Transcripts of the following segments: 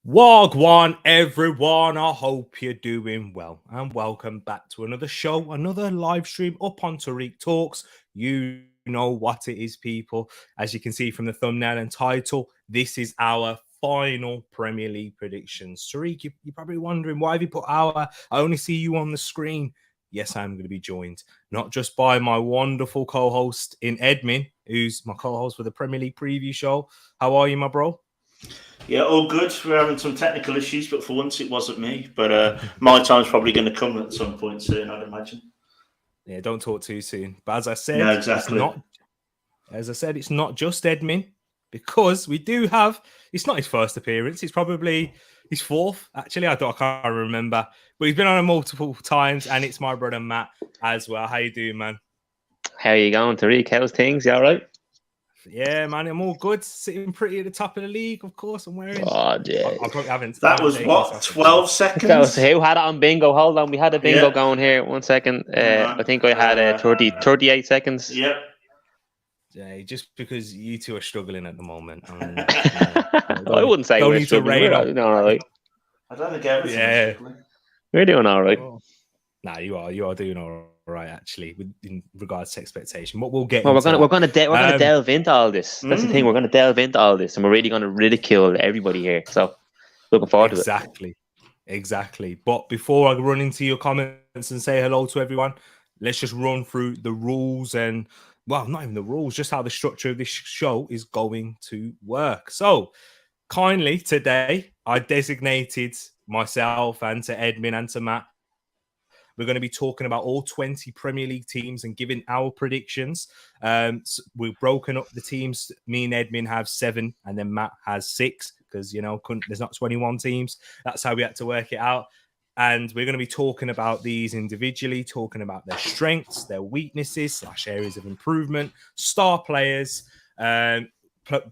Wagwan, everyone. I hope you're doing well. And welcome back to another show, another live stream up on Tereak Talks. You know what it is, people. As you can see from the thumbnail and title, this is our final Premier League predictions. Tereak, you're probably wondering, why have you put our? I only see you on the screen. Yes, I'm going to be joined not just by my wonderful co-host in Edmin, who's my co-host for the Premier League preview show. How are you, my bro? Yeah, all good. We're having some technical issues, but for once it wasn't me. But my time's probably going to come at some point soon, I'd imagine. Yeah, don't talk too soon. But as I said, Yeah, exactly. It's not just Edmin, because we do have. It's not his first appearance. It's probably his fourth. Actually, I can't remember. But he's been on it multiple times, and it's my brother Matt as well. How you doing, man? How you going, Tereak? How's things? You all right? Yeah, man, I'm all good. Sitting pretty at the top of the league, of course. I'm wearing. Oh, yeah. I probably haven't. That was what, 12 seconds? Who had it on bingo? Hold on, we had a bingo going here. 1 second. I think I had 38 seconons. Yep. Yeah, just because you two are struggling at the moment. I wouldn't say don't we're need to struggling. rain We're doing all right. I don't think everything's struggling. We're doing all right. Nah, you are doing all right, actually, in regards to expectation. What we'll get. Well, we're gonna delve into all this. That's the thing. We're gonna delve into all this, and we're really gonna ridicule everybody here. So, looking forward to it. Exactly. But before I run into your comments and say hello to everyone, let's just run through the rules and, well, not even the rules, just how the structure of this show is going to work. So, kindly today, I designated myself and to Edmin and to Matt. We're going to be talking about all 20 Premier League teams and giving our predictions. So we've broken up the teams. Me and Edmin have 7, and then Matt has 6 because, there's not 21 teams. That's how we had to work it out. And we're going to be talking about these individually, talking about their strengths, their weaknesses, / areas of improvement, star players,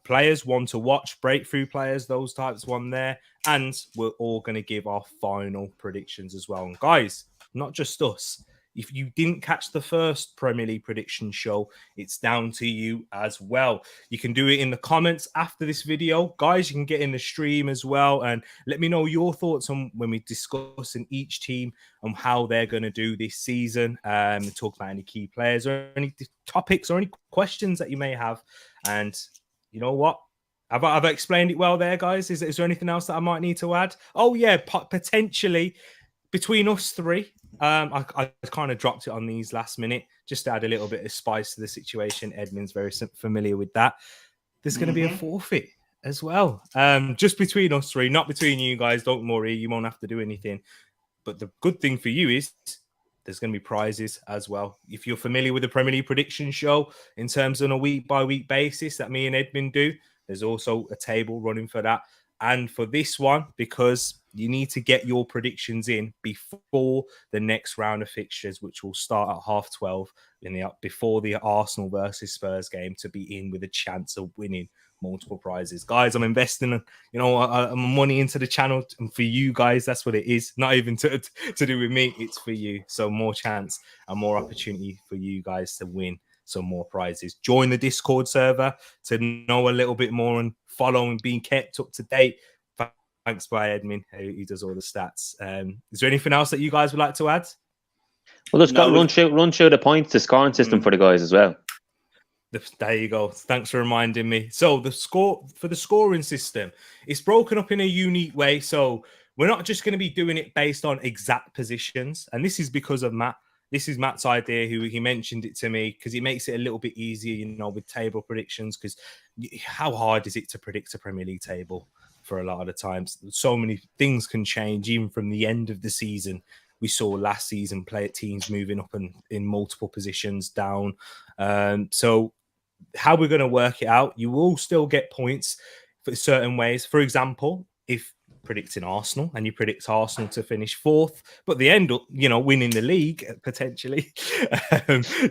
players one to watch, breakthrough players, those types one there. And we're all going to give our final predictions as well. And guys, not just us. If you didn't catch the first Premier League prediction show, it's down to you as well. You can do it in the comments after this video. Guys, you can get in the stream as well and let me know your thoughts on when we discuss in each team and how they're going to do this season. Talk about any key players or any topics or any questions that you may have. And you know what? Have I explained it well there, guys? Is there anything else that I might need to add? Oh, yeah, potentially between us three. I kind of dropped it on these last minute just to add a little bit of spice to the situation. Edmund's very familiar with that. There's going to be a forfeit as well. Just between us three, not between you guys. Don't worry, you won't have to do anything. But the good thing for you is there's going to be prizes as well. If you're familiar with the Premier League prediction show in terms of a week-by-week basis that me and Edmund do, there's also a table running for that. And for this one, because you need to get your predictions in before the next round of fixtures, which will start at 12:30 before the Arsenal versus Spurs game, to be in with a chance of winning multiple prizes. Guys, I'm investing, money into the channel, and for you guys, that's what it is. Not even to do with me, it's for you. So more chance and more opportunity for you guys to win some more prizes. Join the Discord server to know a little bit more and follow and being kept up to date. Thanks by Edmin, who does all the stats. Is there anything else that you guys would like to add? Well, let's run through the points, the scoring system for the guys as well. There you go. Thanks for reminding me. So the score for the scoring system, it's broken up in a unique way. So we're not just going to be doing it based on exact positions. And this is because of Matt. This is Matt's idea, he mentioned it to me, because it makes it a little bit easier, with table predictions, because how hard is it to predict a Premier League table for a lot of the times? So many things can change, even from the end of the season. We saw last season teams moving up and in multiple positions down. So how we're going to work it out, you will still get points for certain ways. For example, if predicting Arsenal and you predict Arsenal to finish 4th, but they end up, winning the league potentially,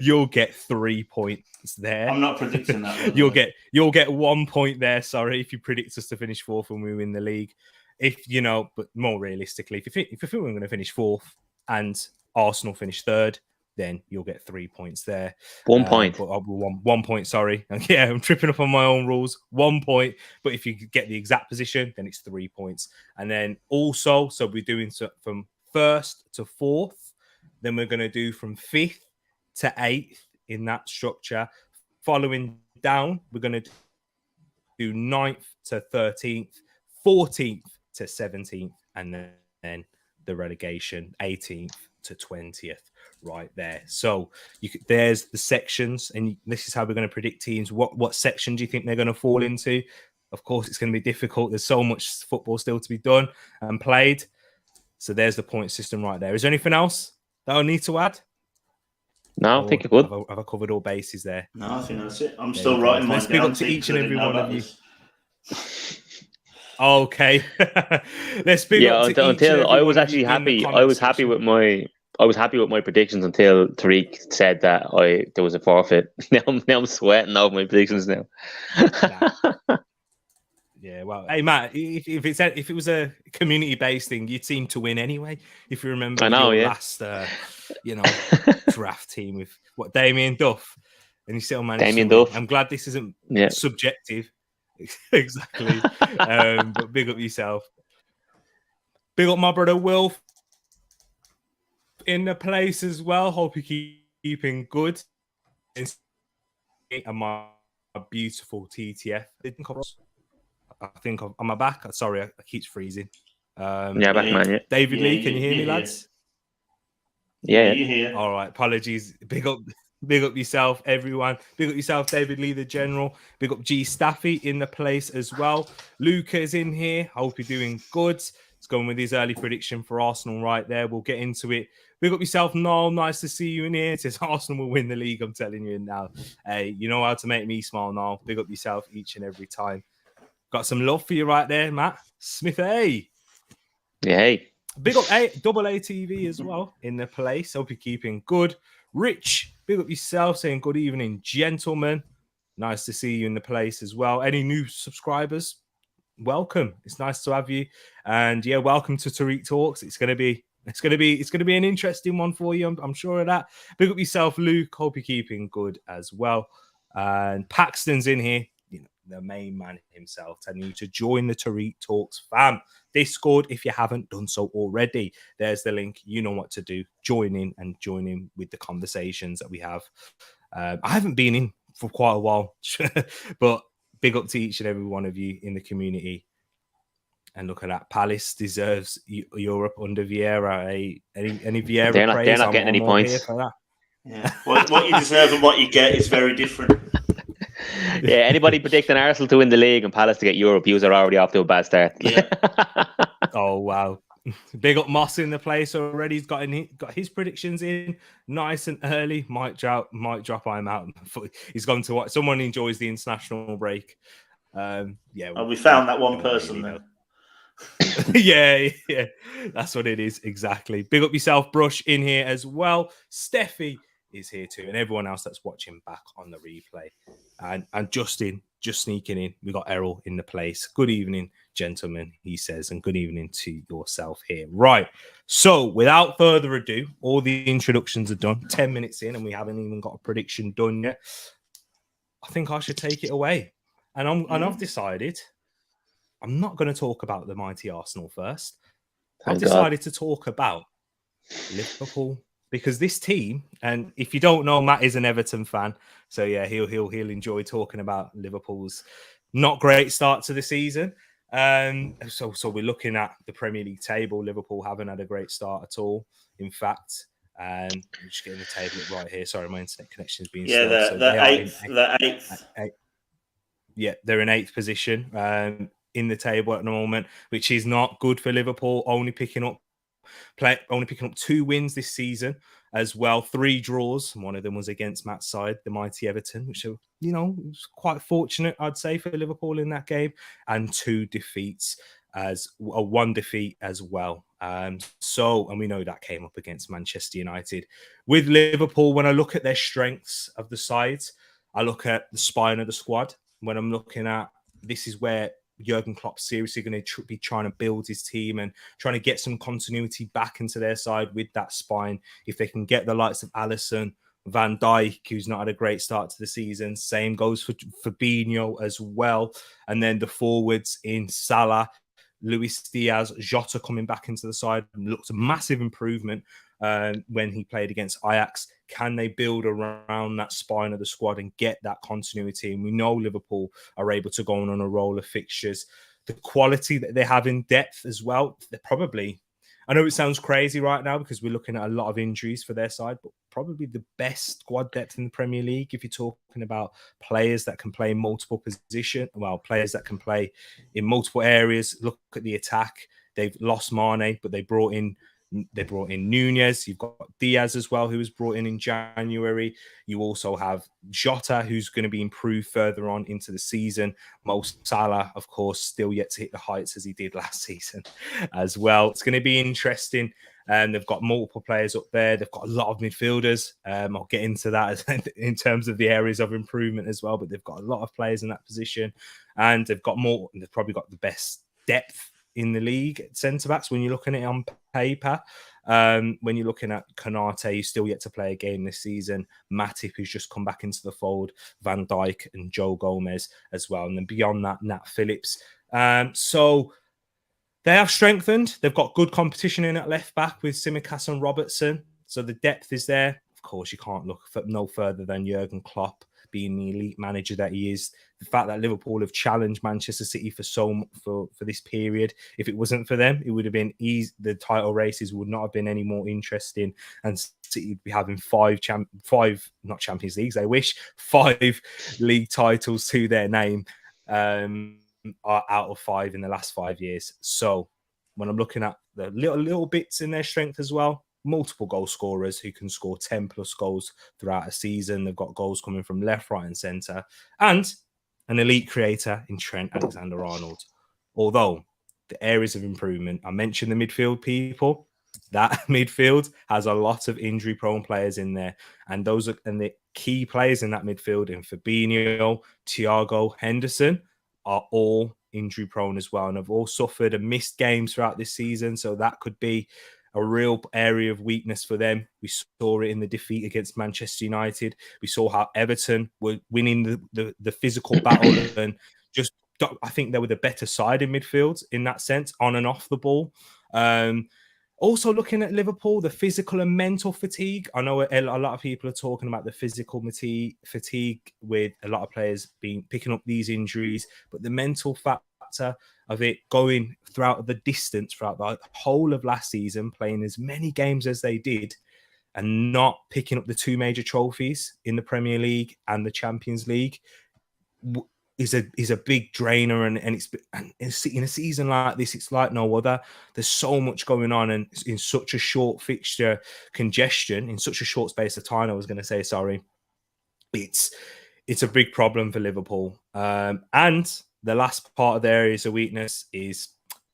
you'll get 3 points there. I'm not predicting that. You'll get 1 point there. Sorry, if you predict us to finish 4th and we win the league. But more realistically, if you think we're going to finish 4th and Arsenal finish 3rd, then you'll get 3 points there. 1 point. But 1 point, sorry. Yeah, I'm tripping up on my own rules. 1 point. But if you get the exact position, then it's 3 points. And then also, so we're doing from 1st to 4th. Then we're going to do from 5th to 8th in that structure. Following down, we're going to do 9th to 13th, 14th to 17th, and then the relegation 18th to 20th right there. So there's the sections, and this is how we're going to predict teams. What section do you think they're going to fall into? Of course, it's going to be difficult. There's so much football still to be done and played. So there's the point system right there. Is there anything else that I need to add? No, I think you're good. Have I covered all bases there? No, I think that's it. I'm still writing mine down. Let's big up to each and every one of you. Okay. Let's big up to until I was actually happy. I was happy with my predictions until Tereak said that there was a forfeit. Now I'm sweating over my predictions now. Yeah, well, hey Matt, if it was a community-based thing, you'd seem to win anyway. If you remember, last draft team with Damien Duff, and you still managed. Damien Duff. I'm glad this isn't subjective. Exactly. But big up yourself. Big up my brother Will in the place as well. Hope you're keeping good. And my beautiful TTF. I think I'm back. Sorry, I keep freezing. Back, man. Yeah. David Lee, can you hear me, lads? Yeah. You hear? All right. Apologies. Big up yourself, everyone. Big up yourself, David Lee, the general. Big up G Staffy in the place as well. Luca is in here. Hope you're doing good. He's going with his early prediction for Arsenal right there. We'll get into it. Big up yourself, Noel. Nice to see you in here. It says Arsenal will win the league. I'm telling you now. Hey, you know how to make me smile, Noel. Big up yourself each and every time. Got some love for you right there, Matt Smith. Yeah, hey. Big up double A TV as well in the place. Hope you're keeping good. Rich, big up yourself, saying good evening, gentlemen. Nice to see you in the place as well. Any new subscribers? Welcome. It's nice to have you. And yeah, welcome to Tereak Talks. It's gonna be an interesting one for you. I'm sure of that. Big up yourself, Luke. Hope you're keeping good as well. And Paxton's in here. The main man himself, telling you to join the Tereak Talks fam Discord if you haven't done so already. There's the link. You know what to do. Join in with the conversations that we have. I haven't been in for quite a while, but big up to each and every one of you in the community. And look at that. Palace deserves Europe under Vieira. Any Vieira they're praise? Not getting any points. Yeah. What you deserve and what you get is very different. Yeah, anybody predicting Arsenal to win the league and Palace to get Europe, you are already off to a bad start. Yeah. Oh wow. Big up Moss in the place already. He's got his predictions in nice and early. Might drop I'm out. He's gone to what someone enjoys the international break. We found that one person then. yeah, that's what it is exactly. Big up yourself, Brush in here as well. Steffi is here too, and everyone else that's watching back on the replay. And Justin just sneaking in. We got Errol in the place. Good evening, gentlemen, he says, and good evening to yourself here. Right. So without further ado, all the introductions are done. 10 minutes in, and we haven't even got a prediction done yet. I think I should take it away. And I've decided I'm not going to talk about the mighty Arsenal first. I've decided to talk about Liverpool. Because this team, and if you don't know, Matt is an Everton fan, so yeah, he'll enjoy talking about Liverpool's not great start to the season. So we're looking at the Premier League table. Liverpool haven't had a great start at all. In fact, I'm just getting the table right here. Sorry, my internet connection is being slow. The eighth. Yeah, they're in 8th position in the table at the moment, which is not good for Liverpool. Only picking up 2 wins this season as well, 3 draws. One of them was against Matt's side, the mighty Everton, which was quite fortunate, I'd say, for Liverpool in that game, and 2 defeats one defeat as well. And we know that came up against Manchester United. With Liverpool, when I look at their strengths of the sides, I look at the spine of the squad. When I'm looking at this is where Jurgen Klopp seriously going to be trying to build his team and trying to get some continuity back into their side with that spine. If they can get the likes of Alisson, Van Dijk, who's not had a great start to the season. Same goes for Fabinho as well. And then the forwards in Salah, Luis Diaz, Jota coming back into the side looked a massive improvement when he played against Ajax. Can they build around that spine of the squad and get that continuity? And we know Liverpool are able to go on a roll of fixtures. The quality that they have in depth as well, they're probably, I know it sounds crazy right now because we're looking at a lot of injuries for their side, but probably the best squad depth in the Premier League. If you're talking about players that can play in multiple positions, well, players that can play in multiple areas. Look at the attack. They've lost Mane, but they brought in Nunez. You've got Diaz as well, who was brought in January. You also have Jota, who's going to be improved further on into the season. Mo Salah, of course, still yet to hit the heights as he did last season as well. It's going to be interesting. And they've got multiple players up there. They've got a lot of midfielders. I'll get into that in terms of the areas of improvement as well. But they've got a lot of players in that position. And they've got more. They've probably got the best depth in the league at centre-backs when you're looking at it on paper. When you're looking at Konate, who's still yet to play a game this season. Matip, who's just come back into the fold. Van Dijk and Joe Gomez as well. And then beyond that, Nat Phillips. So they have strengthened. They've got good competition in at left back with Tsimikas and Robertson. So the depth is there. Of course, you can't look no further than Jurgen Klopp being the elite manager that he is. The fact that Liverpool have challenged Manchester City for this period. If it wasn't for them, it would have been easy. The title races would not have been any more interesting. And City would be having five not Champions Leagues, I wish, 5 league titles to their name. Are out of 5 in the last 5 years. So when I'm looking at the little bits in their strength as well, multiple goal scorers who can score 10 plus goals throughout a season. They've got goals coming from left, right, and centre, and an elite creator in Trent Alexander-Arnold. Although the areas of improvement, I mentioned the midfield people. That midfield has a lot of injury-prone players in there, and the key players in that midfield in Fabinho, Thiago, Henderson are all injury prone as well and have all suffered and missed games throughout this season. So that could be a real area of weakness for them. We saw it in the defeat against Manchester United. We saw how Everton were winning the physical battle and just, I think they were the better side in midfield in that sense, on and off the ball. Also looking at Liverpool, the physical and mental fatigue. I know a lot of people are talking about the physical fatigue with a lot of players picking up these injuries, but the mental factor of it going throughout the distance, throughout the whole of last season, playing as many games as they did and not picking up the 2 major trophies in the Premier League and the Champions League is a big drainer, and it's in a season like this, it's like no other. There's so much going on, and in such a short fixture congestion, in such a short space of time, I was going to say, sorry, it's a big problem for Liverpool. And the last part of their areas of weakness is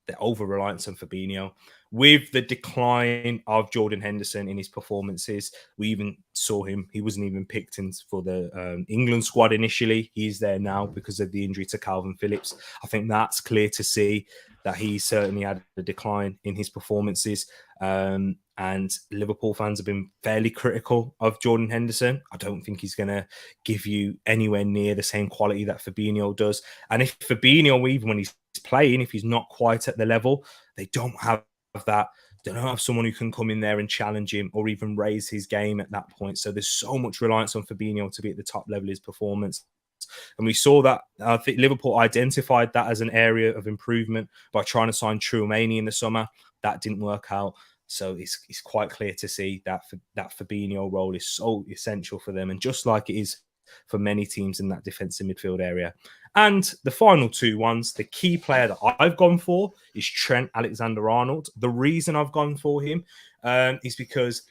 the over-reliance on Fabinho. With the decline of Jordan Henderson in his performances, we even saw him. He wasn't even picked for the England squad initially. He's there now because of the injury to Calvin Phillips. I think that's clear to see that he certainly had a decline in his performances. And Liverpool fans have been fairly critical of Jordan Henderson. I don't think he's going to give you anywhere near the same quality that Fabinho does. And if Fabinho, even when he's playing, if he's not quite at the level, they don't have that. They don't have someone who can come in there and challenge him or even raise his game at that point. So there's so much reliance on Fabinho to be at the top level of his performance. And we saw that. I think Liverpool identified that as an area of improvement by trying to sign Tchouaméni in the summer. That didn't work out. So it's quite clear to see that that Fabinho role is so essential for them. And just like it is for many teams in that defensive midfield area. And the final 2 ones, the key player that I've gone for is Trent Alexander-Arnold. The reason I've gone for him is because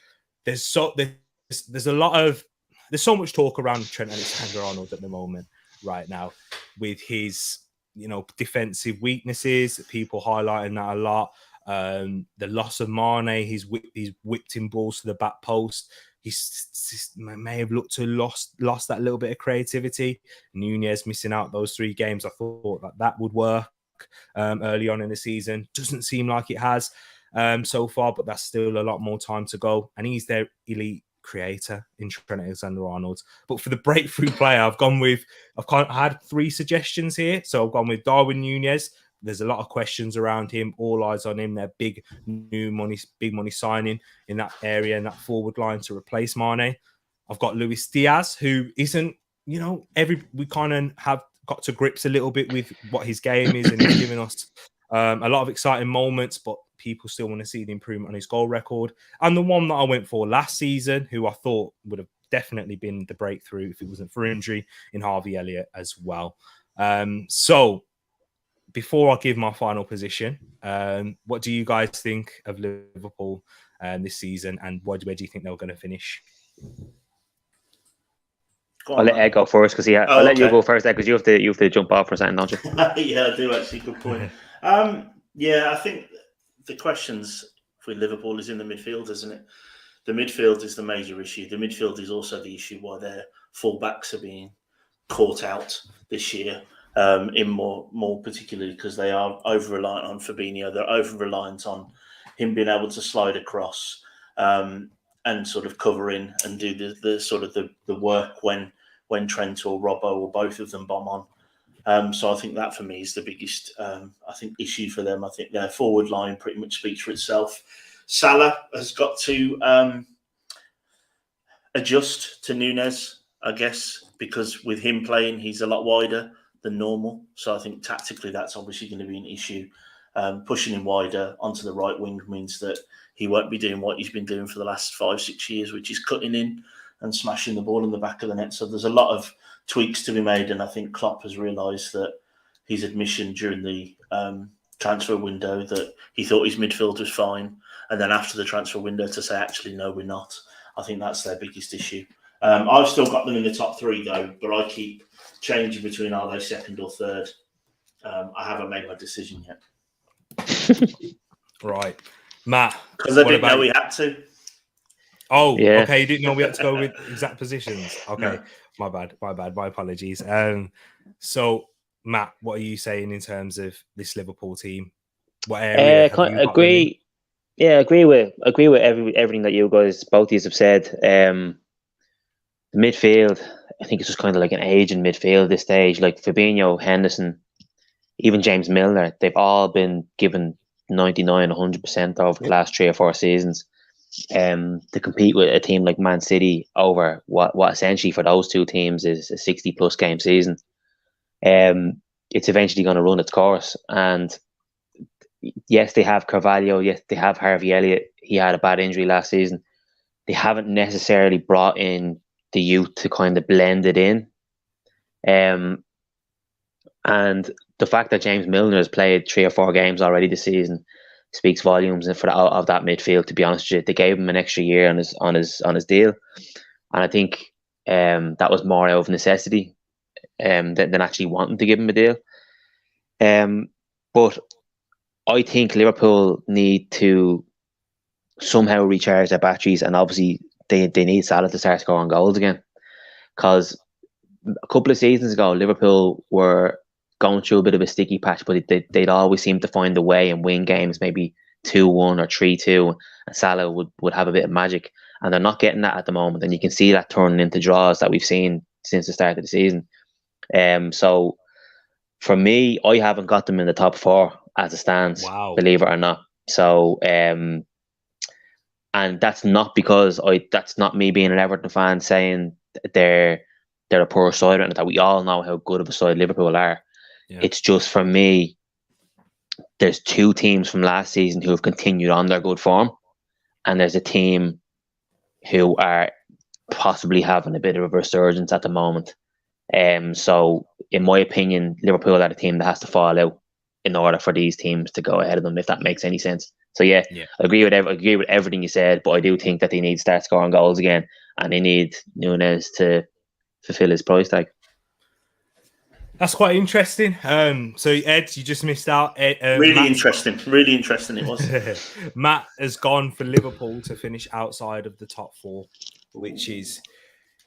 there's so much talk around Trent Alexander-Arnold at the moment right now with his defensive weaknesses. People highlighting that a lot. The loss of Mane, he's whipped in balls to the back post. He may have looked to lost that little bit of creativity. Nunez missing out those 3 games. I thought that would work. early on in the season. Doesn't seem like it has so far, but that's still a lot more time to go. And he's their elite creator in Trent Alexander-Arnold. But for the breakthrough player, I've had 3 suggestions here. So I've gone with Darwin Núñez. There's a lot of questions around him. All eyes on him. They're big money signing in that area, in that forward line to replace Mane. I've got Luis Diaz, who isn't, we kind of have got to grips a little bit with what his game is, and he's giving us a lot of exciting moments, but people still want to see the improvement on his goal record. And the one that I went for last season, who I thought would have definitely been the breakthrough if it wasn't for injury, in Harvey Elliott as well. So before I give my final position, what do you guys think of Liverpool this season, and where do you think they're going to finish? I'll let Ed go first because I'll let you go first, Ed, because you have to jump off for a second, don't you? Yeah, I do actually. Good point. Yeah, I think the questions for Liverpool is in the midfield, isn't it? The midfield is the major issue. The midfield is also the issue why their fullbacks are being caught out this year. In more particularly because they are over reliant on Fabinho. They're over reliant on him being able to slide across and sort of cover in and do the sort of the work when Trent or Robbo or both of them bomb on. So I think that for me is the biggest issue for them. I think their forward line pretty much speaks for itself. Salah has got to adjust to Núñez, I guess, because with him playing, he's a lot wider than normal. So I think tactically that's obviously going to be an issue. Pushing him wider onto the right wing means that he won't be doing what he's been doing for the last 5-6 years, which is cutting in and smashing the ball in the back of the net. So there's a lot of tweaks to be made, and I think Klopp has realised that his admission during the transfer window that he thought his midfield was fine, and then after the transfer window to say, actually, no, we're not. I think that's their biggest issue. I've still got them in the top 3, though, but I keep changing between are they second or third. I haven't made my decision yet. Right. Matt. Because I didn't know we had to. Oh, yeah. Okay. You didn't know we had to go with exact positions. Okay. No. My bad. My apologies. So, Matt, what are you saying in terms of this Liverpool team? What area agree. Yeah, agree with everything that you guys, both of you have said. The midfield, I think it's just kind of like an age in midfield at this stage. Like Fabinho, Henderson, even James Milner, they've all been given 99, 100% over the last 3 or 4 seasons. To compete with a team like Man City over what essentially for those 2 teams is a 60+ game season. It's eventually going to run its course. And yes, they have Carvalho. Yes, they have Harvey Elliott. He had a bad injury last season. They haven't necessarily brought in the youth to kind of blend it in. And the fact that James Milner has played 3 or 4 games already this season speaks volumes of that midfield. To be honest with you, they gave him an extra year on his deal, and I think that was more out of necessity than actually wanting to give him a deal. But I think Liverpool need to somehow recharge their batteries, and obviously they need Salah to start scoring goals again. Because a couple of seasons ago, Liverpool were going through a bit of a sticky patch, but they'd always seem to find a way and win games, maybe 2-1 or 3-2, and Salah would have a bit of magic. And they're not getting that at the moment, and you can see that turning into draws that we've seen since the start of the season. So for me, I haven't got them in the top 4 as it stands, believe it or not. So and that's not because that's not me being an Everton fan saying they're a poor side, and that we all know how good of a side Liverpool are. Yeah. It's just, for me, there's 2 teams from last season who have continued on their good form, and there's a team who are possibly having a bit of a resurgence at the moment. So, in my opinion, Liverpool are the team that has to fall out in order for these teams to go ahead of them, if that makes any sense. So, yeah. I agree with everything you said, but I do think that they need to start scoring goals again, and they need Núñez to fulfill his price tag. That's quite interesting. So Ed, you just missed out. Really interesting it was. Matt has gone for Liverpool to finish outside of the top 4, which is,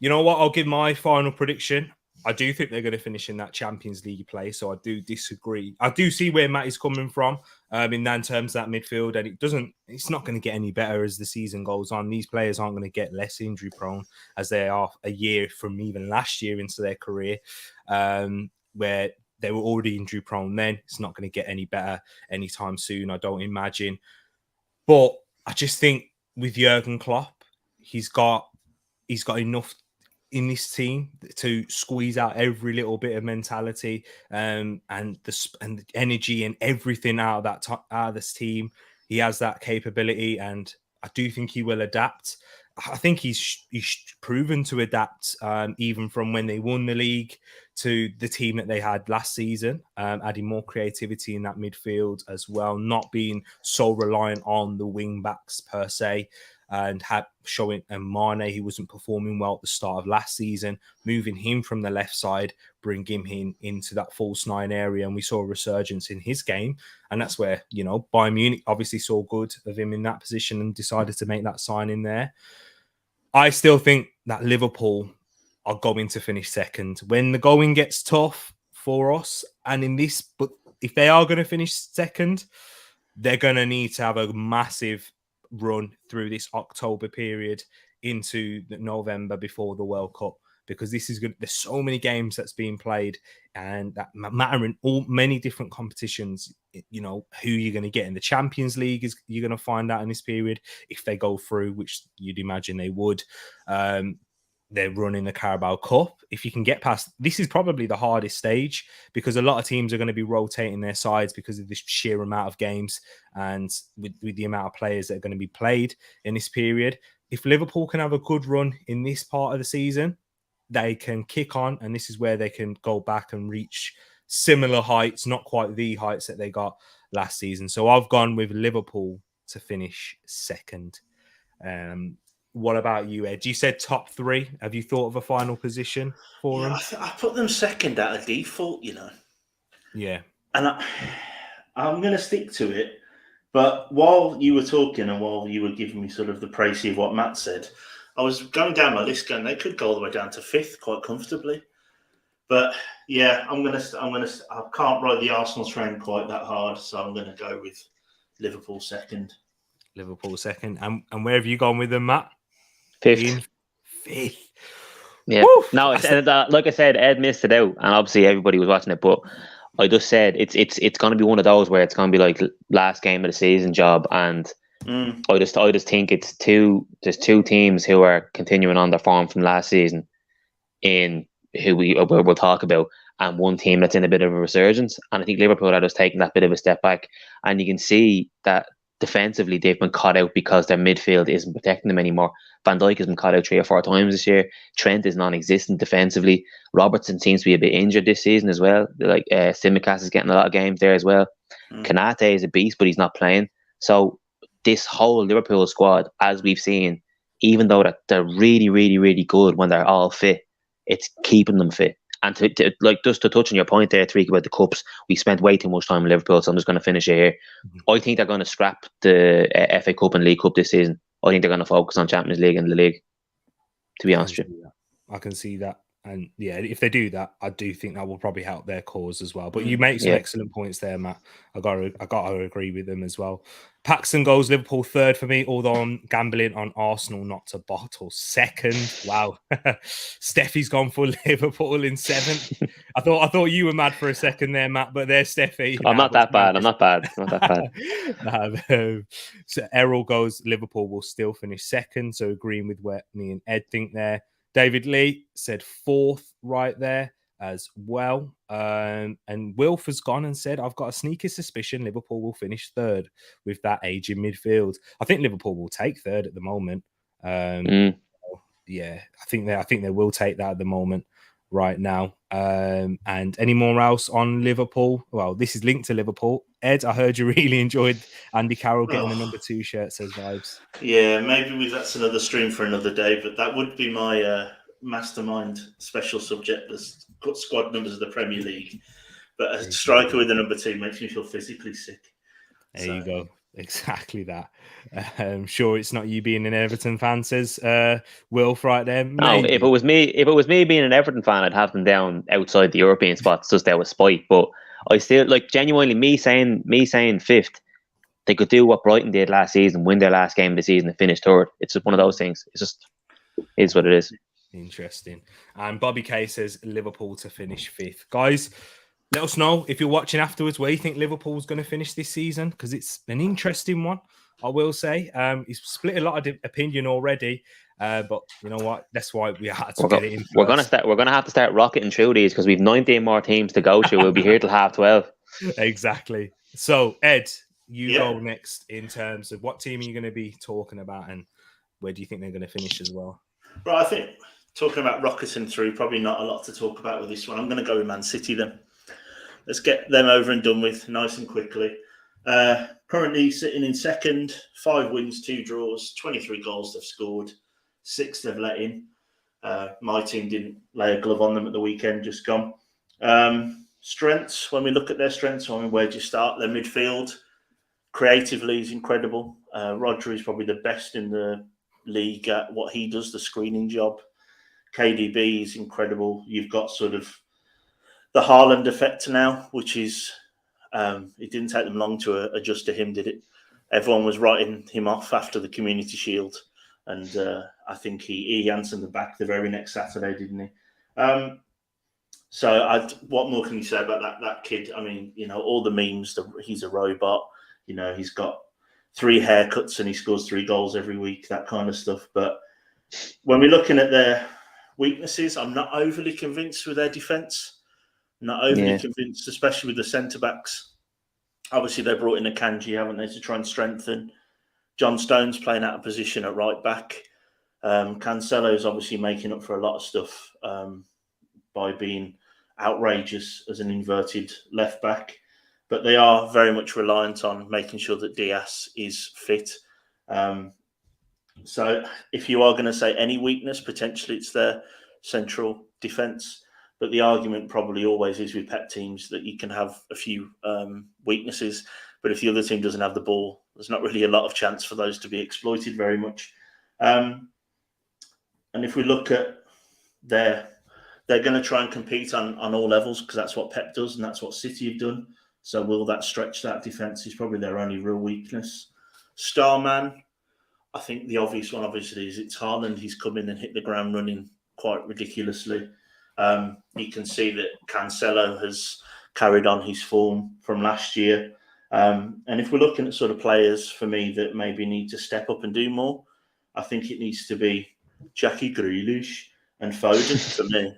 you know what? I'll give my final prediction. I do think they're going to finish in that Champions League play. So I do disagree. I do see where Matt is coming from in terms of that midfield, and it's not going to get any better as the season goes on. These players aren't going to get less injury prone as they are a year from even last year into their career, where they were already injury prone then. It's not going to get any better anytime soon, I don't imagine. But I just think with Jurgen Klopp, he's got enough in this team to squeeze out every little bit of mentality and the energy and everything out of this team. He has that capability, and I do think he will adapt. I think he's proven to adapt, even from when they won the league to the team that they had last season, adding more creativity in that midfield as well, not being so reliant on the wing backs per se, and showing Mane, he wasn't performing well at the start of last season, moving him from the left side, bringing him into that false nine area, and we saw a resurgence in his game. And that's where, Bayern Munich obviously saw good of him in that position and decided to make that signing there. I still think that Liverpool are going to finish second. When the going gets tough for us, but if they are going to finish second, they're going to need to have a massive run through this October period into November before the World Cup, because this is good. There's so many games that's being played and that matter in many different competitions. Who you're going to get in the Champions League you're going to find out in this period if they go through, which you'd imagine they would. They're running the Carabao Cup. If you can get past, this is probably the hardest stage because a lot of teams are going to be rotating their sides because of this sheer amount of games and with the amount of players that are going to be played in this period. If Liverpool can have a good run in this part of the season, they can kick on, and this is where they can go back and reach similar heights, not quite the heights that they got last season. So I've gone with Liverpool to finish second. What about you, Ed? You said top three. Have you thought of a final position for them? I put them second out of default, Yeah. And I'm going to stick to it. But while you were talking and while you were giving me sort of the précis of what Matt said, I was going down my list going, they could go all the way down to fifth quite comfortably. But yeah, I can't ride the Arsenal train quite that hard, so I'm going to go with Liverpool second. Liverpool second. And where have you gone with them, Matt? Fifth. Yeah. Woo! No, like I said, Ed missed it out, and obviously everybody was watching it. But I just said it's going to be one of those where it's going to be like last game of the season job, and I just think there's two teams who are continuing on their form from last season, in who we'll talk about, and one team that's in a bit of a resurgence. And I think Liverpool are just taking that bit of a step back, and you can see that defensively they've been caught out because their midfield isn't protecting them anymore. Van Dijk has been caught out 3 or 4 times this year. Trent is non-existent defensively. Robertson seems to be a bit injured this season as well. Like Tsimikas is getting a lot of games there as well. Konate is a beast, but he's not playing. So this whole Liverpool squad, as we've seen, even though that they're really, really, really good when they're all fit, it's keeping them fit. And just to touch on your point there, Tereak, about the cups, we spent way too much time in Liverpool, so I'm just going to finish it here. I think they're going to scrap the FA Cup and League Cup this season. I think they're going to focus on Champions League and the League, to be honest with you. I can see that. And yeah, if they do that, I do think that will probably help their cause as well. But you make some excellent points there, Matt. I got to agree with them as well. Paxton goes Liverpool third for me, although I'm gambling on Arsenal not to bottle second. Wow. Steffi's gone for Liverpool in seventh. I thought you were mad for a second there, Matt, but there's Steffi. I'm not that bad. I'm not bad. So Errol goes Liverpool will still finish second. So agreeing with what me and Ed think there. David Lee said fourth right there as well. And Wilf has gone and said, I've got a sneaky suspicion Liverpool will finish third with that age in midfield. I think Liverpool will take third at the moment. Yeah, I think they will take that at the moment right now. And any more else on Liverpool? Well, this is linked to Liverpool. Ed, I heard you really enjoyed Andy Carroll getting the number 2 shirt, says Vibes. Yeah, maybe that's another stream for another day, but that would be my mastermind special subject, the squad numbers of the Premier League. But a striker with the number 2 makes me feel physically sick. There you go. Exactly that. Sure, it's not you being an Everton fan, says Wilf right there. No, Maybe. if it was me being an Everton fan, I'd have them down outside the European spots just out of spite. But I still like genuinely me saying fifth. They could do what Brighton did last season, win their last game of the season and finish third. It's just one of those things. It's just is what it is. Interesting. And Bobby K says Liverpool to finish fifth. Guys, let us know if you're watching afterwards where you think Liverpool's going to finish this season, because it's an interesting one, I will say. He's split a lot of opinion already, but you know what? That's why we had to get it in. We're gonna have to start rocketing through these because we've 19 more teams to go through. We'll be here till 12:30. Exactly. So Ed, you go next in terms of what team are you going to be talking about and where do you think they're going to finish as well? Right, I think talking about rocketing through, probably not a lot to talk about with this one. I'm going to go with Man City then. Let's get them over and done with nice and quickly. Currently sitting in second, 5 wins, 2 draws, 23 goals they've scored, 6 they've let in. My team didn't lay a glove on them at the weekend, just gone. Strengths, when we look at their strengths, where do you start? Their midfield, creatively is incredible. Rodri is probably the best in the league at what he does, the screening job. KDB is incredible. You've got sort of the Haaland effect now, which is, it didn't take them long to adjust to him, did it? Everyone was writing him off after the Community Shield. And I think he answered the back the very next Saturday, didn't he? So what more can you say about that kid? I mean, all the memes, he's a robot. He's got 3 haircuts and he scores 3 goals every week, that kind of stuff. But when we're looking at their weaknesses, I'm not overly convinced with their defence. Not overly convinced, especially with the centre-backs. Obviously, they brought in a Kanji, haven't they, to try and strengthen. John Stone's playing out of position at right back. Cancelo's obviously making up for a lot of stuff by being outrageous as an inverted left back. But they are very much reliant on making sure that Diaz is fit. So if you are going to say any weakness, potentially it's their central defence. But the argument probably always is with Pep teams that you can have a few weaknesses. But if the other team doesn't have the ball, there's not really a lot of chance for those to be exploited very much. And if we look at they're going to try and compete on all levels because that's what Pep does and that's what City have done. So will that stretch that defence is probably their only real weakness. Starman, I think the obvious one obviously is it's Haaland. He's come in and hit the ground running quite ridiculously. You can see that Cancelo has carried on his form from last year. And if we're looking at sort of players for me that maybe need to step up and do more, I think it needs to be Jackie Grealish and Foden for me.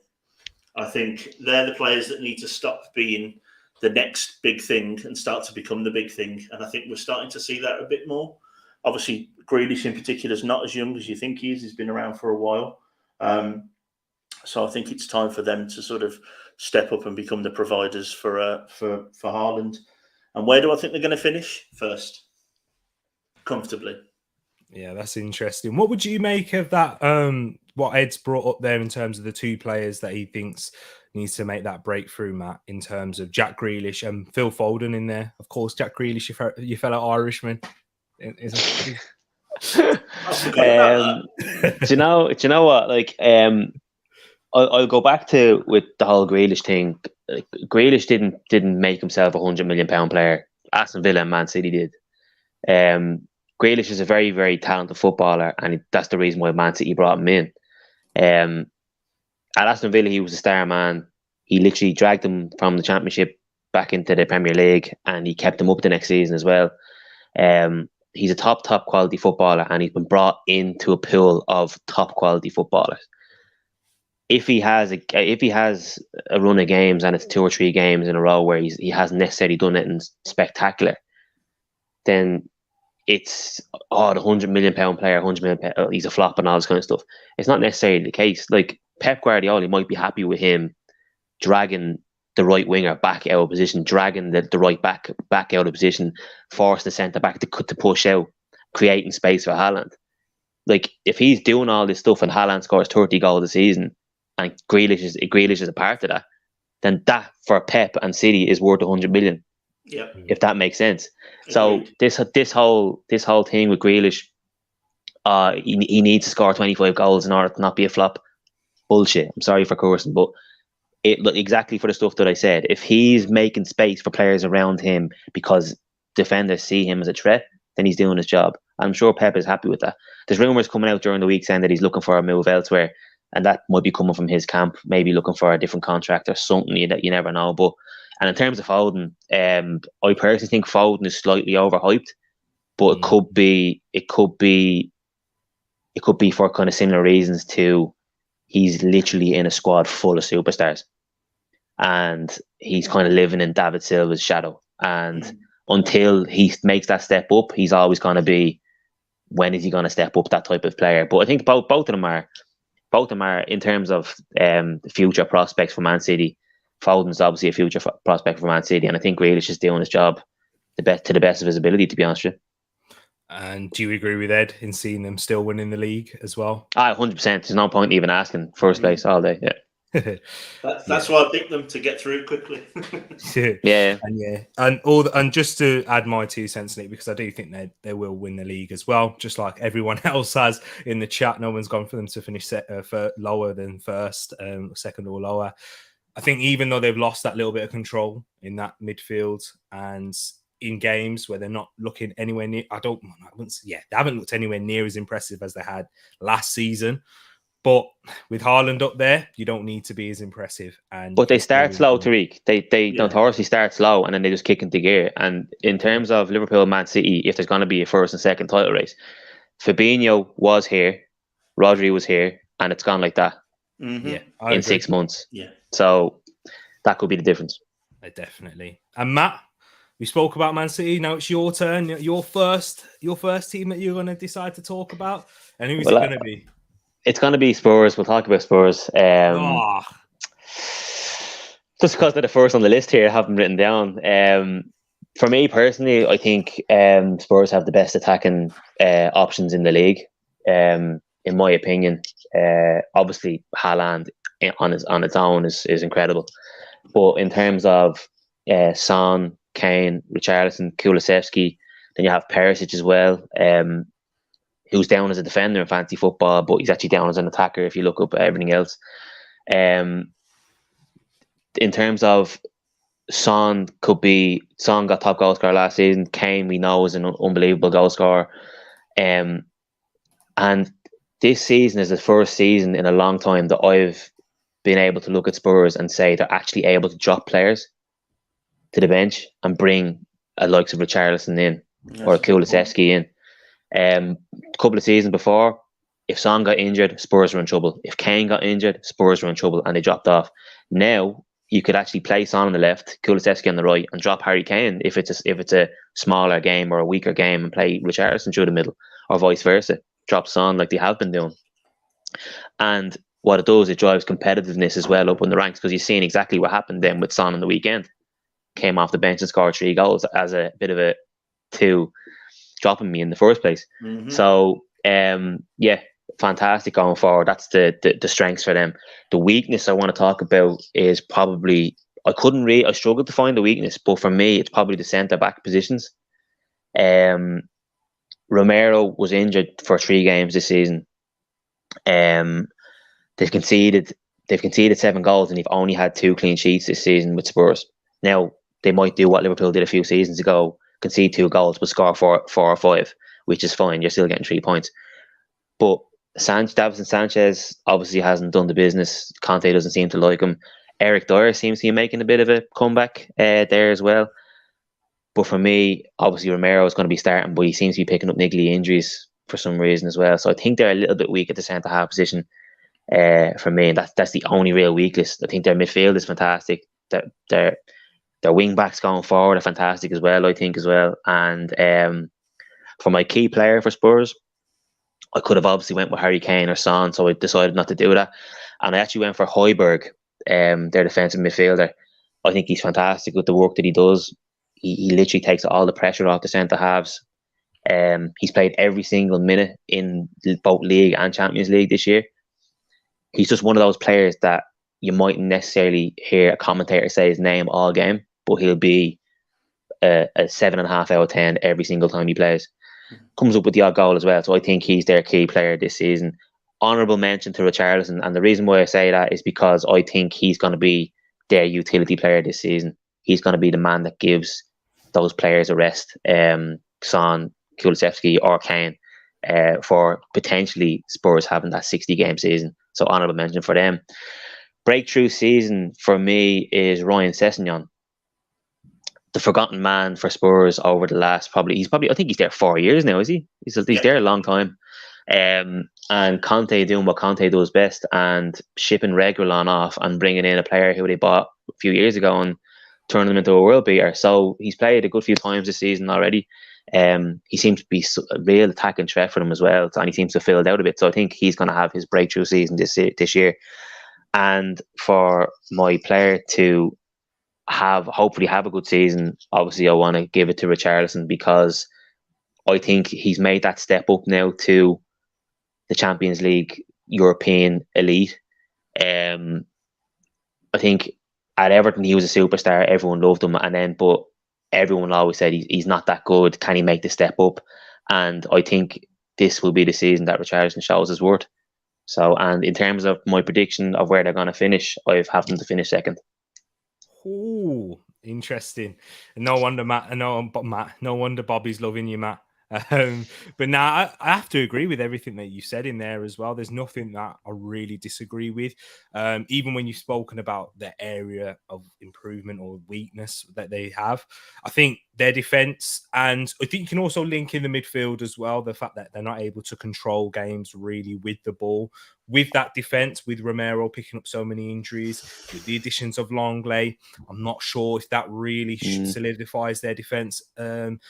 I think they're the players that need to stop being the next big thing and start to become the big thing. And I think we're starting to see that a bit more. Obviously, Grealish in particular is not as young as you think he is. He's been around for a while. So I think it's time for them to sort of step up and become the providers for Haaland. And where do I think they're going to finish? First, comfortably. Yeah, that's interesting. What would you make of that? What Ed's brought up there in terms of the 2 players that he thinks needs to make that breakthrough, Matt, in terms of Jack Grealish and Phil Foden in there. Of course, Jack Grealish, your fellow Irishman. Do you know what? Like, I'll go back to with the whole Grealish thing. Like, Grealish didn't make himself £100 million player. Aston Villa and Man City did. Grealish is a very, very talented footballer, and that's the reason why Man City brought him in. At Aston Villa, he was a star man. He literally dragged them from the Championship back into the Premier League, and he kept them up the next season as well. He's a top quality footballer, and he's been brought into a pool of top quality footballers. If he has a run of games and it's 2 or 3 games in a row where he hasn't necessarily done anything spectacular, then it's the £100 million player, £100 million, he's a flop and all this kind of stuff. It's not necessarily the case. Like Pep Guardiola might be happy with him dragging the right winger back out of position, dragging the right back out of position, force the centre back to push out, creating space for Haaland. Like if he's doing all this stuff and Haaland scores 30 goals a season, and Grealish is a part of that, then that for Pep and City is worth 100 million. Yeah. if that makes sense. So Agreed. this whole thing with Grealish, he needs to score 25 goals in order to not be a flop. Bullshit. I'm sorry for cursing, but exactly for the stuff that I said. If he's making space for players around him because defenders see him as a threat, then he's doing his job. I'm sure Pep is happy with that. There's rumours coming out during the week saying that he's looking for a move elsewhere, and that might be coming from his camp, maybe looking for a different contract or something. You never know. But and in terms of Foden, I personally think Foden is slightly overhyped, but it could be for kind of similar reasons to he's literally in a squad full of superstars, and he's kind of living in David Silva's shadow. And until he makes that step up, he's always going to be, when is he going to step up, that type of player. But I think both of them are in terms of the future prospects for Man City. Foden's obviously a future prospect for Man City, and I think Grealish is doing his job to the best of his ability, to be honest with you. And do you agree with Ed in seeing them still winning the league as well? 100%. There's no point even asking first place all day. Yeah. That's why I picked them to get through quickly. And just to add my 2 cents in it, because I do think they will win the league as well, just like everyone else has in the chat. No one's gone for them to finish for lower than first, second or lower. I think even though they've lost that little bit of control in that midfield and in games where they're not looking anywhere near, they haven't looked anywhere near as impressive as they had last season. But with Haaland up there, you don't need to be as impressive. But they start slow, Tereak. They notoriously start slow, and then they just kick into gear. And in terms of Liverpool and Man City, if there's going to be a first and second title race, Fabinho was here, Rodri was here, and it's gone like that. In 6 months. Yeah. So that could be the difference. Definitely. And Matt, we spoke about Man City. Now it's your turn. Your first team that you're going to decide to talk about. And who's it going to be? It's going to be Spurs. We'll talk about Spurs. Just because they're the first on the list here, I have them written down. For me personally, I think Spurs have the best attacking options in the league. In my opinion, obviously Haaland on its own is incredible, but in terms of Son, Kane, Richarlison, Kulusevski, then you have Perisic as well, who's down as a defender in fantasy football, but he's actually down as an attacker if you look up everything else. In terms of Son got top goal scorer last season. Kane, we know, is an unbelievable goal scorer. And this season is the first season in a long time that I've been able to look at Spurs and say they're actually able to drop players to the bench and bring a likes of Richarlison in or Kulusevski in. A couple of seasons before, if Son got injured, Spurs were in trouble. If Kane got injured, Spurs were in trouble and they dropped off. Now you could actually play Son on the left, Kulusevski on the right, and drop Harry Kane if it's a smaller game or a weaker game, and play Richarlison through the middle, or vice versa. Drop Son like they have been doing. And what it does, it drives competitiveness as well up in the ranks, because you've seen exactly what happened then with Son on the weekend. Came off the bench and scored 3 goals as a bit of a 2 dropping me in the first place. So fantastic going forward. That's the strengths for them. The weakness I want to talk about is probably, I struggled to find the weakness, but for me it's probably the centre back positions. Romero was injured for 3 games this season. They've conceded 7 goals and they've only had 2 clean sheets this season with Spurs. Now they might do what Liverpool did a few seasons ago, concede 2 goals but score 4 or 5, which is fine. You're still getting 3 points. But Davinson Sanchez obviously hasn't done the business. Conte doesn't seem to like him. Eric Dyer seems to be making a bit of a comeback there as well. But for me, obviously Romero is going to be starting, but he seems to be picking up niggly injuries for some reason as well. So I think they're a little bit weak at the centre half position for me, and that's the only real weakness. I think their midfield is fantastic. Their wing backs going forward are fantastic as well, I think as well. And for my key player for Spurs, I could have obviously went with Harry Kane or Son, so I decided not to do that. And I actually went for Højbjerg, their defensive midfielder. I think he's fantastic with the work that he does. He literally takes all the pressure off the centre halves. He's played every single minute in both League and Champions League this year. He's just one of those players that you mightn't necessarily hear a commentator say his name all game, but he'll be a 7.5 out of 10 every single time he plays. Comes up with the odd goal as well. So I think he's their key player this season. Honourable mention to Richarlison. And the reason why I say that is because I think he's going to be their utility player this season. He's going to be the man that gives those players a rest. Son, Kulusevski or Kane, for potentially Spurs having that 60-game season. So honourable mention for them. Breakthrough season for me is Ryan Sessegnon, the forgotten man for Spurs over the last I think he's there 4 years now, is he? He's there a long time. And Conte doing what Conte does best and shipping Reguilon off and bringing in a player who they bought a few years ago and turning him into a world beater. So he's played a good few times this season already. He seems to be a real attacking threat for them as well, and he seems to fill it out a bit. So I think he's going to have his breakthrough season this year. And for my player to hopefully have a good season, obviously I want to give it to Richarlison, because I think he's made that step up now to the Champions League European elite. I think at Everton he was a superstar, everyone loved him, but everyone always said he's not that good. Can he make the step up? And I think this will be the season that Richarlison shows his worth. So, and in terms of my prediction of where they're going to finish, I have them to finish second. Ooh, interesting. No wonder no wonder Bobby's loving you, Matt. But now I have to agree with everything that you said in there as well. There's nothing that I really disagree with. Even when you've spoken about the area of improvement or weakness that they have, I think their defense, and I think you can also link in the midfield as well, the fact that they're not able to control games really with the ball. With that defense, with Romero picking up so many injuries, with the additions of Longley, I'm not sure if that really solidifies their defense. And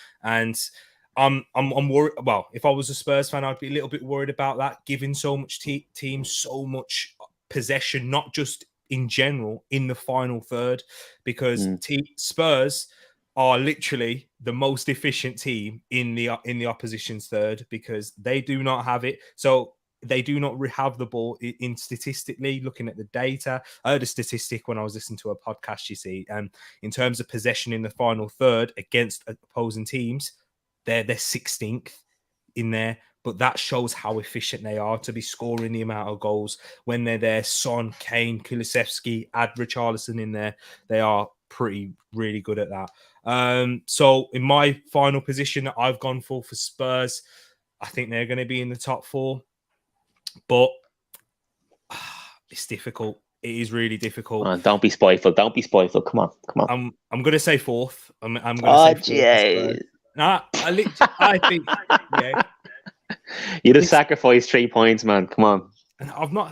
I'm worried. Well, if I was a Spurs fan, I'd be a little bit worried about that, giving so much teams so much possession, not just in general in the final third, because Spurs are literally the most efficient team in the opposition's third, because they do not have it. So they do not have the ball in statistically looking at the data. I heard a statistic when I was listening to a podcast, you see, in terms of possession in the final third against opposing teams, they're 16th in there, but that shows how efficient they are to be scoring the amount of goals when they're there. Son, Kane, Kulusevski, add Richarlison in there. They are really good at that. So in my final position that I've gone for Spurs, I think they're going to be in the top four, but it's difficult. It is really difficult. Don't be spiteful. Don't be spiteful. Come on. I'm going to say fourth. I'm going to say fourth. Nah, I think, yeah. You just sacrificed 3 points, man. Come on.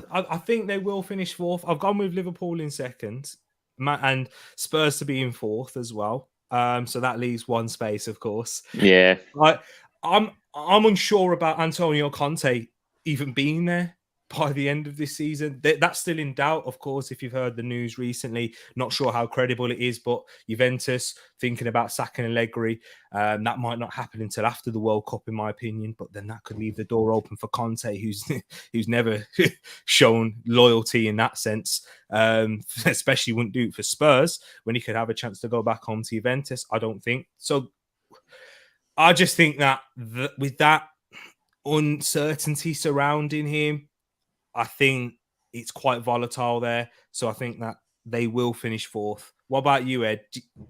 I think they will finish fourth. I've gone with Liverpool in second, and Spurs to be in fourth as well. So that leaves one space, of course. Yeah. I'm unsure about Antonio Conte even being there by the end of this season. That's still in doubt, of course, if you've heard the news recently. Not sure how credible it is, but Juventus thinking about sacking Allegri. That might not happen until after the World Cup, in my opinion, but then that could leave the door open for Conte, who's never shown loyalty in that sense. Especially wouldn't do it for Spurs when he could have a chance to go back home to Juventus. I don't think so. I just think that with that uncertainty surrounding him, I think it's quite volatile there. So I think that they will finish fourth. What about you, Ed?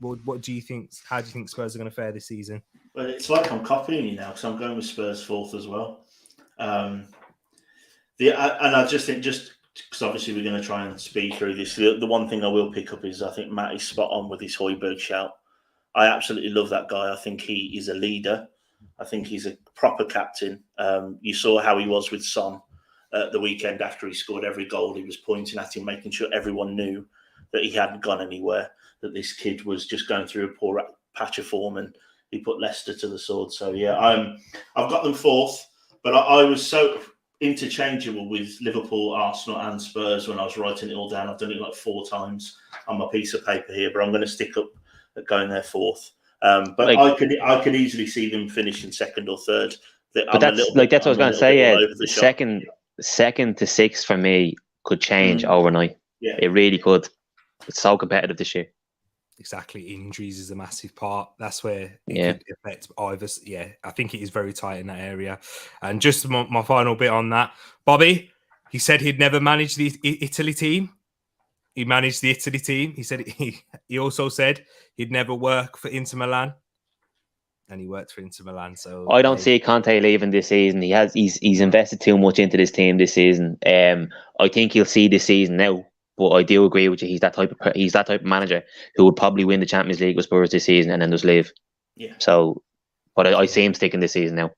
What do you think? How do you think Spurs are going to fare this season? Well, it's like I'm copying you now, because I'm going with Spurs fourth as well. And I just think, just because obviously we're going to try and speed through this, the one thing I will pick up is I think Matt is spot on with his Højbjerg shout. I absolutely love that guy. I think he is a leader. I think he's a proper captain. You saw how he was with Son the weekend after he scored every goal. He was pointing at him, making sure everyone knew that he hadn't gone anywhere, that this kid was just going through a poor patch of form, and he put Leicester to the sword. So, yeah, I've got them fourth, but I was so interchangeable with Liverpool, Arsenal and Spurs when I was writing it all down. I've done it like 4 times on my piece of paper here, but I'm going to stick up at going there fourth. But I could easily see them finishing second or third. But that's what I was going to say. Yeah, second to sixth for me could change overnight. Yeah, it really could. It's so competitive this year. Exactly. Injuries is a massive part. That's where it Yeah. could affect either. Yeah, I think it is very tight in that area. And just my final bit on that, Bobby, he said he'd never managed the Italy team. He managed the Italy team. He said he also said he'd never work for Inter Milan, and he worked for Inter Milan. So I don't see Conte leaving this season. He's invested too much into this team this season. I think he'll see this season now. But I do agree with you. He's that type of manager who would probably win the Champions League with Spurs this season and then just leave. Yeah. So, but I see him sticking this season now.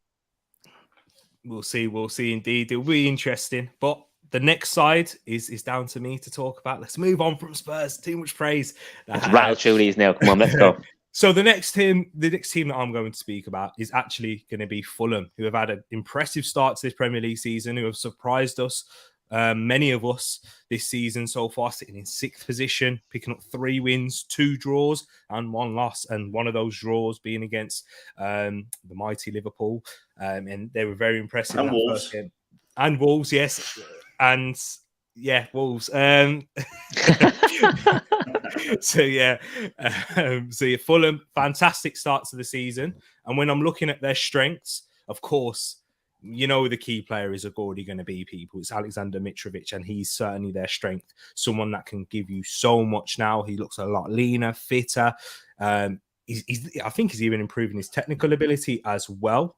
We'll see. Indeed, it'll be interesting. But the next side is down to me to talk about. Let's move on from Spurs. Too much praise. Let's rattle through these now. Come on, let's go. So the next team that I'm going to speak about is actually going to be Fulham, who have had an impressive start to this Premier League season, who have surprised us, many of us this season so far, sitting in 6th position, picking up 3 wins, 2 draws, and 1 loss, and one of those draws being against the mighty Liverpool, and they were very impressive. And in that Wolves. first game. And Wolves, yes, and yeah, Wolves. So yeah, Fulham, fantastic start to the season. And when I'm looking at their strengths, of course, you know the key player is already going to be people. It's Alexander Mitrovic, and he's certainly their strength. Someone that can give you so much now. He looks a lot leaner, fitter. I think he's even improving his technical ability as well.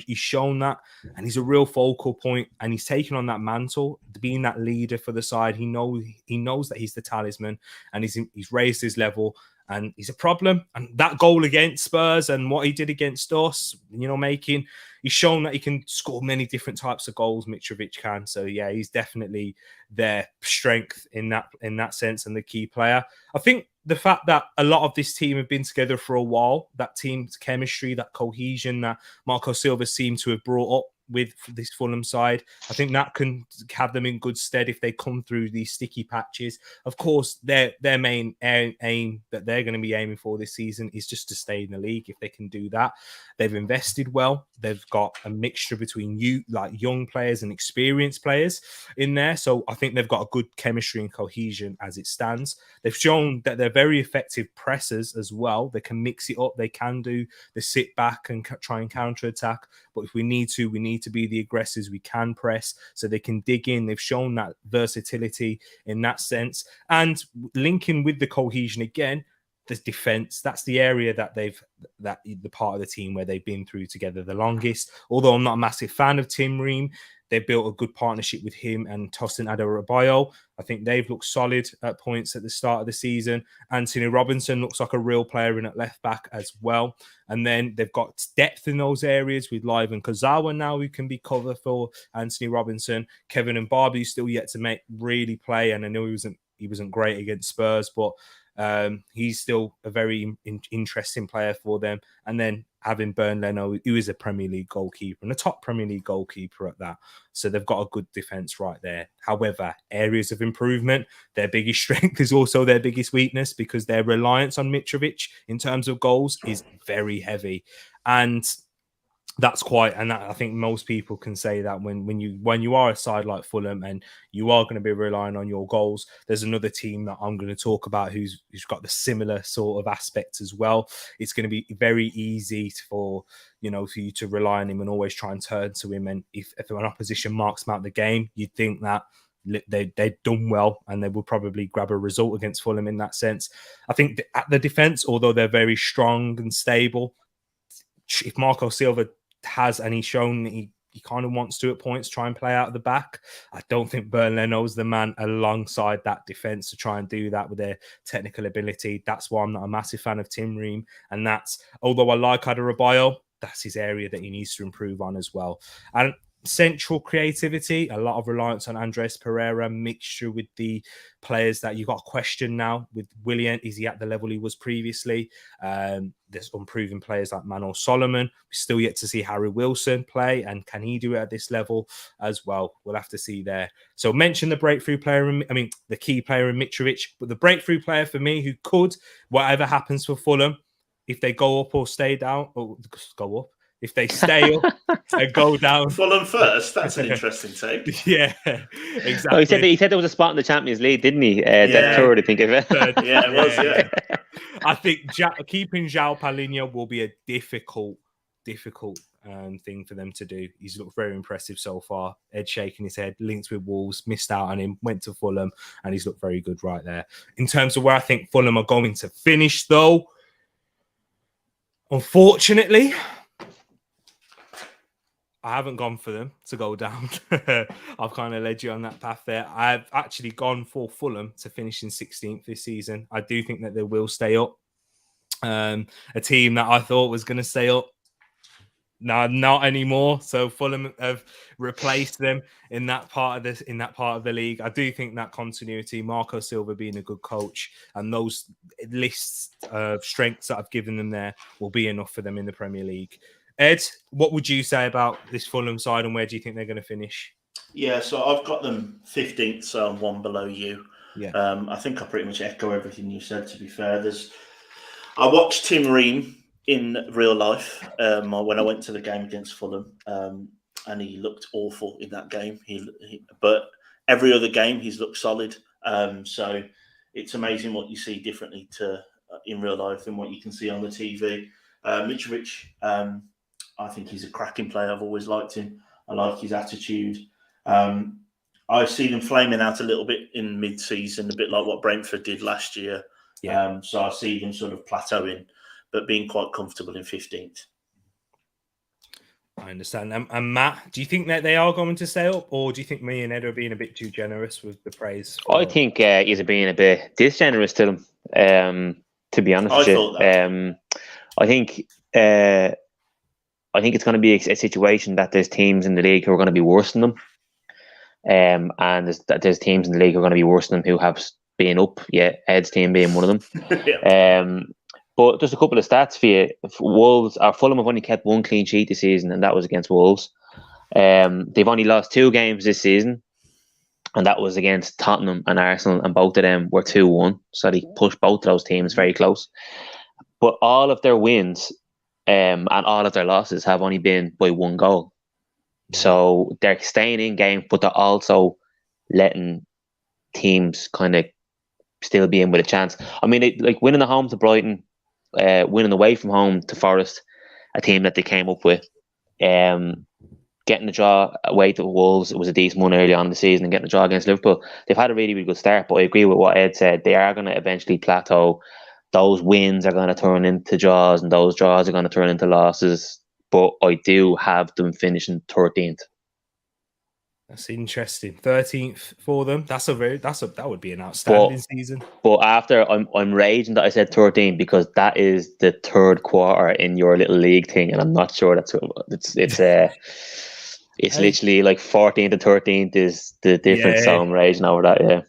He's shown that, and he's a real focal point, and he's taken on that mantle, being that leader for the side. He knows that he's the talisman, and he's raised his level, and he's a problem. And that goal against Spurs and what he did against us, he's shown that he can score many different types of goals. Mitrovic can. So yeah, he's definitely their strength in that sense, and the key player. I think the fact that a lot of this team have been together for a while, that team's chemistry, that cohesion that Marco Silva seemed to have brought up with this Fulham side, I think that can have them in good stead if they come through these sticky patches. Of course, their main aim that they're going to be aiming for this season is just to stay in the league. If they can do that, they've invested well. They've got a mixture between young players and experienced players in there. So I think they've got a good chemistry and cohesion as it stands. They've shown that they're very effective pressers as well. They can mix it up. They can do the sit back and try and counter attack. But if we need to be the aggressors. We can press, so they can dig in. They've shown that versatility in that sense. And linking with the cohesion again, the defense, that's the area that the part of the team where they've been through together the longest. Although I'm not a massive fan of Tim Ream, they built a good partnership with him and Tosin Adarabioyo. I think they've looked solid at points at the start of the season. Anthony Robinson looks like a real player in at left back as well. And then they've got depth in those areas with Live and Kozawa now, who can be cover for Anthony Robinson. Kevin and Barbie still yet to really play, and I know he wasn't great against Spurs, but he's still a very interesting player for them. And then having Bernd Leno, who is a Premier League goalkeeper and a top Premier League goalkeeper at that. So they've got a good defence right there. However, areas of improvement, their biggest strength is also their biggest weakness, because their reliance on Mitrovic in terms of goals is very heavy. And I think most people can say that when you are a side like Fulham and you are going to be relying on your goals. There's another team that I'm going to talk about who's got the similar sort of aspects as well. It's going to be very easy for you to rely on him and always try and turn to him. And if an opposition marks him out the game, you'd think that they've done well and they will probably grab a result against Fulham in that sense. I think at the defence, although they're very strong and stable, if Marco Silva has, and he's shown that he kind of wants to at points try and play out of the back, I don't think Bernd Leno's the man alongside that defence to try and do that with their technical ability. That's why I'm not a massive fan of Tim Ream, and although I like Adarabioyo, that's his area that he needs to improve on as well. And central creativity, a lot of reliance on Andres Pereira, mixture with the players that you got a question now with Willian. Is he at the level he was previously? There's unproven players like Manuel Solomon. We're still yet to see Harry Wilson play, and can he do it at this level as well? We'll have to see there. So mention the breakthrough player, the key player in Mitrovic, but the breakthrough player for me who could, whatever happens for Fulham, if they go up or stay down, or go up, if they stay up and go down. Fulham first. That's an interesting take. Yeah, exactly. Oh, he said there was a spot in the Champions League, didn't he? Yeah. That third, I think of it. Yeah, it was. Yeah. I think keeping João Palhinha will be a difficult thing for them to do. He's looked very impressive so far. Ed shaking his head, linked with Wolves, missed out on him, went to Fulham, and he's looked very good right there. In terms of where I think Fulham are going to finish, though, unfortunately, I haven't gone for them to go down. I've kind of led you on that path there. I've actually gone for Fulham to finish in 16th this season. I do think that they will stay up. A team that I thought was going to stay up, no, not anymore. So Fulham have replaced them in that part of the league. I do think that continuity, Marco Silva being a good coach, and those lists of strengths that I've given them there will be enough for them in the Premier League. Ed, what would you say about this Fulham side, and where do you think they're going to finish? Yeah, so I've got them 15th, so I'm one below you. Yeah. I think I pretty much echo everything you said, to be fair. I watched Tim Ream in real life when I went to the game against Fulham, and he looked awful in that game. But every other game, he's looked solid. So it's amazing what you see differently in real life than what you can see on the TV. Mitrovic, I think he's a cracking player. I've always liked him. I like his attitude. I see them flaming out a little bit in mid-season, a bit like what Brentford did last year. Yeah. So I see them sort of plateauing, but being quite comfortable in 15th. I understand. And Matt, do you think that they are going to stay up, or do you think me and Ed are being a bit too generous with the praise? I think he's being a bit disgenerous to them, to be honest with you. I think it's going to be a situation that there's teams in the league who are going to be worse than them. And there's teams in the league who are going to be worse than them who have been up. Yeah, Ed's team being one of them. Yeah. But just a couple of stats for you. Fulham have only kept one clean sheet this season, and that was against Wolves. They've only lost 2 games this season, and that was against Tottenham and Arsenal, and both of them were 2-1. So they pushed both of those teams very close. But all of their wins and all of their losses have only been by 1 goal. So they're staying in game, but they're also letting teams kind of still be in with a chance. I mean, like winning at home to Brighton, winning away from home to Forest, a team that they came up with, getting the draw away to Wolves, it was a decent one early on in the season, and getting the draw against Liverpool. They've had a really, really good start, but I agree with what Ed said. They are going to eventually plateau. Those wins are going to turn into draws, and those draws are going to turn into losses. But I do have them finishing 13th. That's interesting. 13th for them. That would be an outstanding season. But after I'm raging that I said 13 because that is the third quarter in your little league thing, and I'm not sure it's literally like 14th to 13th is the difference. Yeah. So I'm raging over that. Yeah.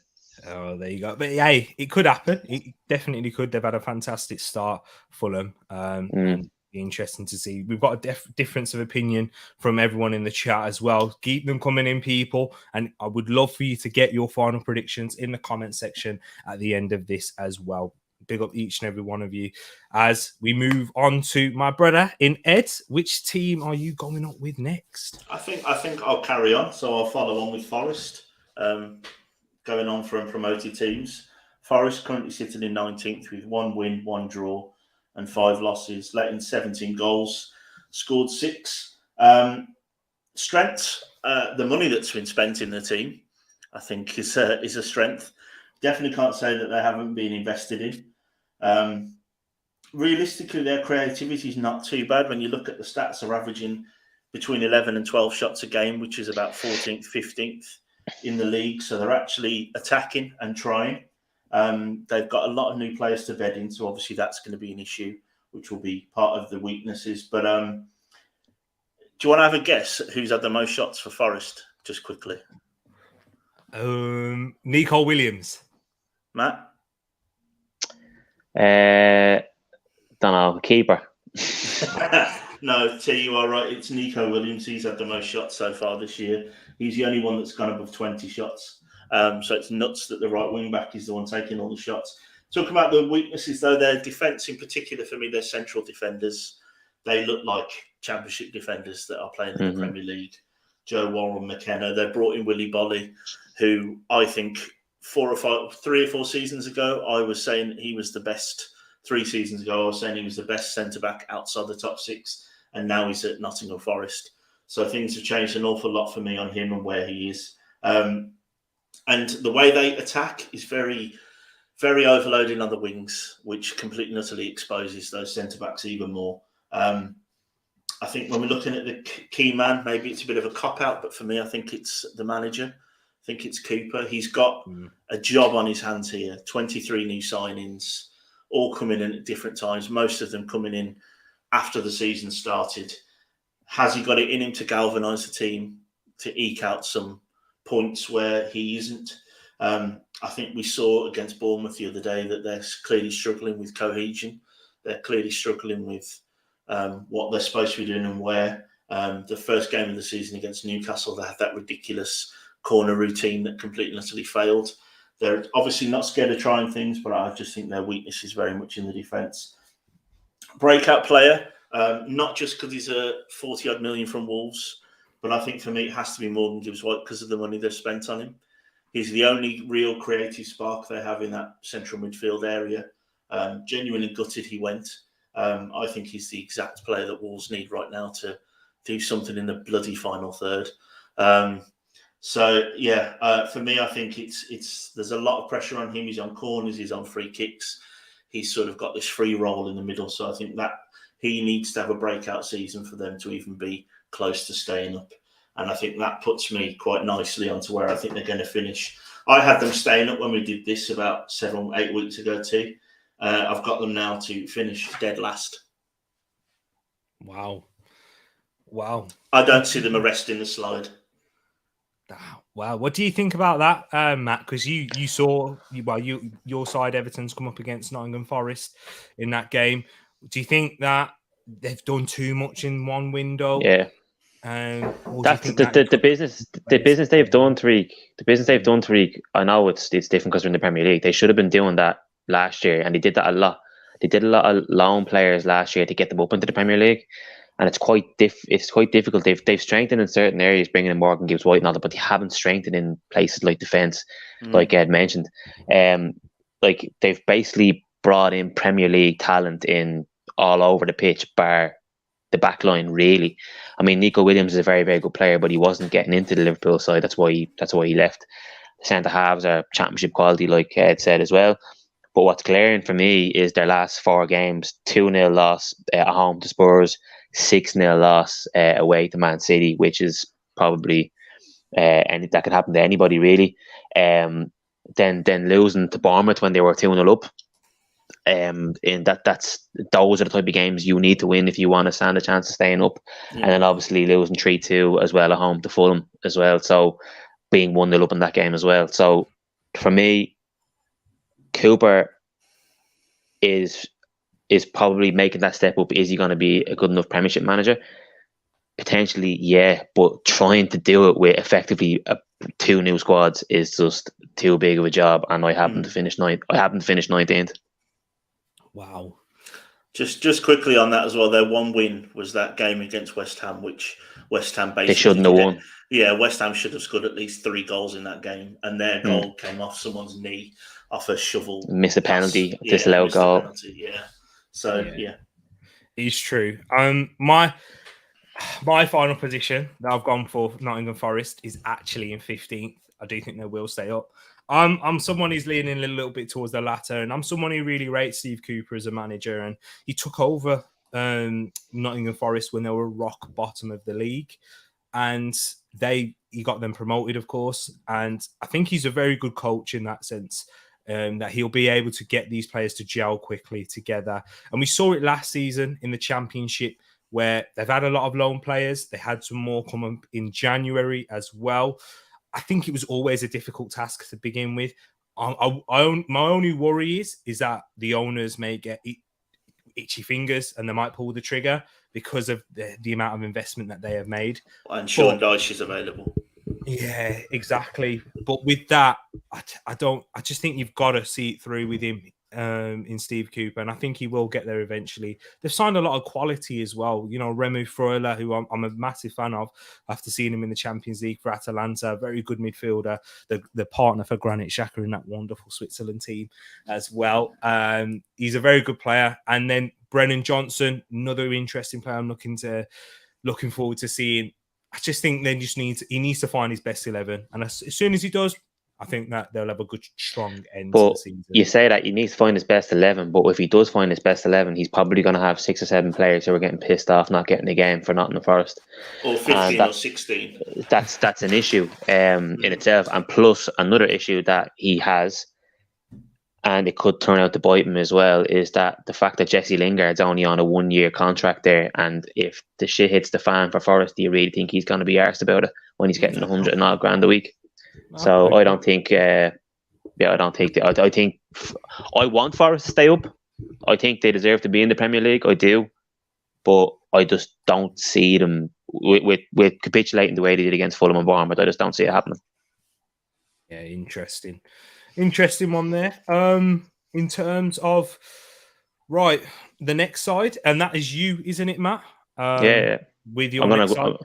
Oh, there you go. But hey, it could happen. It definitely could. They've had a fantastic start, Fulham. And interesting to see. We've got a difference of opinion from everyone in the chat as well. Keep them coming in, people. And I would love for you to get your final predictions in the comment section at the end of this as well. Big up each and every one of you. As we move on to my brother in Ed, which team are you going up with next? I think I'll carry on. So I'll follow on with Forest. Going on from promoted teams. Forest currently sitting in 19th with 1 win, 1 draw, and 5 losses, letting 17 goals, scored 6. Strength, the money that's been spent in the team, I think is a strength. Definitely can't say that they haven't been invested in. Realistically, their creativity is not too bad. When you look at the stats, they're averaging between 11 and 12 shots a game, which is about 14th, 15th in the league. So they're actually attacking and trying. They've got a lot of new players to bed in, so obviously that's going to be an issue, which will be part of the weaknesses. But do you want to have a guess at who's had the most shots for Forest, just quickly? Nico Williams. Matt? Don't know, keeper. No, T, you are right. It's Nico Williams. He's had the most shots so far this year. He's the only one that's gone above 20 shots. So it's nuts that the right wing back is the one taking all the shots. Talking about the weaknesses, though, their defence in particular, for me, their central defenders, they look like Championship defenders that are playing in the Premier League. Joe Warren, McKenna. They brought in Willy Bolly, who I think 3 or 4 seasons ago, I was saying he was the best. 3 seasons ago, I was saying he was the best centre-back outside the top 6, and now he's at Nottingham Forest. So things have changed an awful lot for me on him and where he is. And the way they attack is very, very overloading on the wings, which completely and utterly exposes those centre-backs even more. I think when we're looking at the key man, maybe it's a bit of a cop-out, but for me, I think it's the manager. I think it's Cooper. He's got a job on his hands here. 23 new signings, all coming in at different times, most of them coming in after the season started. Has he got it in him to galvanise the team, to eke out some points where he isn't? I think we saw against Bournemouth the other day that they're clearly struggling with cohesion. They're clearly struggling with what they're supposed to be doing and where. The first game of the season against Newcastle, they had that ridiculous corner routine that completely and utterly failed. They're obviously not scared of trying things, but I just think their weakness is very much in the defence. Breakout player, not just because he's a 40-odd million from Wolves, but I think for me it has to be Morgan Gibbs-White because of the money they've spent on him. He's the only real creative spark they have in that central midfield area. Genuinely gutted he went. I think he's the exact player that Wolves need right now to do something in the bloody final third. For me, I think there's a lot of pressure on him. He's on corners, he's on free kicks. He's sort of got this free role in the middle. So I think that he needs to have a breakout season for them to even be close to staying up. And I think that puts me quite nicely onto where I think they're going to finish. I had them staying up when we did this about 7-8 weeks ago too. I've got them now to finish dead last. Wow. I don't see them arresting the slide. Wow. What do you think about that, Matt? Because you saw your side Everton's come up against Nottingham Forest in that game. Do you think that they've done too much in one window? Yeah. That's the business they've done, Tereak. The business they've done, Tereak. I know it's different because they're in the Premier League. They should have been doing that last year, and they did that a lot. They did a lot of loan players last year to get them up into the Premier League, and it's quite difficult. They've strengthened in certain areas, bringing in Morgan Gibbs-White and all that, but they haven't strengthened in places like defence, like Ed mentioned. Like they've basically brought in Premier League talent in all over the pitch, bar the back line, really. I mean, Nico Williams is a very, very good player, but he wasn't getting into the Liverpool side. That's why he left. The centre halves are championship quality, like Ed said as well. But what's glaring for me is their last 4 games: 2-0 loss at home to Spurs, 6-0 loss away to Man City, which is probably that could happen to anybody, really. Then losing to Bournemouth when they were 2-0 up. And those are the type of games you need to win if you want to stand a chance of staying up. And then obviously losing 3-2 as well at home to Fulham as well. So being 1-0 up in that game as well. So for me, Cooper is probably making that step up. Is he going to be a good enough Premiership manager? Potentially, yeah, but trying to do it with effectively 2 new squads is just too big of a job. And I happen to finish 9th. I happen to finish 19th. Wow. Just quickly on that as well, their one win was that game against West Ham, which West Ham basically... They shouldn't have won. Yeah, West Ham should have scored at least 3 goals in that game, and their goal came off someone's knee, off a shovel. Missed a penalty, disallowed goal. Yeah. It's true. My final position that I've gone for Nottingham Forest is actually in 15th. I do think they will stay up. I'm someone who's leaning a little bit towards the latter, and I'm someone who really rates Steve Cooper as a manager. And he took over Nottingham Forest when they were rock bottom of the league, and he got them promoted, of course. And I think he's a very good coach in that sense, that he'll be able to get these players to gel quickly together. And we saw it last season in the Championship, where they've had a lot of loan players. They had some more come up in January as well. I think it was always a difficult task to begin with. My only worry is that the owners may get itchy fingers and they might pull the trigger because of the amount of investment that they have made. And Sean Dyche is available. Yeah, exactly. But with that, I just think you've got to see it through with him. in Steve Cooper, and I think he will get there eventually. They've signed a lot of quality as well. You know, Remu Freuler, who I'm a massive fan of after seeing him in the Champions League for Atalanta, very good midfielder, the partner for Granit Xhaka in that wonderful Switzerland team as well. He's a very good player. And then Brennan Johnson, another interesting player I'm looking forward to seeing. I just think he needs to find his best 11. And as soon as he does, I think that they'll have a good, strong end to the season. You say that he needs to find his best 11, but if he does find his best 11, he's probably going to have 6 or 7 players who are getting pissed off not getting the game for Nottingham Forest. Or 15 or 16. That's an issue in itself. And plus, another issue that he has, and it could turn out to bite him as well, is that the fact that Jesse Lingard's only on a 1-year contract there, and if the shit hits the fan for Forest, do you really think he's going to be arsed about it when he's getting 100 and odd grand a week? So I don't think. I think I want Forest to stay up. I think they deserve to be in the Premier League. I do, but I just don't see them with capitulating the way they did against Fulham and Bournemouth. I just don't see it happening. Yeah, interesting one there. In terms of the next side, and that is you, isn't it, Matt? Yeah. With your I'm gonna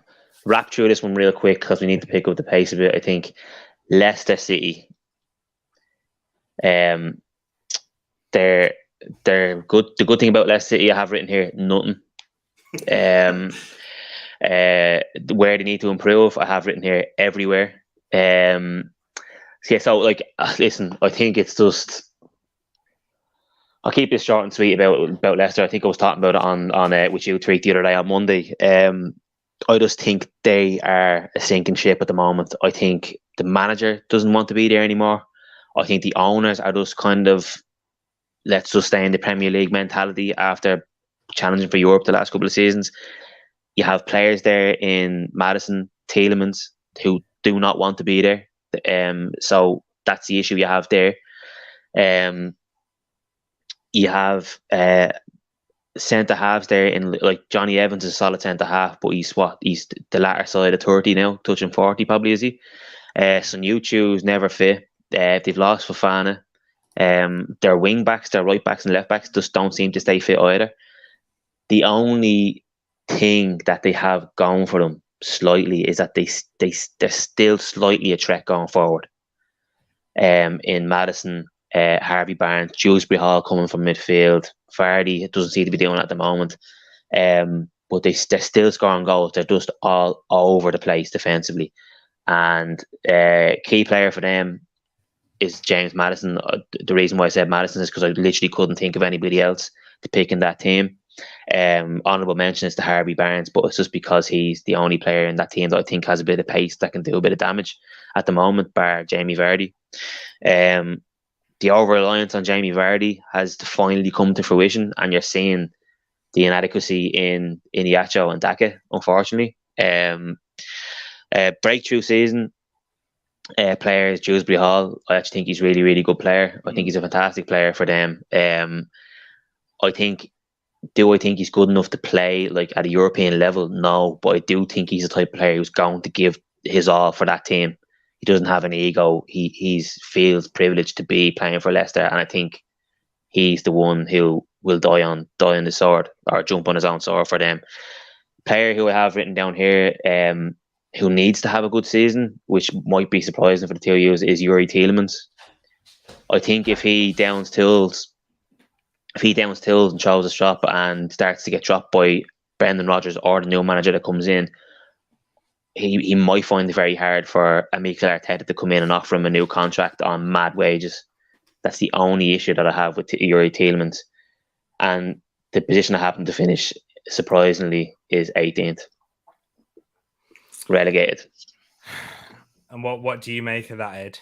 wrap through this one real quick because we need to pick up the pace a bit. I think Leicester City, they're good. The good thing about Leicester City, I have written here, nothing. Where they need to improve, I have written here, everywhere. So listen, I think it's just. I'll keep this short and sweet about Leicester. I think I was talking about it on with you, Tereak, the other day on Monday. I just think they are a sinking ship at the moment. I think the manager doesn't want to be there anymore. I think the owners are just kind of, let's just stay in the Premier League mentality after challenging for Europe the last couple of seasons. You have players there in Madison, Tielemans, who do not want to be there. So that's the issue you have there. You have centre halves there in like Johnny Evans is a solid centre half, but he's the latter side of 30 now, touching 40 probably, is he? So new choose never fit. They've lost Fofana. Their wing backs, their right backs and left backs just don't seem to stay fit either. The only thing that they have going for them slightly is that they're still slightly a threat going forward. In Madison, Harvey Barnes, Dewsbury Hall coming from midfield. Vardy doesn't seem to be doing it at the moment. But they're still scoring goals. They're just all over the place defensively. And key player for them is James Madison. The reason why I said Madison is because I literally couldn't think of anybody else to pick in that team. Honourable mention is to Harvey Barnes, but it's just because he's the only player in that team that I think has a bit of pace that can do a bit of damage at the moment, bar Jamie Vardy. The over-reliance on Jamie Vardy has finally come to fruition, and you're seeing the inadequacy in Iniacho and Daka, unfortunately. Breakthrough season players, Dewsbury Hall. I actually think he's a really, really good player. I think he's a fantastic player for them. I think he's good enough to play like at a European level? No, but I do think he's the type of player who's going to give his all for that team. He doesn't have an ego. He feels privileged to be playing for Leicester, and I think he's the one who will die on the sword or jump on his own sword for them. Player who I have written down here, who needs to have a good season, which might be surprising for the two of you, is Yuri Tielemans. I think if he downs tools and shows a shop and starts to get dropped by Brendan Rodgers or the new manager that comes in, he might find it very hard for Mikel Arteta to come in and offer him a new contract on mad wages. That's the only issue that I have with Yuri Tielemans. And the position I happen to finish, surprisingly, is 18th. Relegated. And what do you make of that, Ed?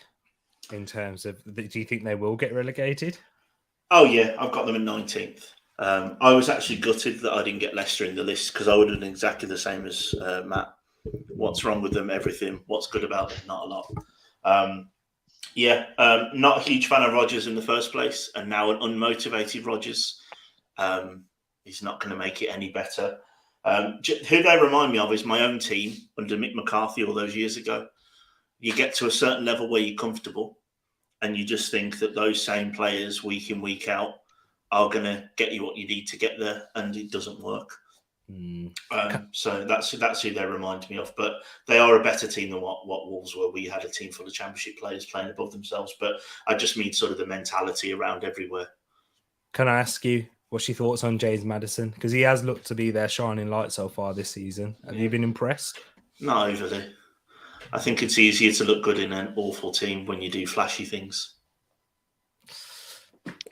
In terms of, do you think they will get relegated? Oh yeah, I've got them in 19th. I was actually gutted that I didn't get Leicester in the list because I would have done exactly the same as Matt. What's wrong with them? Everything. What's good about them? Not a lot. Not a huge fan of Rodgers in the first place, and now an unmotivated Rodgers is not going to make it any better. Who they remind me of is my own team under Mick McCarthy all those years ago. You get to a certain level where you're comfortable, and you just think that those same players week in, week out are going to get you what you need to get there, and it doesn't work. So that's who they remind me of. But they are a better team than what Wolves were. We had a team full of Championship players playing above themselves. But I just mean sort of the mentality around everywhere. Can I ask you, what's your thoughts on James Madison? Because he has looked to be their shining light so far this season. Have you been impressed? Not overly. I think it's easier to look good in an awful team when you do flashy things.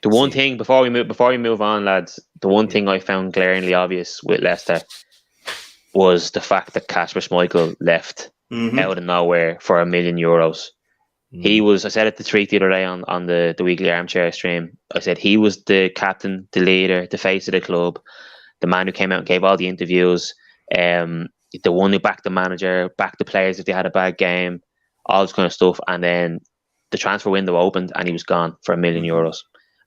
The one thing before we move on, lads, the one thing I found glaringly obvious with Leicester was the fact that Kasper Schmeichel left out of nowhere for €1 million. He was, I said it to Treat the other day on the weekly armchair stream. I said he was the captain, the leader, the face of the club, the man who came out and gave all the interviews, the one who backed the manager, backed the players if they had a bad game, all this kind of stuff. And then the transfer window opened and he was gone for €1 million.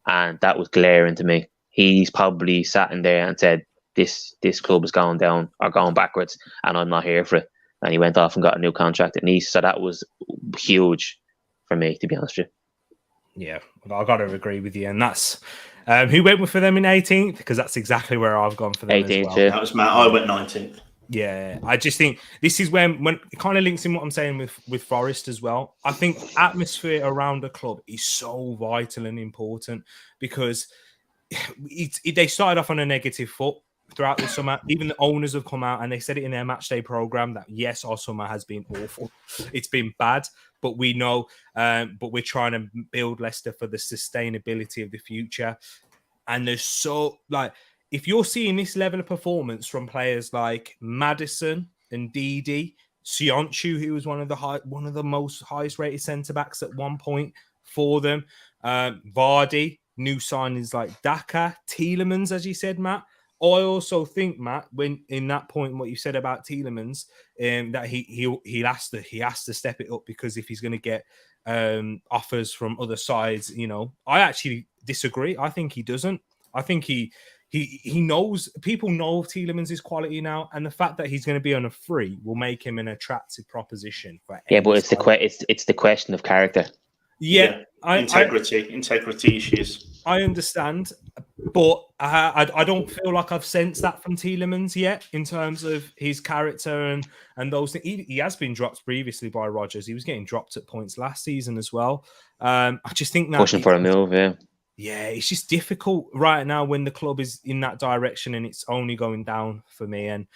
And that was glaring to me. He's probably sat in there and said, this club is going down or going backwards and I'm not here for it. And he went off and got a new contract at Nice. So that was huge for me, to be honest with you. Yeah, well, I got to agree with you. And that's who went for them in 18th? Because that's exactly where I've gone for them 18th, as well. Yeah. That was Matt. I went 19th. Yeah, I just think this is when it kind of links in what I'm saying with Forest as well. I think atmosphere around the club is so vital and important because they started off on a negative foot throughout the summer. Even the owners have come out and they said it in their match day program that yes, our summer has been awful. It's been bad, but we know, but we're trying to build Leicester for the sustainability of the future. And there's so if you're seeing this level of performance from players like Madison and Didi, Sionchu, who was one of the most highest rated centre backs at one point for them, Vardy, new signings like Daka, Tielemans, as you said, Matt. I also think, Matt, when in that point, what you said about Tielemans, that he has to step it up because if he's going to get offers from other sides, I actually disagree. I think he doesn't. I think he knows, people know of Tielemans' quality now, and the fact that he's going to be on a free will make him an attractive proposition for but it's the question of character. Yeah. Integrity issues. I understand, but I don't feel like I've sensed that from Tielemans yet in terms of his character and those things. He has been dropped previously by Rodgers. He was getting dropped at points last season as well. I just think that pushing for a move, yeah. Yeah, it's just difficult right now when the club is in that direction and it's only going down for me. And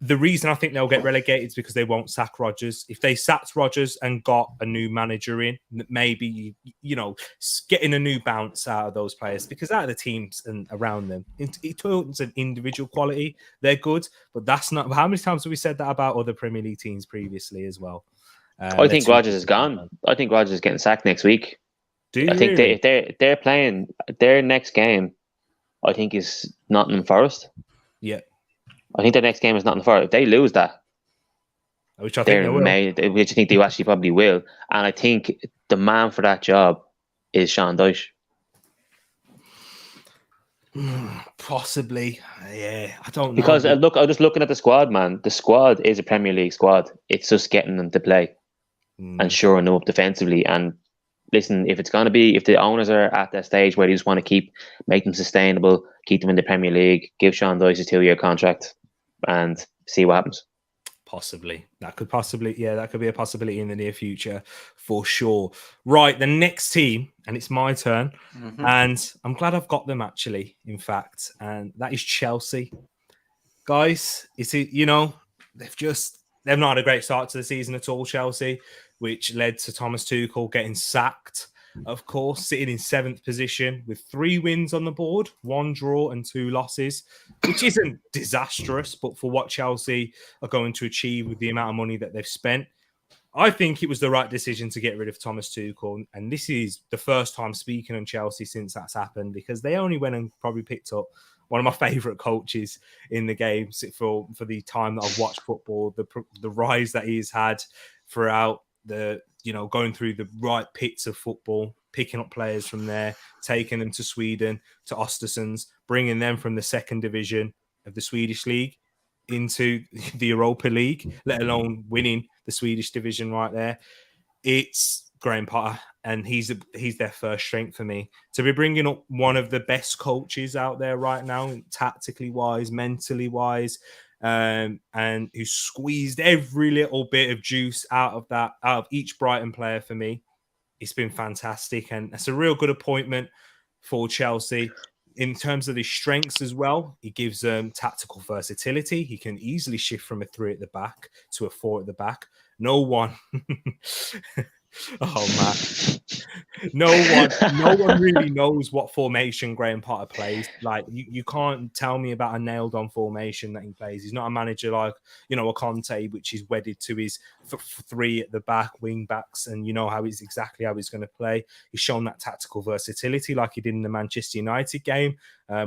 the reason I think they'll get relegated is because they won't sack Rodgers. If they sacked Rodgers and got a new manager in, maybe, getting a new bounce out of those players, because out of the teams and around them, in terms of individual quality, they're good. But that's not... How many times have we said that about other Premier League teams previously as well? I think Rodgers is gone. I think Rodgers is getting sacked next week. I think they're playing their next game, I think, is Nottingham Forest. Yeah. I think their next game is Nottingham Forest. If they lose that, which I think they will. Which I think they actually probably will. And I think the man for that job is Sean Dyche. Possibly. Yeah, I don't know. Because look, I'm just looking at the squad, man. The squad is a Premier League squad. It's just getting them to play and shoring them up defensively. And listen, if the owners are at that stage where they just want to make them sustainable, keep them in the Premier League, give Sean Dyche a 2-year contract and see what happens. Possibly. That could be a possibility in the near future for sure. Right, the next team, and it's my turn, and I'm glad I've got them actually, in fact, and that is Chelsea. Guys, they've not had a great start to the season at all, Chelsea, which led to Thomas Tuchel getting sacked, of course, sitting in 7th position with 3 wins on the board, 1 draw and 2 losses, which isn't disastrous, but for what Chelsea are going to achieve with the amount of money that they've spent, I think it was the right decision to get rid of Thomas Tuchel. And this is the first time speaking on Chelsea since that's happened, because they only went and probably picked up one of my favourite coaches in the game for the time that I've watched football, the rise that he's had throughout going through the right pits of football, picking up players from there, taking them to Sweden, to Östersunds, bringing them from the 2nd division of the Swedish League into the Europa League, let alone winning the Swedish division right there. It's Graham Potter. and he's their first strength for me. To be bringing up one of the best coaches out there right now, tactically wise, mentally wise, and who squeezed every little bit of juice out of each Brighton player for me. It's been fantastic, and it's a real good appointment for Chelsea. In terms of his strengths as well, he gives tactical versatility. He can easily shift from a 3 at the back to a 4 at the back. No one oh man, no one really knows what formation Graham Potter plays. Like you can't tell me about a nailed on formation that he plays. He's not a manager like, you know, a Conte, which is wedded to his 3 at the back, wing backs, and you know how he's going to play. He's shown that tactical versatility like he did in the Manchester United game,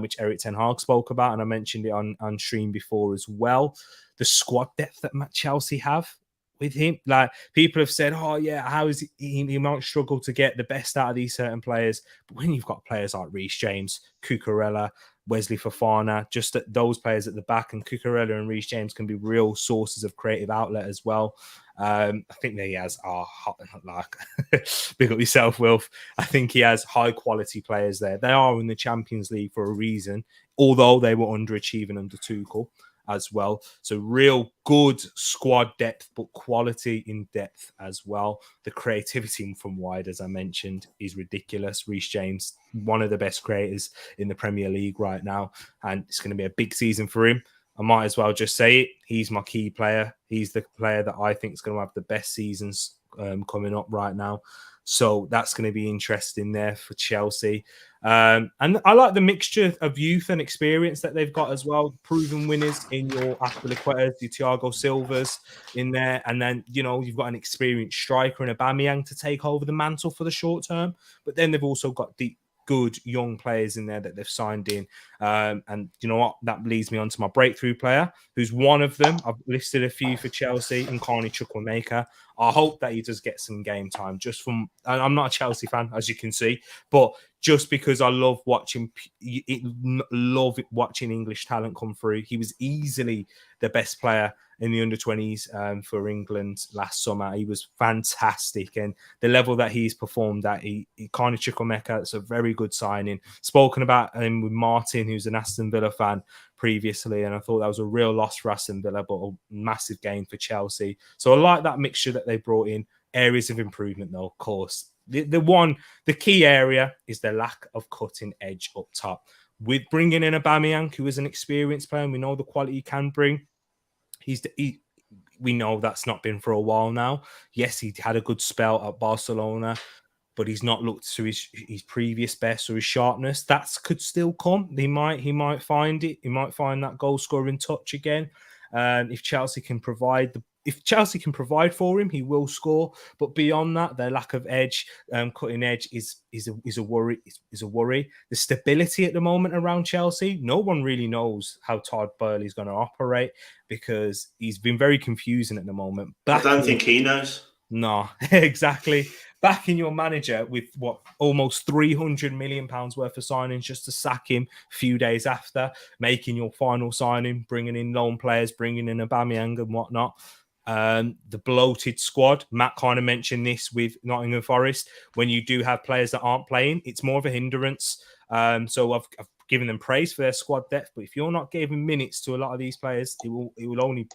which Eric Ten Hag spoke about, and I mentioned it on stream before as well. The squad depth that Chelsea have with him, like people have said, oh yeah, how is he might struggle to get the best out of these certain players, but when you've got players like Reece James, Cucurella, Wesley Fofana, just those players at the back, and Cucurella and Reece James can be real sources of creative outlet as well. I think that he has big up yourself, Wilf. I think he has high quality players there. They are in the Champions League for a reason, although they were underachieving under Tuchel as well. So real good squad depth, but quality in depth as well. The creativity from wide, as I mentioned, is ridiculous. Reece James, one of the best creators in the Premier League right now, and it's going to be a big season for him. I might as well just say it. He's my key player. He's the player that I think is going to have the best seasons coming up right now. So that's going to be interesting there for Chelsea. And I like the mixture of youth and experience that they've got as well. Proven winners in your Aspilicuetas, your Thiago Silvas in there. And then, you know, you've got an experienced striker in Aubameyang to take over the mantle for the short term. But then they've also got deep, good young players in there that they've signed in. And you know what? That leads me on to my breakthrough player, who's one of them. I've listed a few for Chelsea, and Carney Chukwuemeka. I hope that he does get some game time just from, and I'm not a Chelsea fan, as you can see, but just because I love watching English talent come through. He was easily the best player in the under-20s for England last summer. He was fantastic, and the level that he's performed at, Carney Chukwuemeka, it's a very good signing. Spoken about him with Martin, who's an Aston Villa fan previously, and I thought that was a real loss for Aston Villa, but a massive gain for Chelsea. So I like that mixture that they brought in. Areas of improvement, though, of course. The key area is the lack of cutting edge up top. With bringing in Aubameyang, who is an experienced player, and we know the quality he can bring. We know that's not been for a while now. Yes, he had a good spell at Barcelona, but he's not looked to his previous best or his sharpness. That could still come. He might find it. He might find that goal scoring touch again. If Chelsea can provide for him, he will score. But beyond that, their lack of edge, cutting edge, is a worry. Is a worry. The stability at the moment around Chelsea, no one really knows how Todd Boehly's going to operate, because he's been very confusing at the moment. I don't think he knows. No, exactly. Backing your manager with almost £300 million worth of signings just to sack him a few days after, making your final signing, bringing in loan players, bringing in Aubameyang and whatnot. The bloated squad. Matt kind of mentioned this with Nottingham Forest. When you do have players that aren't playing, it's more of a hindrance. So I've given them praise for their squad depth, but if you're not giving minutes to a lot of these players, it will only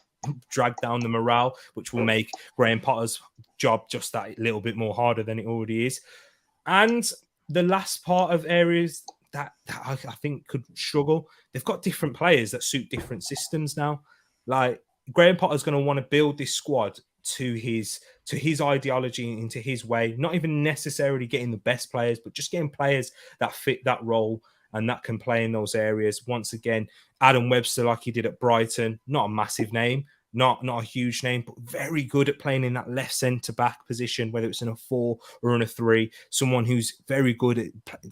drag down the morale, which will make Graham Potter's job just that little bit more harder than it already is. And the last part of areas that I think could struggle, they've got different players that suit different systems now. Like, Graham Potter's going to want to build this squad to his ideology, into his way, not even necessarily getting the best players, but just getting players that fit that role and that can play in those areas. Once again, Adam Webster, like he did at Brighton, not a massive name, not a huge name, but very good at playing in that left centre-back position, whether it's in a 4 or in a 3, someone who's very good at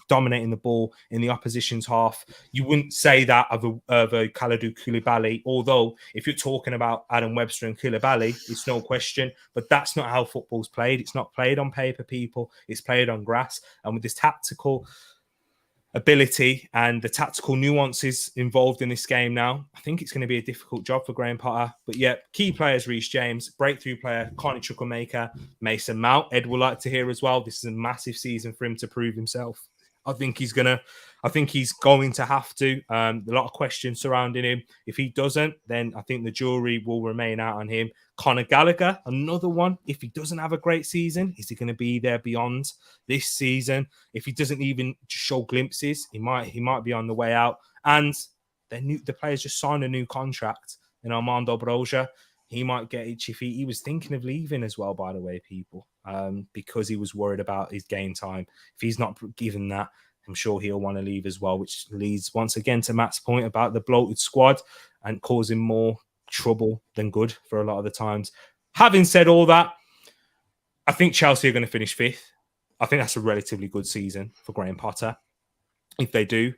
dominating the ball in the opposition's half. You wouldn't say that of a Kalidou Koulibaly, although if you're talking about Adam Webster and Koulibaly, it's no question, but that's not how football's played. It's not played on paper, people. It's played on grass. And with this tactical ability and the tactical nuances involved in this game now, I think it's going to be a difficult job for Graham Potter. But yeah, key players, Reece James, breakthrough player, Carney Chukwuemeka, Mason Mount. Ed will like to hear as well. This is a massive season for him to prove himself. I think he's going to have to. A lot of questions surrounding him. If he doesn't, then I think the jury will remain out on him. Conor Gallagher, another one. If he doesn't have a great season, is he going to be there beyond this season? If he doesn't even show glimpses, he might be on the way out. And the players just signed a new contract in Armando Broja. He might get itchy feet. He was thinking of leaving as well, by the way, people, because he was worried about his game time. If he's not given that, I'm sure he'll want to leave as well, which leads once again to Matt's point about the bloated squad and causing more trouble than good for a lot of the times. Having said all that, I think Chelsea are going to finish 5th. I think that's a relatively good season for Graham Potter, if they do.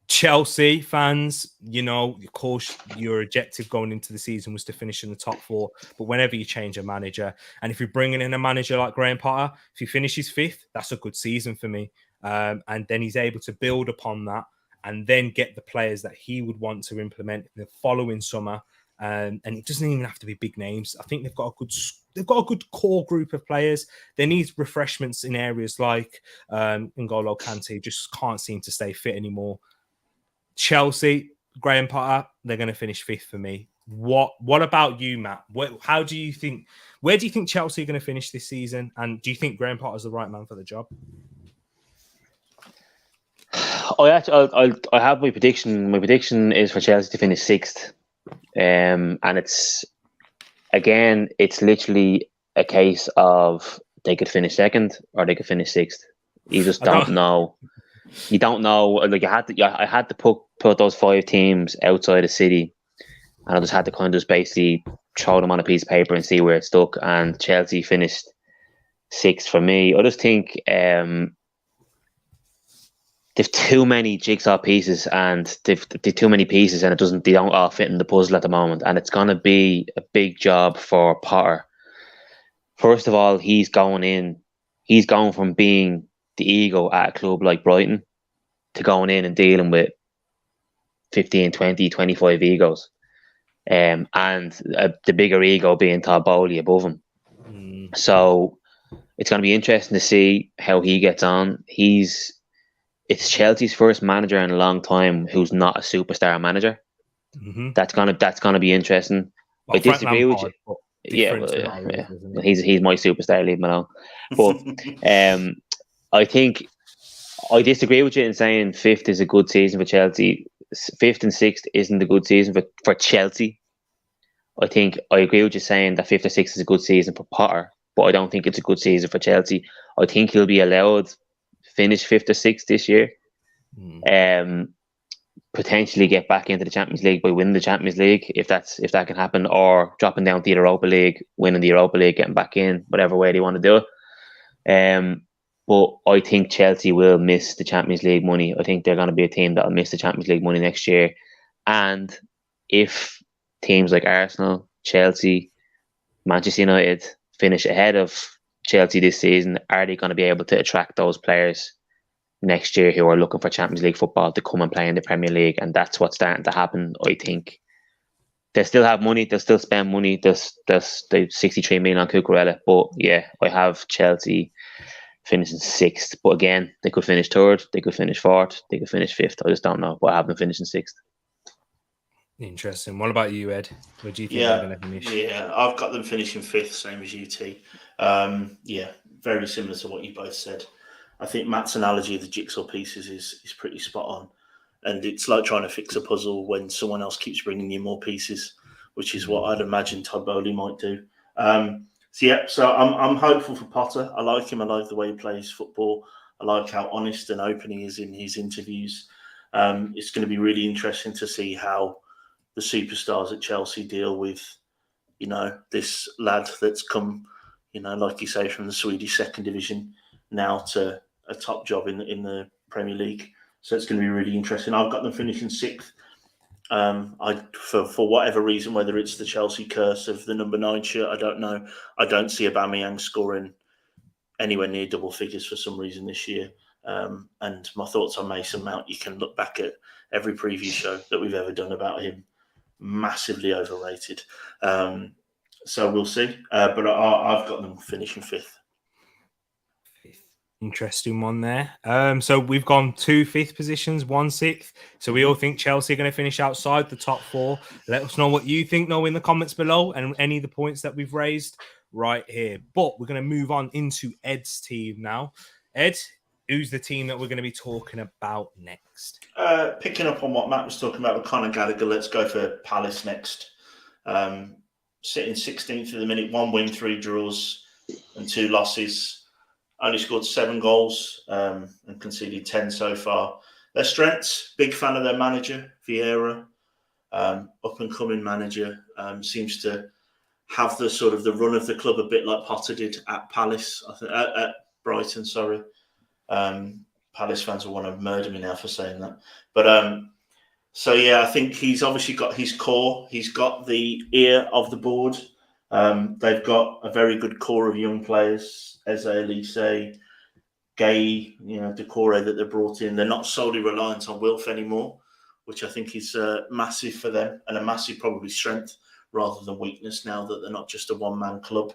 Chelsea fans, of course, your objective going into the season was to finish in the top 4. But whenever you change a manager, and if you're bringing in a manager like Graham Potter, if he finishes 5th, that's a good season for me. And then he's able to build upon that and then get the players that he would want to implement in the following summer. And it doesn't even have to be big names. I think they've got a good core group of players. They need refreshments in areas like N'Golo Kante just can't seem to stay fit anymore. Chelsea, Graham Potter, they're going to finish 5th for me. What about you, Matt? Where do you think Chelsea are going to finish this season? And do you think Graham Potter's the right man for the job? I have my prediction. My prediction is for Chelsea to finish 6th. And it's literally a case of they could finish 2nd or they could finish 6th. You just don't know. You don't know. Like I had to put those 5 teams outside the city, and I just had to kind of just basically throw them on a piece of paper and see where it stuck. And Chelsea finished 6th for me. I just think there's too many jigsaw pieces, and they've too many pieces, and they don't all fit in the puzzle at the moment. And it's going to be a big job for Potter. First of all, he's going from being the ego at a club like Brighton to going in and dealing with 15, 20, 25 egos. And the bigger ego being Todd Bowley above him. So it's going to be interesting to see how he gets on. It's Chelsea's first manager in a long time who's not a superstar manager. Mm-hmm. That's gonna be interesting. Well, I disagree with you. Yeah. He's my superstar. Leave him alone. But I think I disagree with you in saying 5th is a good season for Chelsea. 5th and 6th isn't a good season for Chelsea. I think I agree with you saying that 5th or 6th is a good season for Potter, but I don't think it's a good season for Chelsea. I think he'll be allowed to finish 5th or 6th this year. Potentially get back into the Champions League by winning the Champions League, if that can happen, or dropping down to the Europa League, winning the Europa League, getting back in, whatever way they want to do it. But I think Chelsea will miss the Champions League money. I think they're going to be a team that will miss the Champions League money next year. And if teams like Arsenal, Chelsea, Manchester United finish ahead of Chelsea this season, are they going to be able to attract those players next year who are looking for Champions League football to come and play in the Premier League? And that's what's starting to happen, I think. They still have money, they'll still spend money. There's 63 million on Cucurella. But yeah, I have Chelsea finishing 6th. But again, they could finish 3rd, they could finish 4th, they could finish 5th. I just don't know. But I have them finishing 6th. Interesting. What about you, Ed? Where do you think they're going to finish? Yeah, I've got them finishing 5th, same as you, T. Very similar to what you both said. I think Matt's analogy of the jigsaw pieces is pretty spot on. And it's like trying to fix a puzzle when someone else keeps bringing you more pieces, which is what I'd imagine Todd Bowley might do. So I'm hopeful for Potter. I like him. I like the way he plays football. I like how honest and open he is in his interviews. It's going to be really interesting to see how the superstars at Chelsea deal with, this lad that's come, like you say, from the Swedish second division now to a top job in the Premier League. So it's going to be really interesting. I've got them finishing 6th. For whatever reason, whether it's the Chelsea curse of the number 9 shirt, I don't know. I don't see Aubameyang scoring anywhere near double figures for some reason this year. And my thoughts on Mason Mount, you can look back at every preview show that we've ever done about him. Massively overrated. So we'll see. But I've got them finishing 5th. Interesting one there. So we've gone 2 5th positions, 1 6th. So we all think Chelsea are going to finish outside the top 4. Let us know what you think, in the comments below, and any of the points that we've raised right here. But we're going to move on into Ed's team now. Ed, who's the team that we're going to be talking about next? Picking up on what Matt was talking about with Conor Gallagher, let's go for Palace next. Sitting 16th at the minute, 1 win, 3 draws, and 2 losses. Only scored 7 goals and conceded 10 so far. Their strengths, big fan of their manager, Vieira, up-and-coming manager, seems to have the sort of the run of the club a bit like Potter did at Palace, I think, at Brighton, sorry. Palace fans will want to murder me now for saying that. But so, yeah, I think he's obviously got his core. He's got the ear of the board. They've got a very good core of young players, Eze, Elise, Gay, Decore that they brought in. They're not solely reliant on Wilf anymore, which I think is massive for them and a massive probably strength rather than weakness now that they're not just a one-man club.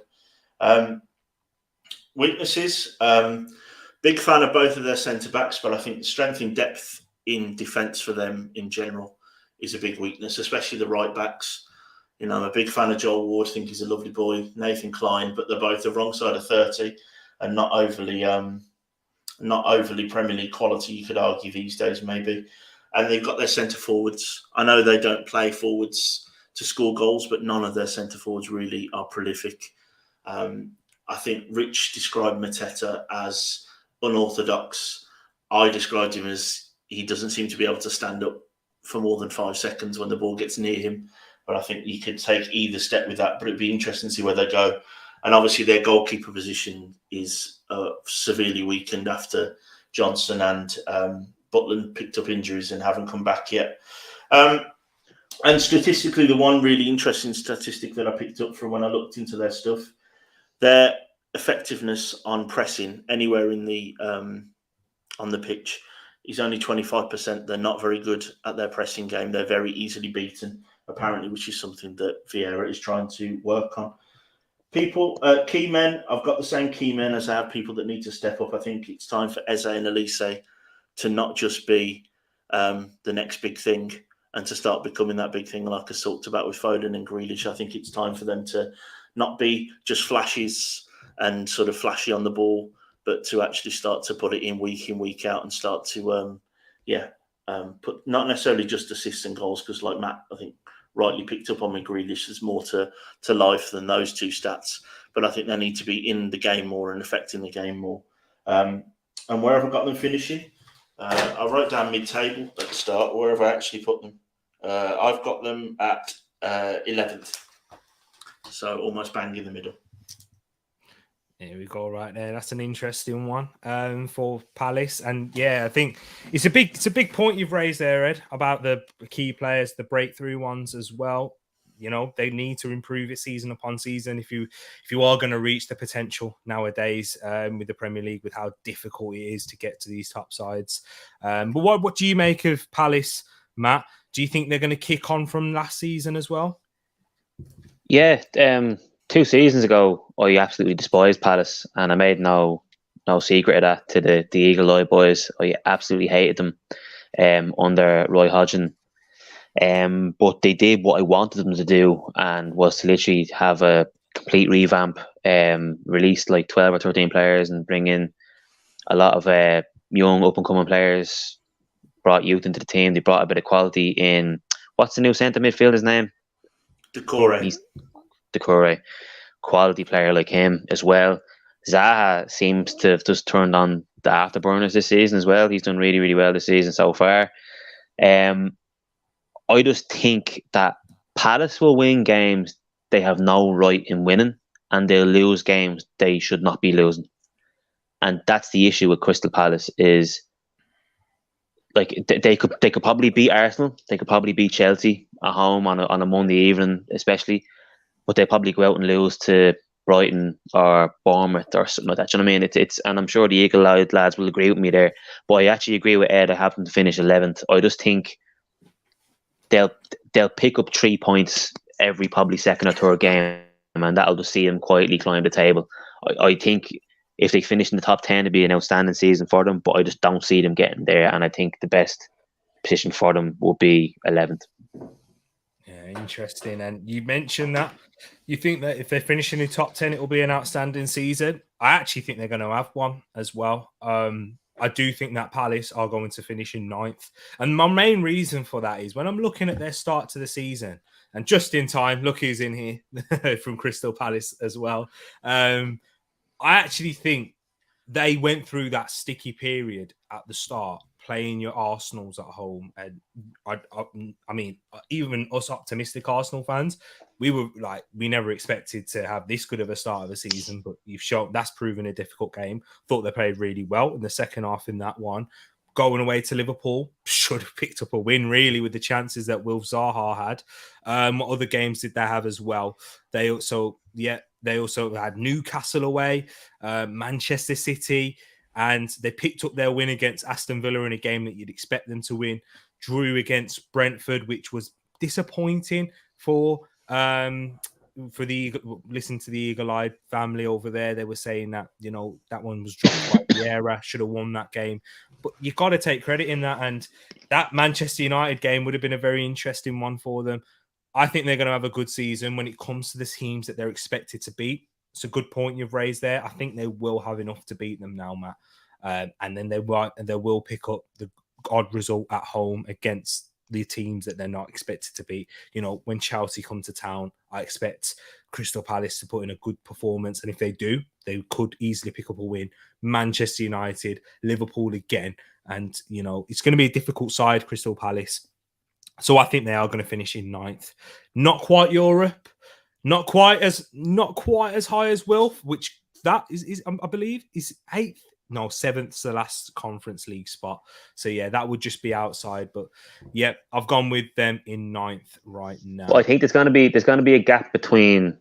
Weaknesses, big fan of both of their centre-backs, but I think the strength in depth in defence for them in general is a big weakness, especially the right-backs. I'm a big fan of Joel Ward. I think he's a lovely boy. Nathan Clyne, but they're both the wrong side of 30 and not overly Premier League quality, you could argue these days maybe. And they've got their centre forwards. I know they don't play forwards to score goals, but none of their centre forwards really are prolific. I think Rich described Mateta as unorthodox. I described him as he doesn't seem to be able to stand up for more than 5 seconds when the ball gets near him. But I think you could take either step with that. But it'd be interesting to see where they go. And obviously their goalkeeper position is severely weakened after Johnson and Butland picked up injuries and haven't come back yet. And statistically, the one really interesting statistic that I picked up from when I looked into their stuff, their effectiveness on pressing anywhere in the on the pitch is only 25%. They're not very good at their pressing game. They're very easily beaten, apparently, which is something that Vieira is trying to work on. Key men, I've got the same key men as I have people that need to step up. I think it's time for Eze and Elise to not just be the next big thing and to start becoming that big thing like I talked about with Foden and Grealish. I think it's time for them to not be just flashes and sort of flashy on the ball, but to actually start to put it in, week out, and start to, put not necessarily just assists and goals, because like Matt, I think, rightly picked up on with Grealish, there's more to life than those 2 stats. But I think they need to be in the game more and affecting the game more. And where have I got them finishing? I wrote down mid-table at the start. Where have I actually put them? I've got them at 11th. So almost bang in the middle. There we go, right there. That's an interesting one for Palace, and yeah, I think it's a big point you've raised there, Ed, about the key players, the breakthrough ones as well. They need to improve it season upon season if you are going to reach the potential nowadays with the Premier League, with how difficult it is to get to these top sides. But what do you make of Palace, Matt? Do you think they're going to kick on from last season as well? Yeah. 2 seasons ago, I absolutely despised Palace, and I made no secret of that to the Eagle Eye boys. I absolutely hated them under Roy Hodgson. But they did what I wanted them to do, and was to literally have a complete revamp, release like 12 or 13 players and bring in a lot of young up-and-coming players, brought youth into the team. They brought a bit of quality in. What's the new centre midfielder's name? Decore, quality player like him as well. Zaha seems to have just turned on the afterburners this season as well. He's done really, really well this season so far. I just think that Palace will win games they have no right in winning, and they'll lose games they should not be losing. And that's the issue with Crystal Palace, is like they could probably beat Arsenal, they could probably beat Chelsea at home on a Monday evening, especially. But they probably go out and lose to Brighton or Bournemouth or something like that. Do you know what I mean? It's and I'm sure the Eagle lads will agree with me there. But I actually agree with Ed. I have them to finish 11th. I just think they'll pick up 3 points every probably second or third game, and that'll just see them quietly climb the table. I think if they finish in the top 10, it'd be an outstanding season for them. But I just don't see them getting there, and I think the best position for them will be 11th. Yeah, interesting. And you mentioned that you think that if they finish in the top 10, it will be an outstanding season. I actually think they're going to have one as well. I do think that Palace are going to finish in 9th. And my main reason for that is when I'm looking at their start to the season, and just in time, look who's in here from Crystal Palace as well. I actually think they went through that sticky period at the start, playing your Arsenals at home. And I mean, even us optimistic Arsenal fans, we were like, we never expected to have this good of a start of the season, but you've shown that's proven a difficult game. Thought they played really well in the second half in that one. Going away to Liverpool, should have picked up a win, really, with the chances that Wilf Zaha had. What other games did they have as well? They also had Newcastle away, Manchester City, and they picked up their win against Aston Villa in a game that you'd expect them to win. Drew against Brentford, which was disappointing for listen to the eagle-eyed family over there. They were saying that, you know, that one was dropped by Vieira, should have won that game. But you got to take credit in that. And that Manchester United game would have been a very interesting one for them. I think they're going to have a good season when it comes to the teams that they're expected to beat. It's a good point you've raised there. I think they will have enough to beat them now, Matt. And then they will pick up the odd result at home against the teams that they're not expected to beat. You know, when Chelsea come to town, I expect Crystal Palace to put in a good performance. And if they do, they could easily pick up a win. Manchester United, Liverpool again. And, you know, it's going to be a difficult side, Crystal Palace. So I think they are going to finish in 9th. Not quite Europe. Not quite as high as Wilf, which that is I believe is 8th. No, 7th's the last Conference League spot. So yeah, that would just be outside. But yeah, I've gone with them in 9th right now. Well, I think there's going to be a gap between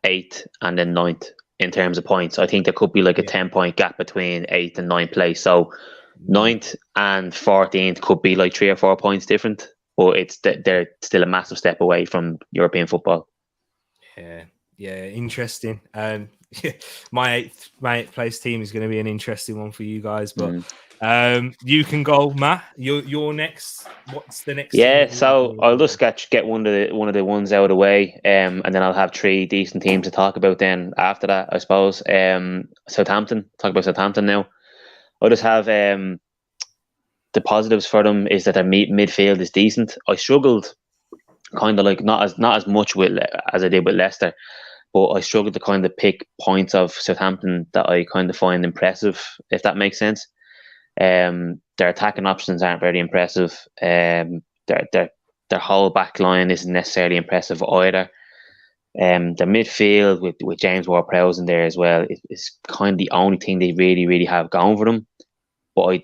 8th and then 9th in terms of points. I think there could be like a 10-point gap between 8th and 9th place. So 9th and 14th could be like 3 or 4 points different, but they're still a massive step away from European football. Yeah, interesting. My eighth place team is going to be an interesting one for you guys. But you can go, Matt. You're next. What's the next? Yeah, so I'll just get one of the ones out of the way, and then I'll have 3 decent teams to talk about. Then after that, I suppose Southampton. Talk about Southampton now. I'll just have the positives for them is that their midfield is decent. I struggled kind of like not as much as I did with Leicester, but I struggled to kind of pick points of Southampton that I kind of find impressive, if that makes sense. Their attacking options aren't very impressive. Their whole back line isn't necessarily impressive either. The midfield with James Ward-Prowse in there as well is kind of the only thing they really, really have going for them. But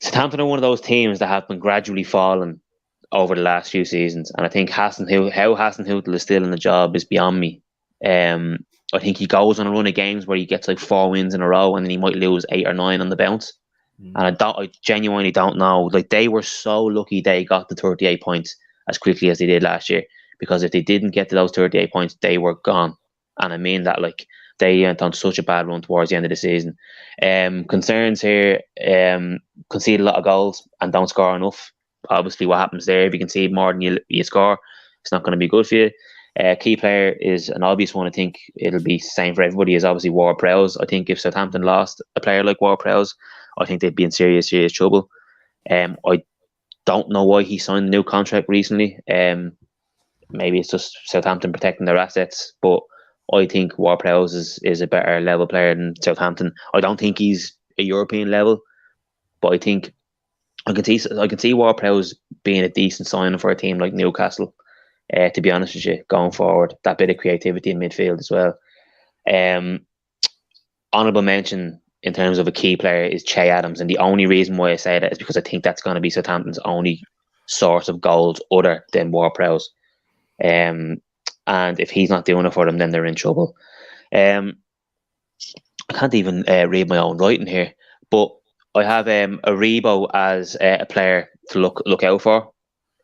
Southampton are one of those teams that have been gradually falling over the last few seasons, and I think how Hasenhüttl is still in the job is beyond me. I think he goes on a run of games where he gets like 4 wins in a row, and then he might lose 8 or 9 on the bounce. And I genuinely don't know. Like, they were so lucky they got the 38 points as quickly as they did last year, because if they didn't get to those 38 points, they were gone. And I mean that, like, they went on such a bad run towards the end of the season. Concerns here: concede a lot of goals and don't score enough. Obviously, what happens there, if you concede more than you score, it's not going to be good for you. Key player is an obvious one. I think it'll be the same for everybody, is obviously Ward-Prowse. I think if Southampton lost a player like Ward-Prowse, I think they'd be in serious trouble. I don't know why he signed a new contract recently. Maybe it's just Southampton protecting their assets, but I think Ward-Prowse is a better level player than Southampton. I don't think he's a European level, but I think I can see Ward-Prowse being a decent signing for a team like Newcastle. To be honest with you, going forward, that bit of creativity in midfield as well. Honourable mention in terms of a key player is Che Adams, and the only reason why I say that is because I think that's going to be Southampton's only source of goals other than Ward-Prowse. And if he's not doing it for them, then they're in trouble. I can't even read my own writing here, but I have Aribo as a player to look out for.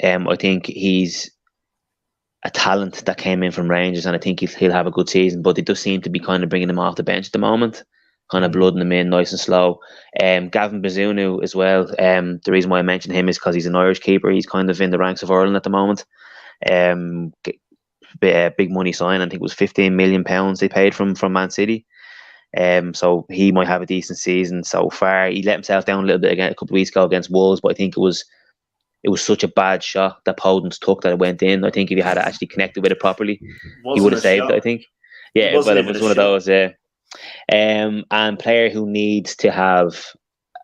I think he's a talent that came in from Rangers, and I think he'll have a good season. But they does seem to be kind of bringing him off the bench at the moment, kind of blooding him in nice and slow. Gavin Bazunu as well. The reason why I mentioned him is because he's an Irish keeper. He's kind of in the ranks of Ireland at the moment. Big money sign. I think it was £15 million they paid from Man City. So he might have a decent season so far. He let himself down a little bit again a couple of weeks ago against Wolves, but I think it was such a bad shot that Podence took that it went in. I think if he had actually connected with it properly, he would have saved it, I think. Yeah, but it was one of those. And player who needs to have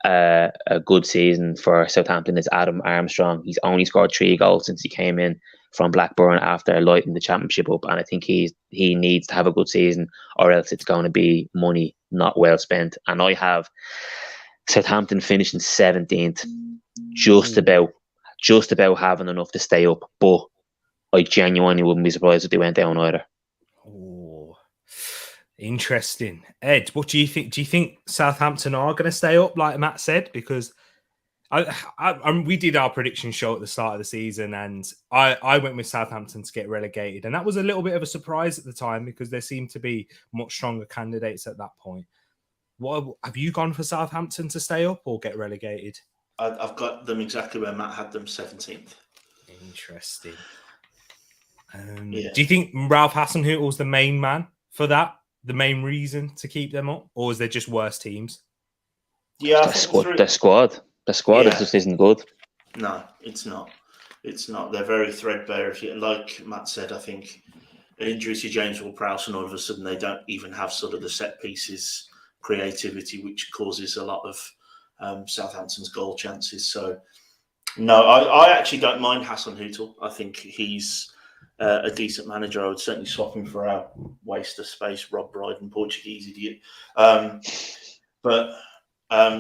a good season for Southampton is Adam Armstrong. He's only scored 3 goals since he came in from Blackburn after lighting the championship up, and I think he needs to have a good season, or else it's going to be money not well spent. And I have Southampton finishing 17th, just about having enough to stay up, but I genuinely wouldn't be surprised if they went down either. Oh, interesting. Ed, what do you think? Do you think Southampton are going to stay up, like Matt said? Because we did our prediction show at the start of the season, and I went with Southampton to get relegated, and that was a little bit of a surprise at the time because there seemed to be much stronger candidates at that point. What have you gone for Southampton to stay up or get relegated? I've got them exactly where Matt had them, 17th. Interesting. Yeah. Do you think Ralph Hasenhüttl was the main man for that? The main reason to keep them up, or is there just worse teams? Yeah, the squad just isn't good. No, it's not. It's not. They're very threadbare. Like Matt said, I think an injury to James Ward-Prowse, and all of a sudden they don't even have sort of the set pieces creativity, which causes a lot of Southampton's goal chances. So, no, I actually don't mind Hasenhüttl. I think he's a decent manager. I would certainly swap him for our waste of space, Rob Brydon, Portuguese idiot.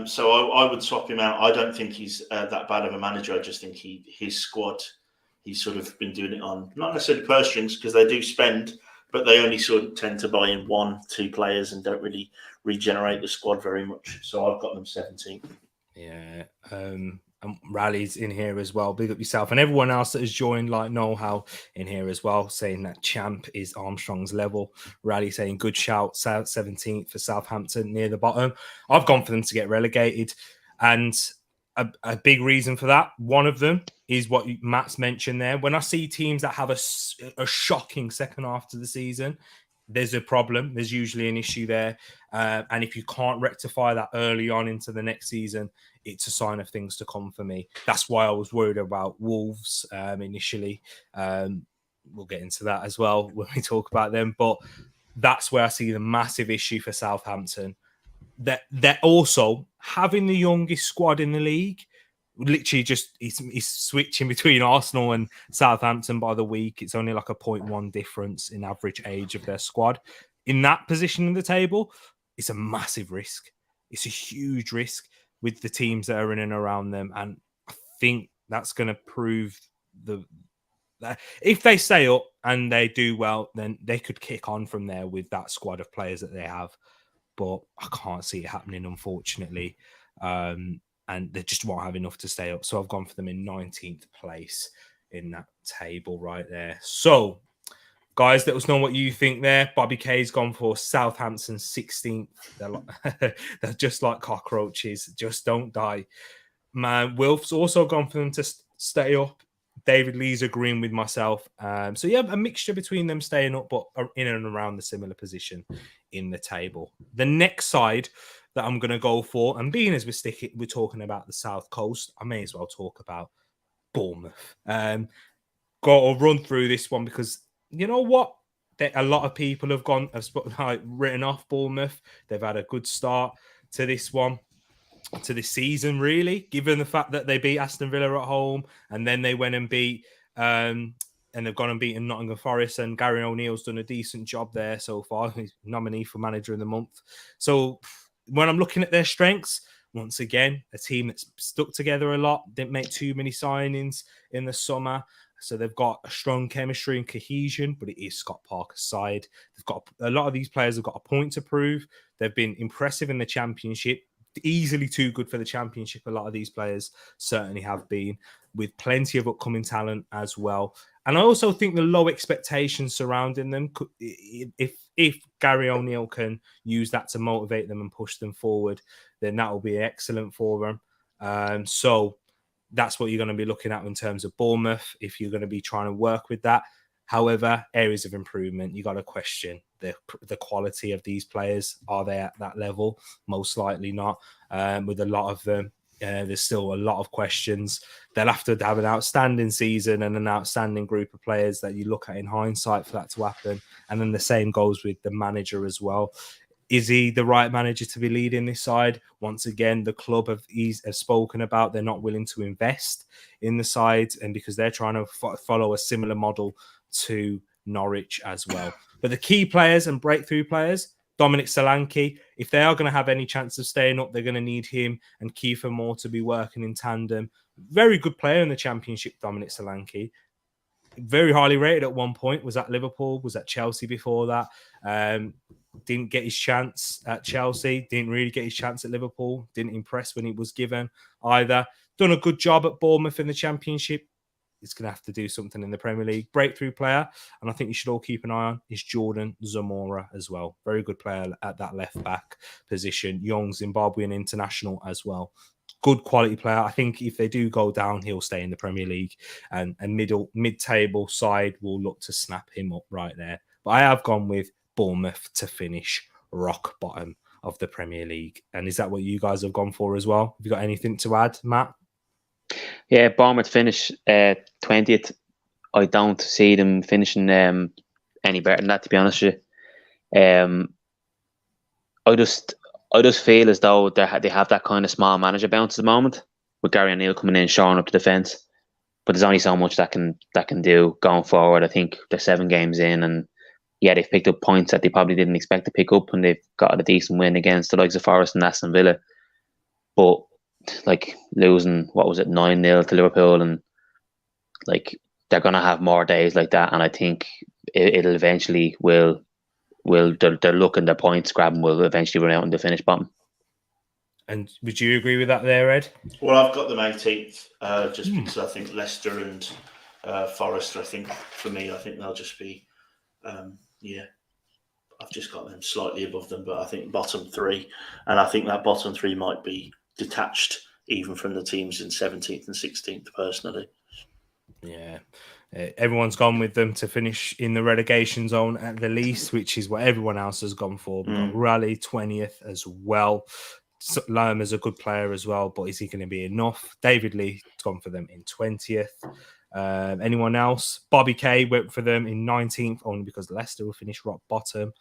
So I would swap him out. I don't think he's that bad of a manager. I just think his squad, he's sort of been doing it on, not necessarily purse strings, because they do spend, but they only sort of tend to buy in 1-2 players and don't really regenerate the squad very much. So I've got them 17th. Yeah. And Rally's in here as well. Big up yourself. And everyone else that has joined, like Know-How in here as well, saying that Champ is Armstrong's level. Rally saying good shout, 17th for Southampton near the bottom. I've gone for them to get relegated. And a big reason for that, one of them is what Matt's mentioned there. When I see teams that have a shocking second half to the season, there's a problem. There's usually an issue there. And if you can't rectify that early on into the next season, it's a sign of things to come for me. That's why I was worried about Wolves initially. We'll get into that as well when we talk about them. But that's where I see the massive issue for Southampton. They're also having the youngest squad in the league. Literally just he's switching between Arsenal and Southampton by the week. It's only like a 0.1 difference in average age of their squad. In that position in the table, it's a massive risk. It's a huge risk with the teams that are in and around them. And I think that's going to prove that if they stay up and they do well, then they could kick on from there with that squad of players that they have. But I can't see it happening, unfortunately. And they just won't have enough to stay up. So I've gone for them in 19th place in that table right there. So, guys, let us know what you think there. Bobby K's gone for Southampton 16th. They're just like cockroaches. Just don't die. Man, Wilf's also gone for them to stay up. David Lee's agreeing with myself. So, yeah, a mixture between them staying up, but in and around the similar position in the table. The next side that I'm going to go for, and being as we're talking about the South Coast, I may as well talk about Bournemouth. I'll run through this one because you know what? A lot of people have written off Bournemouth. They've had a good start to this one, to this season, really, given the fact that they beat Aston Villa at home and then they went and beat and they've gone and beaten Nottingham Forest, and Gary O'Neill's done a decent job there so far. He's nominee for Manager of the Month. So when I'm looking at their strengths, once again, a team that's stuck together a lot, didn't make too many signings in the summer. So they've got a strong chemistry and cohesion, but it is Scott Parker's side. They've got a lot of these players have got a point to prove. They've been impressive in the Championship, easily too good for the Championship. A lot of these players certainly have been, with plenty of upcoming talent as well. And I also think the low expectations surrounding them, if Gary O'Neill can use that to motivate them and push them forward, then that will be excellent for them. So that's what you're going to be looking at in terms of Bournemouth, if you're going to be trying to work with that. However, areas of improvement, you got to question the quality of these players. Are they at that level? Most likely not. With a lot of them, there's still a lot of questions. They'll have to have an outstanding season and an outstanding group of players that you look at in hindsight for that to happen. And then the same goes with the manager as well. Is he the right manager to be leading this side? Once again, the club have spoken about they're not willing to invest in the side, and because they're trying to follow a similar model to Norwich as well. But the key players and breakthrough players, Dominic Solanke, if they are going to have any chance of staying up, they're going to need him and Kiefer Moore to be working in tandem. Very good player in the Championship, Dominic Solanke. Very highly rated at one point, was at Liverpool, was at Chelsea before that. Didn't get his chance at Chelsea, didn't really get his chance at Liverpool, didn't impress when he was given either. Done a good job at Bournemouth in the Championship. He's going to have to do something in the Premier League. Breakthrough player, and I think you should all keep an eye on, is Jordan Zamora as well. Very good player at that left-back position. Young Zimbabwean international as well. Good quality player. I think if they do go down, he'll stay in the Premier League, and a mid-table side will look to snap him up right there. But I have gone with Bournemouth to finish rock bottom of the Premier League. And is that what you guys have gone for as well? Have you got anything to add, Matt? Yeah, Bournemouth finish 20th. I don't see them finishing any better than that, to be honest with you. I just feel as though they have that kind of small manager bounce at the moment, with Gary O'Neill coming in, shoring up the defence. But there's only so much that can do going forward. I think they're 7 games in, and yeah, they've picked up points that they probably didn't expect to pick up, and they've got a decent win against the likes of Forest and Aston Villa. But like losing, 9-0 to Liverpool, and like they're gonna have more days like that, and I think it'll eventually they're looking, their points grabbing will eventually run out and they finish bottom. And would you agree with that there, Ed? Well, I've got them 18th, just because I think Leicester and Forest, I think they'll just be, I've just got them slightly above them, but I think bottom 3, and I think that bottom 3 might be detached even from the teams in 17th and 16th, personally. Yeah. Everyone's gone with them to finish in the relegation zone at the least, which is what everyone else has gone for. We've got Raleigh 20th as well. Lerma's a good player as well, but is he going to be enough? David Lee's gone for them in 20th. Anyone else? Bobby Kay went for them in 19th, only because Leicester will finish rock bottom.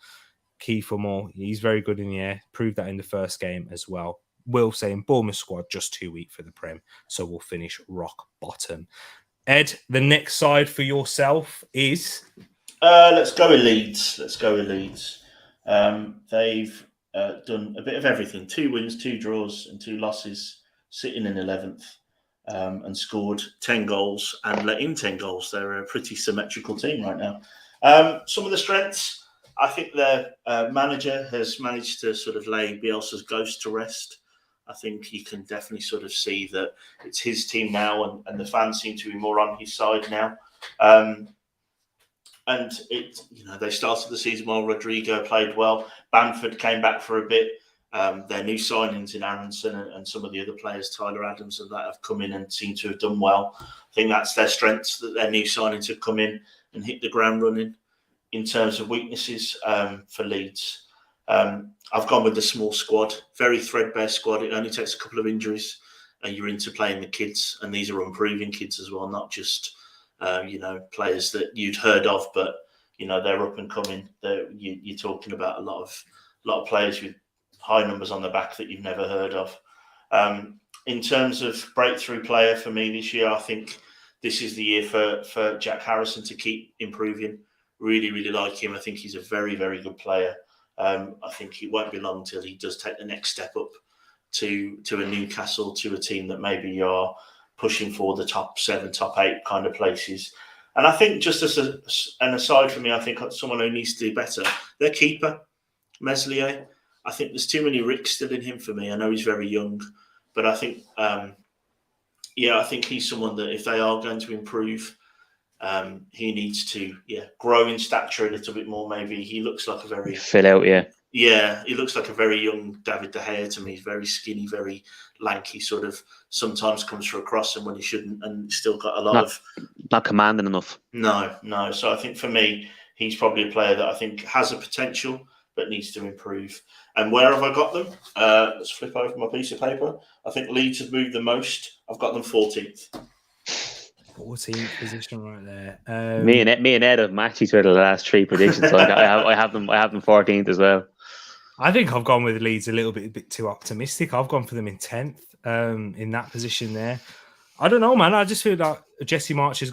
Kiefer Moore, he's very good in the air. Proved that in the first game as well. Will saying Bournemouth squad just too weak for the Prem, so we'll finish rock bottom. Ed, the next side for yourself is? Let's go with Leeds. They've done a bit of everything. 2 wins, 2 draws and 2 losses, sitting in 11th, and scored 10 goals and let in 10 goals. They're a pretty symmetrical team right now. Some of the strengths, I think their manager has managed to sort of lay Bielsa's ghost to rest. I think you can definitely sort of see that it's his team now, and the fans seem to be more on his side now. And they started the season well. Rodrigo played well. Bamford came back for a bit. Their new signings in Aronson and some of the other players, Tyler Adams and that, have come in and seem to have done well. I think that's their strengths, that their new signings have come in and hit the ground running. In terms of weaknesses for Leeds, I've gone with the small squad, very threadbare squad. It only takes a couple of injuries and you're into playing the kids, and these are improving kids as well, not just players that you'd heard of, but they're up and coming. You're talking about a lot of players with high numbers on the back that you've never heard of. In terms of breakthrough player for me this year, I think this is the year for Jack Harrison to keep improving. Really, really like him. I think he's a very, very good player. I think it won't be long till he does take the next step up to a Newcastle, to a team that maybe are pushing for the top 7, top 8 kind of places. And I think just as an aside for me, I think someone who needs to do better, their keeper, Meslier. I think there's too many Ricks still in him for me. I know he's very young, but I think, I think he's someone that if they are going to improve, he needs to, grow in stature a little bit more. Maybe he looks like a very fill out, he looks like a very young David De Gea to me. He's very skinny, very lanky. Sort of sometimes comes for a cross and when he shouldn't, and still got a lot not commanding enough. No. So I think for me, he's probably a player that I think has a potential but needs to improve. And where have I got them? Let's flip over my piece of paper. I think Leeds have moved the most. I've got them 14th. 14th position right there. Me and Ed have matched each other the last 3 predictions. So I have them 14th as well. I think I've gone with Leeds a little bit too optimistic. I've gone for them in 10th, in that position there. I don't know, man. I just feel like Jesse March has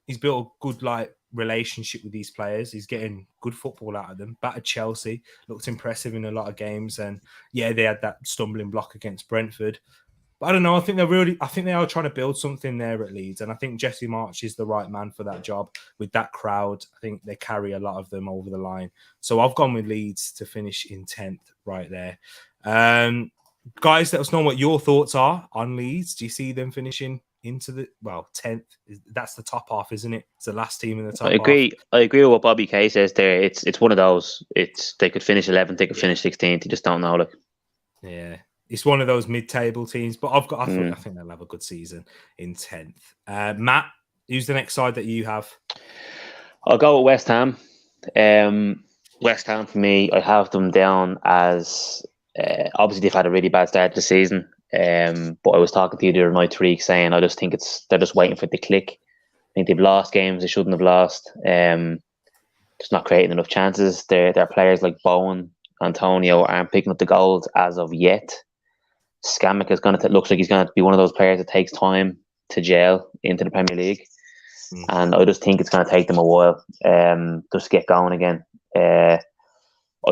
he's built a good relationship with these players. He's getting good football out of them. Battered Chelsea, looked impressive in a lot of games, and they had that stumbling block against Brentford. But I don't know. I think they are trying to build something there at Leeds, and I think Jesse March is the right man for that job. With that crowd, I think they carry a lot of them over the line. So I've gone with Leeds to finish in 10th right there. Guys, let us know what your thoughts are on Leeds. Do you see them finishing into the 10th? That's the top half, isn't it? It's the last team in the top half. I agree with what Bobby Kay says there. It's one of those. They could finish 11th, they could finish 16th. You just don't know. Yeah. It's one of those mid-table teams, but I think they'll have a good season in 10th. Matt, who's the next side that you have? I'll go with West Ham. West Ham, for me, I have them down as... obviously, they've had a really bad start to the season, but I was talking to you the other night, Tereak, saying I just think they're just waiting for it to click. I think they've lost games they shouldn't have lost. Just not creating enough chances. Their players like Bowen, Antonio aren't picking up the goals as of yet. Skamik looks like he's going to be one of those players that takes time to gel into the Premier League. And I just think it's going to take them a while just to get going again. I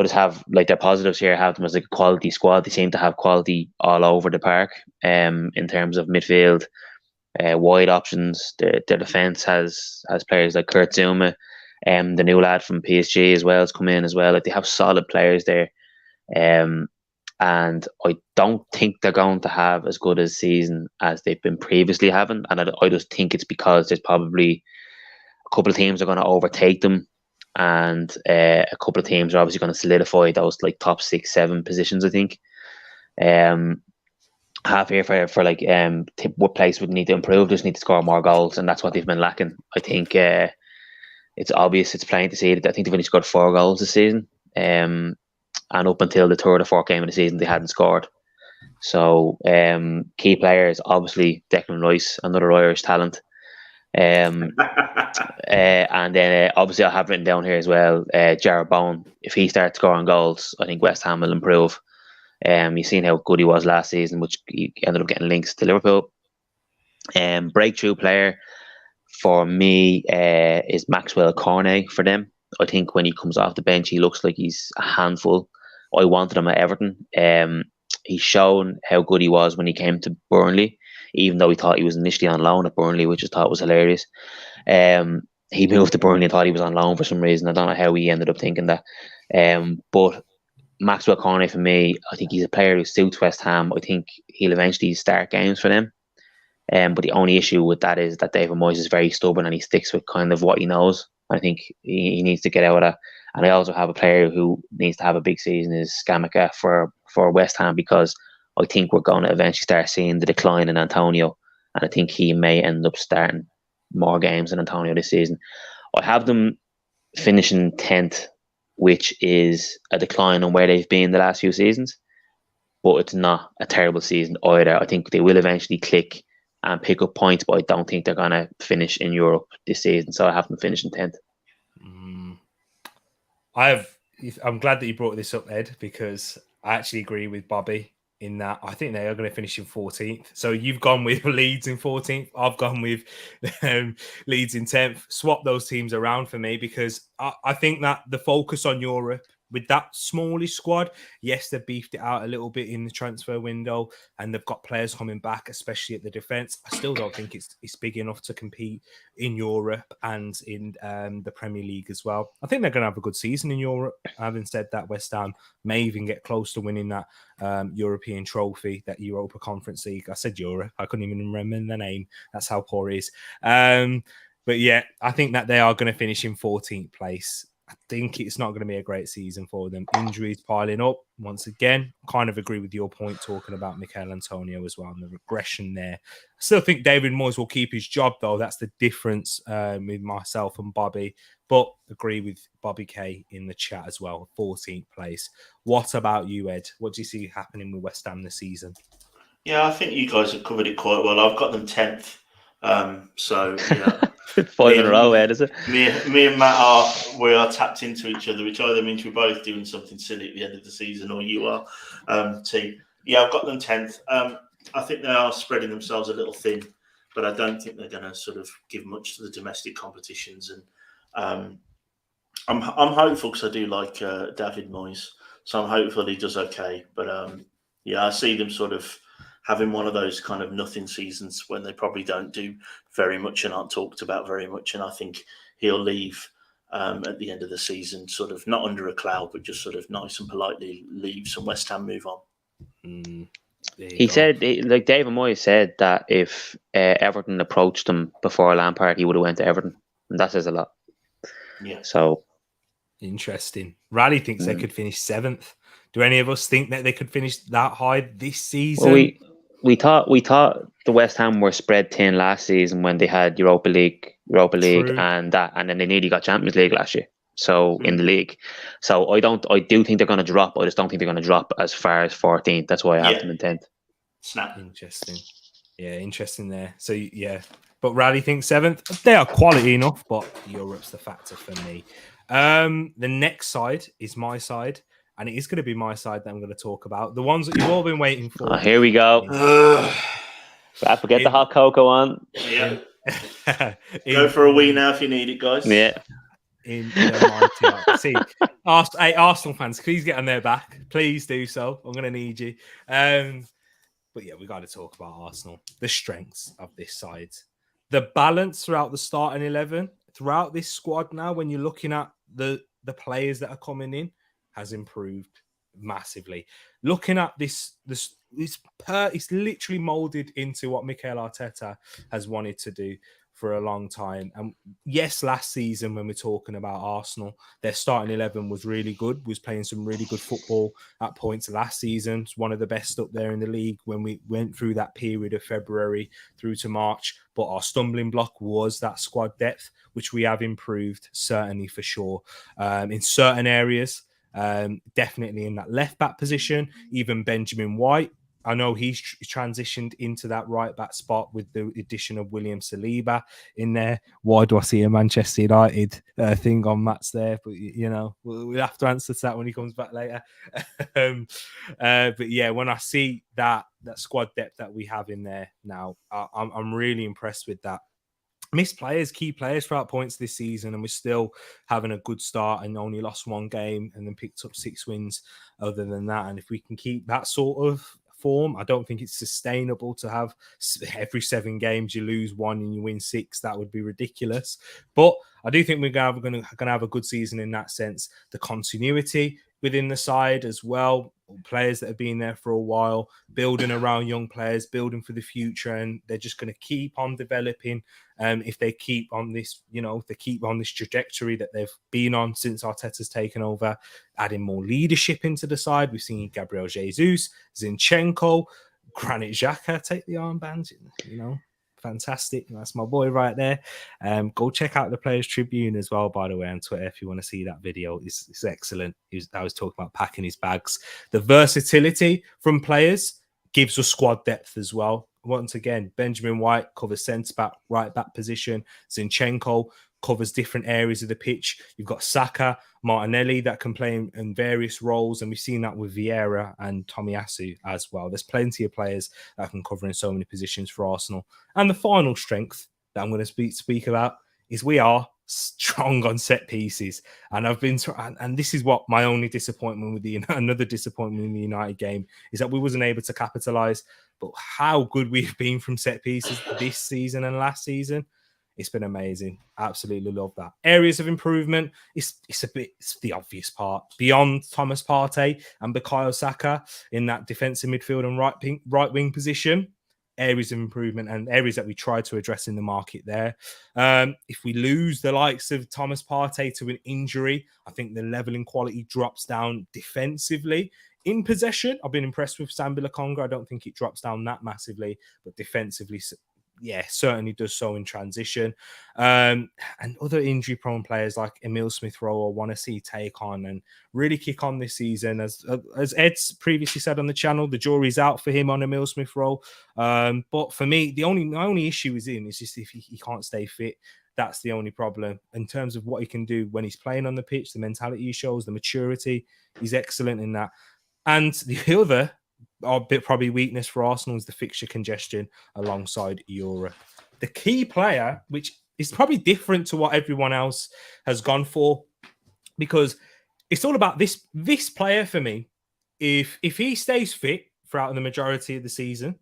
just have their positives here. I have them as a quality squad. They seem to have quality all over the park in terms of midfield, wide options. Their defence has players like Kurt Zouma, the new lad from PSG as well has come in as well. They have solid players there. And I don't think they're going to have as good a season as they've been previously having. And I just think it's because there's probably a couple of teams are going to overtake them. And a couple of teams are obviously going to solidify those top 6, 7 positions, I think. Half here for what place would need to improve, just need to score more goals. And that's what they've been lacking. I think it's obvious, it's plain to see that I think they've only scored 4 goals this season. And up until the third or fourth game of the season, they hadn't scored. So key players, obviously Declan Rice, another Irish talent. And then obviously I have written down here as well, Jarrod Bowen. If he starts scoring goals, I think West Ham will improve. You've seen how good he was last season, which he ended up getting links to Liverpool. Breakthrough player for me is Maxwell Cornet for them. I think when he comes off the bench, he looks like he's a handful. I wanted him at Everton. He's shown how good he was when he came to Burnley, even though we thought he was initially on loan at Burnley, which I thought was hilarious. He moved to Burnley and thought he was on loan for some reason. I don't know how he ended up thinking that. But Maxwell Cornet, for me, I think he's a player who suits West Ham. I think he'll eventually start games for them. But the only issue with that is that David Moyes is very stubborn and he sticks with kind of what he knows. I think he needs to get out of that. And I also have a player who needs to have a big season is Scamacca for West Ham, because I think we're going to eventually start seeing the decline in Antonio. And I think he may end up starting more games than Antonio this season. I have them finishing 10th, which is a decline on where they've been the last few seasons. But it's not a terrible season either. I think they will eventually click and pick up points, but I don't think they're going to finish in Europe this season. So I have them finishing 10th. I'm glad that you brought this up, Ed, because I actually agree with Bobby in that I think they are going to finish in 14th. So you've gone with Leeds in 14th. I've gone with Leeds in 10th. Swap those teams around for me, because I think that the focus on Europe with that smallish squad, yes, they've beefed it out a little bit in the transfer window and they've got players coming back, especially at the defence. I still don't think it's big enough to compete in Europe and in the Premier League as well. I think they're going to have a good season in Europe. Having said that, West Ham may even get close to winning that European trophy, that Europa Conference League. I said Europe. I couldn't even remember the name. That's how poor it is. But yeah, I think that they are going to finish in 14th place. I think it's not going to be a great season for them. Injuries piling up. Once again, kind of agree with your point talking about Mikel Antonio as well and the regression there. I still think David Moyes will keep his job, though. That's the difference with myself and Bobby. But agree with Bobby K in the chat as well. 14th place. What about you, Ed? What do you see happening with West Ham this season? Yeah, I think you guys have covered it quite well. I've got them 10th. So, yeah. 5 in a row, Ed, is it? Me and Matt are tapped into each other, which either means we're both doing something silly at the end of the season, or you are, team. Yeah, I've got them 10th. I think they are spreading themselves a little thin, but I don't think they're going to sort of give much to the domestic competitions. And I'm hopeful because I do like David Moyes, so I'm hopeful he does okay. But yeah, I see them sort of having one of those kind of nothing seasons when they probably don't do very much and aren't talked about very much. And I think he'll leave at the end of the season, sort of not under a cloud, but just sort of nice and politely leaves and West Ham move on. He said, like David Moyes said, that if Everton approached him before Lampard, he would have went to Everton. And that says a lot. Yeah. So interesting. Raleigh thinks they could finish 7th. Do any of us think that they could finish that high this season? Well, we thought the West Ham were spread thin last season when they had Europa League, and then they nearly got Champions League last year. So in the league, so I do think they're going to drop. I just don't think they're going to drop as far as 14th. That's why I have them in 10th. Snap. Interesting. Yeah, interesting there. So yeah, but Raleigh thinks 7th. They are quality enough, but Europe's the factor for me. The next side is my side. And it is going to be my side that I'm going to talk about. The ones that you've all been waiting for. Oh, here we go. Get the hot cocoa on. Yeah. Go for a wee now if you need it, guys. Yeah. See, Arsenal fans, please get on their back. Please do so. I'm going to need you. But yeah, we got to talk about Arsenal. The strengths of this side. The balance throughout the starting 11, throughout this squad now, when you're looking at the players that are coming in, has improved massively. Looking at this it's literally molded into what Mikel Arteta has wanted to do for a long time. And yes, last season when we're talking about Arsenal, their starting 11 was really good, was playing some really good football at points last season. It's one of the best up there in the league when we went through that period of February through to March. But our stumbling block was that squad depth, which we have improved, certainly for sure. In certain areas, definitely in that left back position, even Benjamin White. I know he's transitioned into that right back spot with the addition of William Saliba in there. Why do I see a Manchester United thing on Matt's there? But you know, we'll have to answer to that when he comes back later. But yeah, when I see that squad depth that we have in there now, I'm really impressed with that. Missed players, key players throughout points this season, and we're still having a good start and only lost one game and then picked up 6 wins other than that. And if we can keep that sort of form, I don't think it's sustainable to have every 7 games you lose 1 and you win 6. That would be ridiculous. But I do think we're going to have a good season in that sense. The continuity within the side as well, players that have been there for a while, building around young players, building for the future, and they're just going to keep on developing. If they keep on this, they keep on this trajectory that they've been on since Arteta's taken over, adding more leadership into the side. We've seen Gabriel Jesus, Zinchenko, Granit Xhaka take the armbands, fantastic. That's my boy right there. Go check out the Players Tribune as well, by the way, on Twitter if you want to see that video. It's excellent. I was talking about packing his bags. The versatility from players gives us squad depth as well. Once again, Benjamin White covers centre back, right back position. Zinchenko covers different areas of the pitch. You've got Saka, Martinelli that can play in various roles, and we've seen that with Vieira and Tomiyasu as well. There's plenty of players that can cover in so many positions for Arsenal. And the final strength that I'm going to speak about is we are strong on set pieces, and I've been and this is what my only disappointment with another disappointment in the United game is that we wasn't able to capitalize. But how good we've been from set pieces this season and last season, it's been amazing. Absolutely love that. Areas of improvement, it's the obvious part. Beyond Thomas Partey and Bukayo Saka in that defensive midfield and right wing position, areas of improvement and areas that we try to address in the market there. If we lose the likes of Thomas Partey to an injury, I think the leveling quality drops down defensively. In possession, I've been impressed with Sambi Lokonga. I don't think it drops down that massively, but defensively, yeah, certainly does so in transition. And other injury-prone players like Emile Smith-Rowe, I want to see take on and really kick on this season. As Ed's previously said on the channel, the jury's out for him on Emile Smith-Rowe. But for me, my only issue is just if he can't stay fit. That's the only problem. In terms of what he can do when he's playing on the pitch, the mentality he shows, the maturity, he's excellent in that. And the other probably weakness for Arsenal is the fixture congestion alongside Europe. The key player, which is probably different to what everyone else has gone for, because it's all about this player for me. If he stays fit throughout the majority of the season,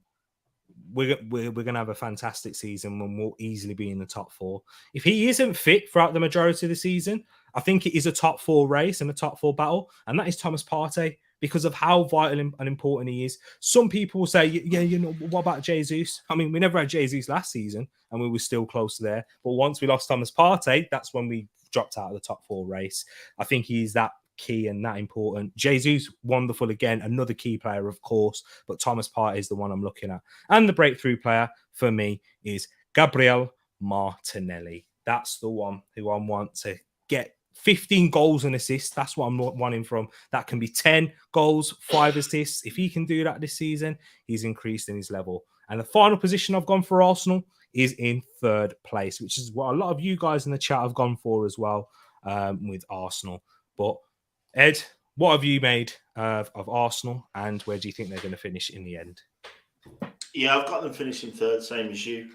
we're going to have a fantastic season when we'll easily be in the top 4. If he isn't fit throughout the majority of the season, I think it is a top 4 race and a top 4 battle, and that is Thomas Partey, because of how vital and important he is. Some people will say, yeah, what about Jesus? I mean, we never had Jesus last season and we were still close there. But once we lost Thomas Partey, that's when we dropped out of the top 4 race. I think he's that key and that important. Jesus, wonderful again, another key player, of course, but Thomas Partey is the one I'm looking at. And the breakthrough player for me is Gabriel Martinelli. That's the one who I want to get 15 goals and assists. That's what I'm wanting from. That can be 10 goals, 5 assists. If he can do that this season, he's increased in his level. And the final position I've gone for Arsenal is in 3rd place, which is what a lot of you guys in the chat have gone for as well with Arsenal. But Ed, what have you made of Arsenal, and where do you think they're going to finish in the end? Yeah, I've got them finishing 3rd, same as you.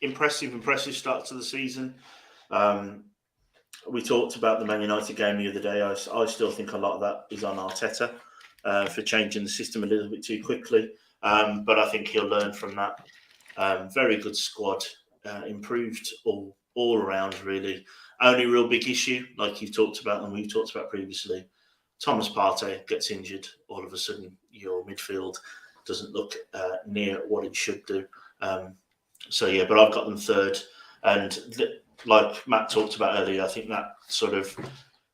Impressive start to the season. We talked about the Man United game the other day. I still think a lot of that is on Arteta for changing the system a little bit too quickly. But I think he'll learn from that. Very good squad, improved all around, really. Only real big issue, like you've talked about and we've talked about previously, Thomas Partey gets injured. All of a sudden, your midfield doesn't look near what it should do. So, yeah, but I've got them 3rd. And like Matt talked about earlier, I think that sort of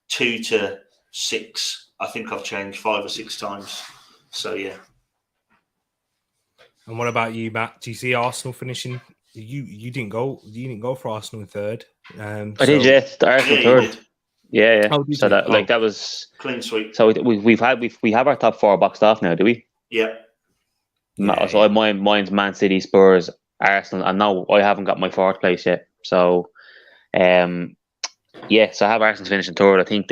2 to 6, I think I've changed 5 or 6 times. So, yeah. And what about you, Matt? Do you see Arsenal finishing? You didn't go for Arsenal in 3rd. I did, yes. The Arsenal 3rd. Yeah. Oh, so that was clean sweep. So we have our top 4 boxed off now, do we? Yeah. So mine's Man City, Spurs, Arsenal, and now I haven't got my 4th place yet. So, so I have Arsenal finishing 3rd. I think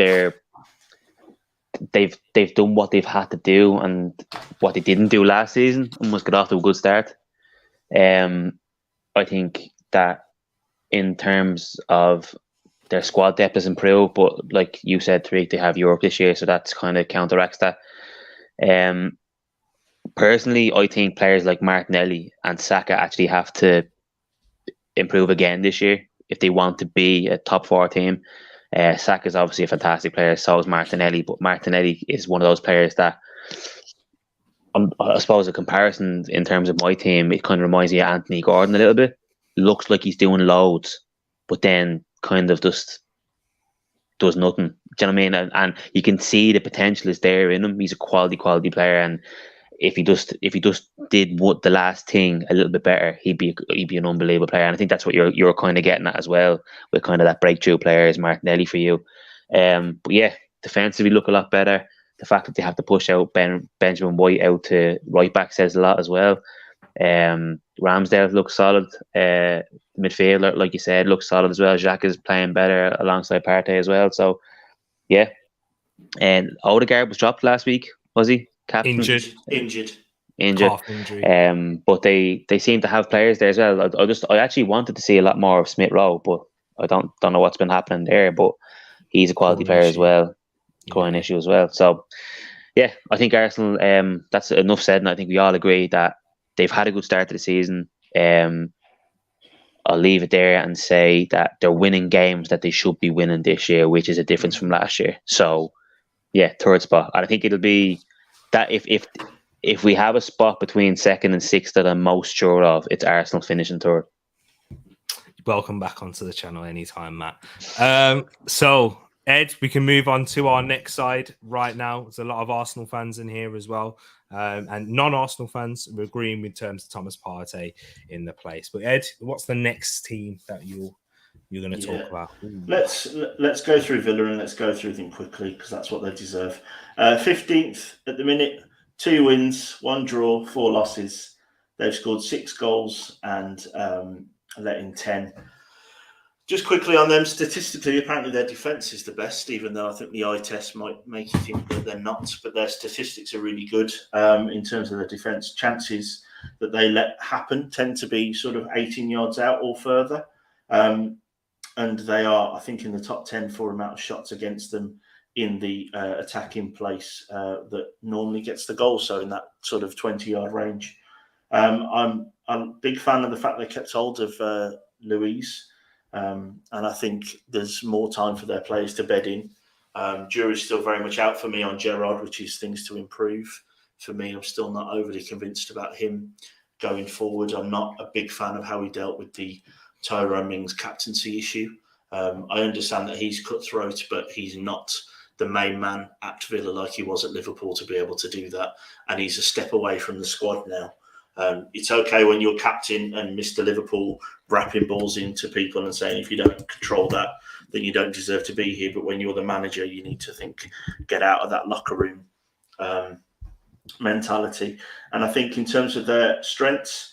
they've done what they've had to do and what they didn't do last season, and must get off to a good start. I think that in terms of their squad depth has improved, but like you said, Tereak, they have Europe this year, so that's kind of counteracts that. Personally, I think players like Martinelli and Saka actually have to improve again this year if they want to be a top 4 team. Saka is obviously a fantastic player, so is Martinelli, but Martinelli is one of those players that, I suppose, a comparison in terms of my team, it kind of reminds me of Anthony Gordon a little bit. Looks like he's doing loads, but then kind of just does nothing. Do you know what I mean? And you can see the potential is there in him. He's a quality player, and if he just did what the last thing a little bit better, he'd be an unbelievable player. And I think that's what you're kind of getting at as well, with kind of that breakthrough player is Martinelli for you. But yeah, defensively look a lot better. The fact that they have to push out Benjamin White out to right back says a lot as well. Ramsdale looks solid. Midfielder, like you said, looks solid as well. Xhaka is playing better alongside Partey as well. So yeah, and Odegaard was dropped last week, was he? Captain? Injured. Half injury. But they seem to have players there as well. I actually wanted to see a lot more of Smith-Rowe, but I don't know what's been happening there, but he's a quality Groin player as issue. well. Groin issue as well. So, yeah, I think Arsenal, that's enough said, and I think we all agree that they've had a good start to the season. I'll leave it there and say that they're winning games that they should be winning this year, which is a difference from last year. So, yeah, third spot. And I think it'll be that if we have a spot between second and sixth that I'm most sure of, it's Arsenal finishing third. Welcome back onto the channel anytime, Matt. So, Ed, we can move on to our next side right now. There's a lot of Arsenal fans in here as well. And non-Arsenal fans are agreeing with terms of Thomas Partey in the place. But Ed, what's the next team that you're going to talk about? Ooh. Let's go through Villa and let's go through them quickly because that's what they deserve. 15th at the minute, 2 wins, 1 draw, 4 losses. They've scored 6 goals and let in 10. Just quickly on them, statistically, apparently their defence is the best, even though I think the eye test might make you think that they're not. But their statistics are really good in terms of their defence. Chances that they let happen tend to be sort of 18 yards out or further. And they are, I think, in the top 10 for amount of shots against them in the attacking place that normally gets the goal. So in that sort of 20-yard range. I'm a big fan of the fact they kept hold of Luiz. And I think there's more time for their players to bed in. Jury's still very much out for me on Gerrard, which is things to improve. For me, I'm still not overly convinced about him going forward. I'm not a big fan of how he dealt with the Tyrone Mings captaincy issue. I understand that he's cutthroat, but he's not the main man at Villa like he was at Liverpool to be able to do that. And he's a step away from the squad now. It's okay when you're captain and Mr. Liverpool wrapping balls into people and saying if you don't control that, then you don't deserve to be here. But when you're the manager, you need to think, get out of that locker room mentality. And I think in terms of their strengths,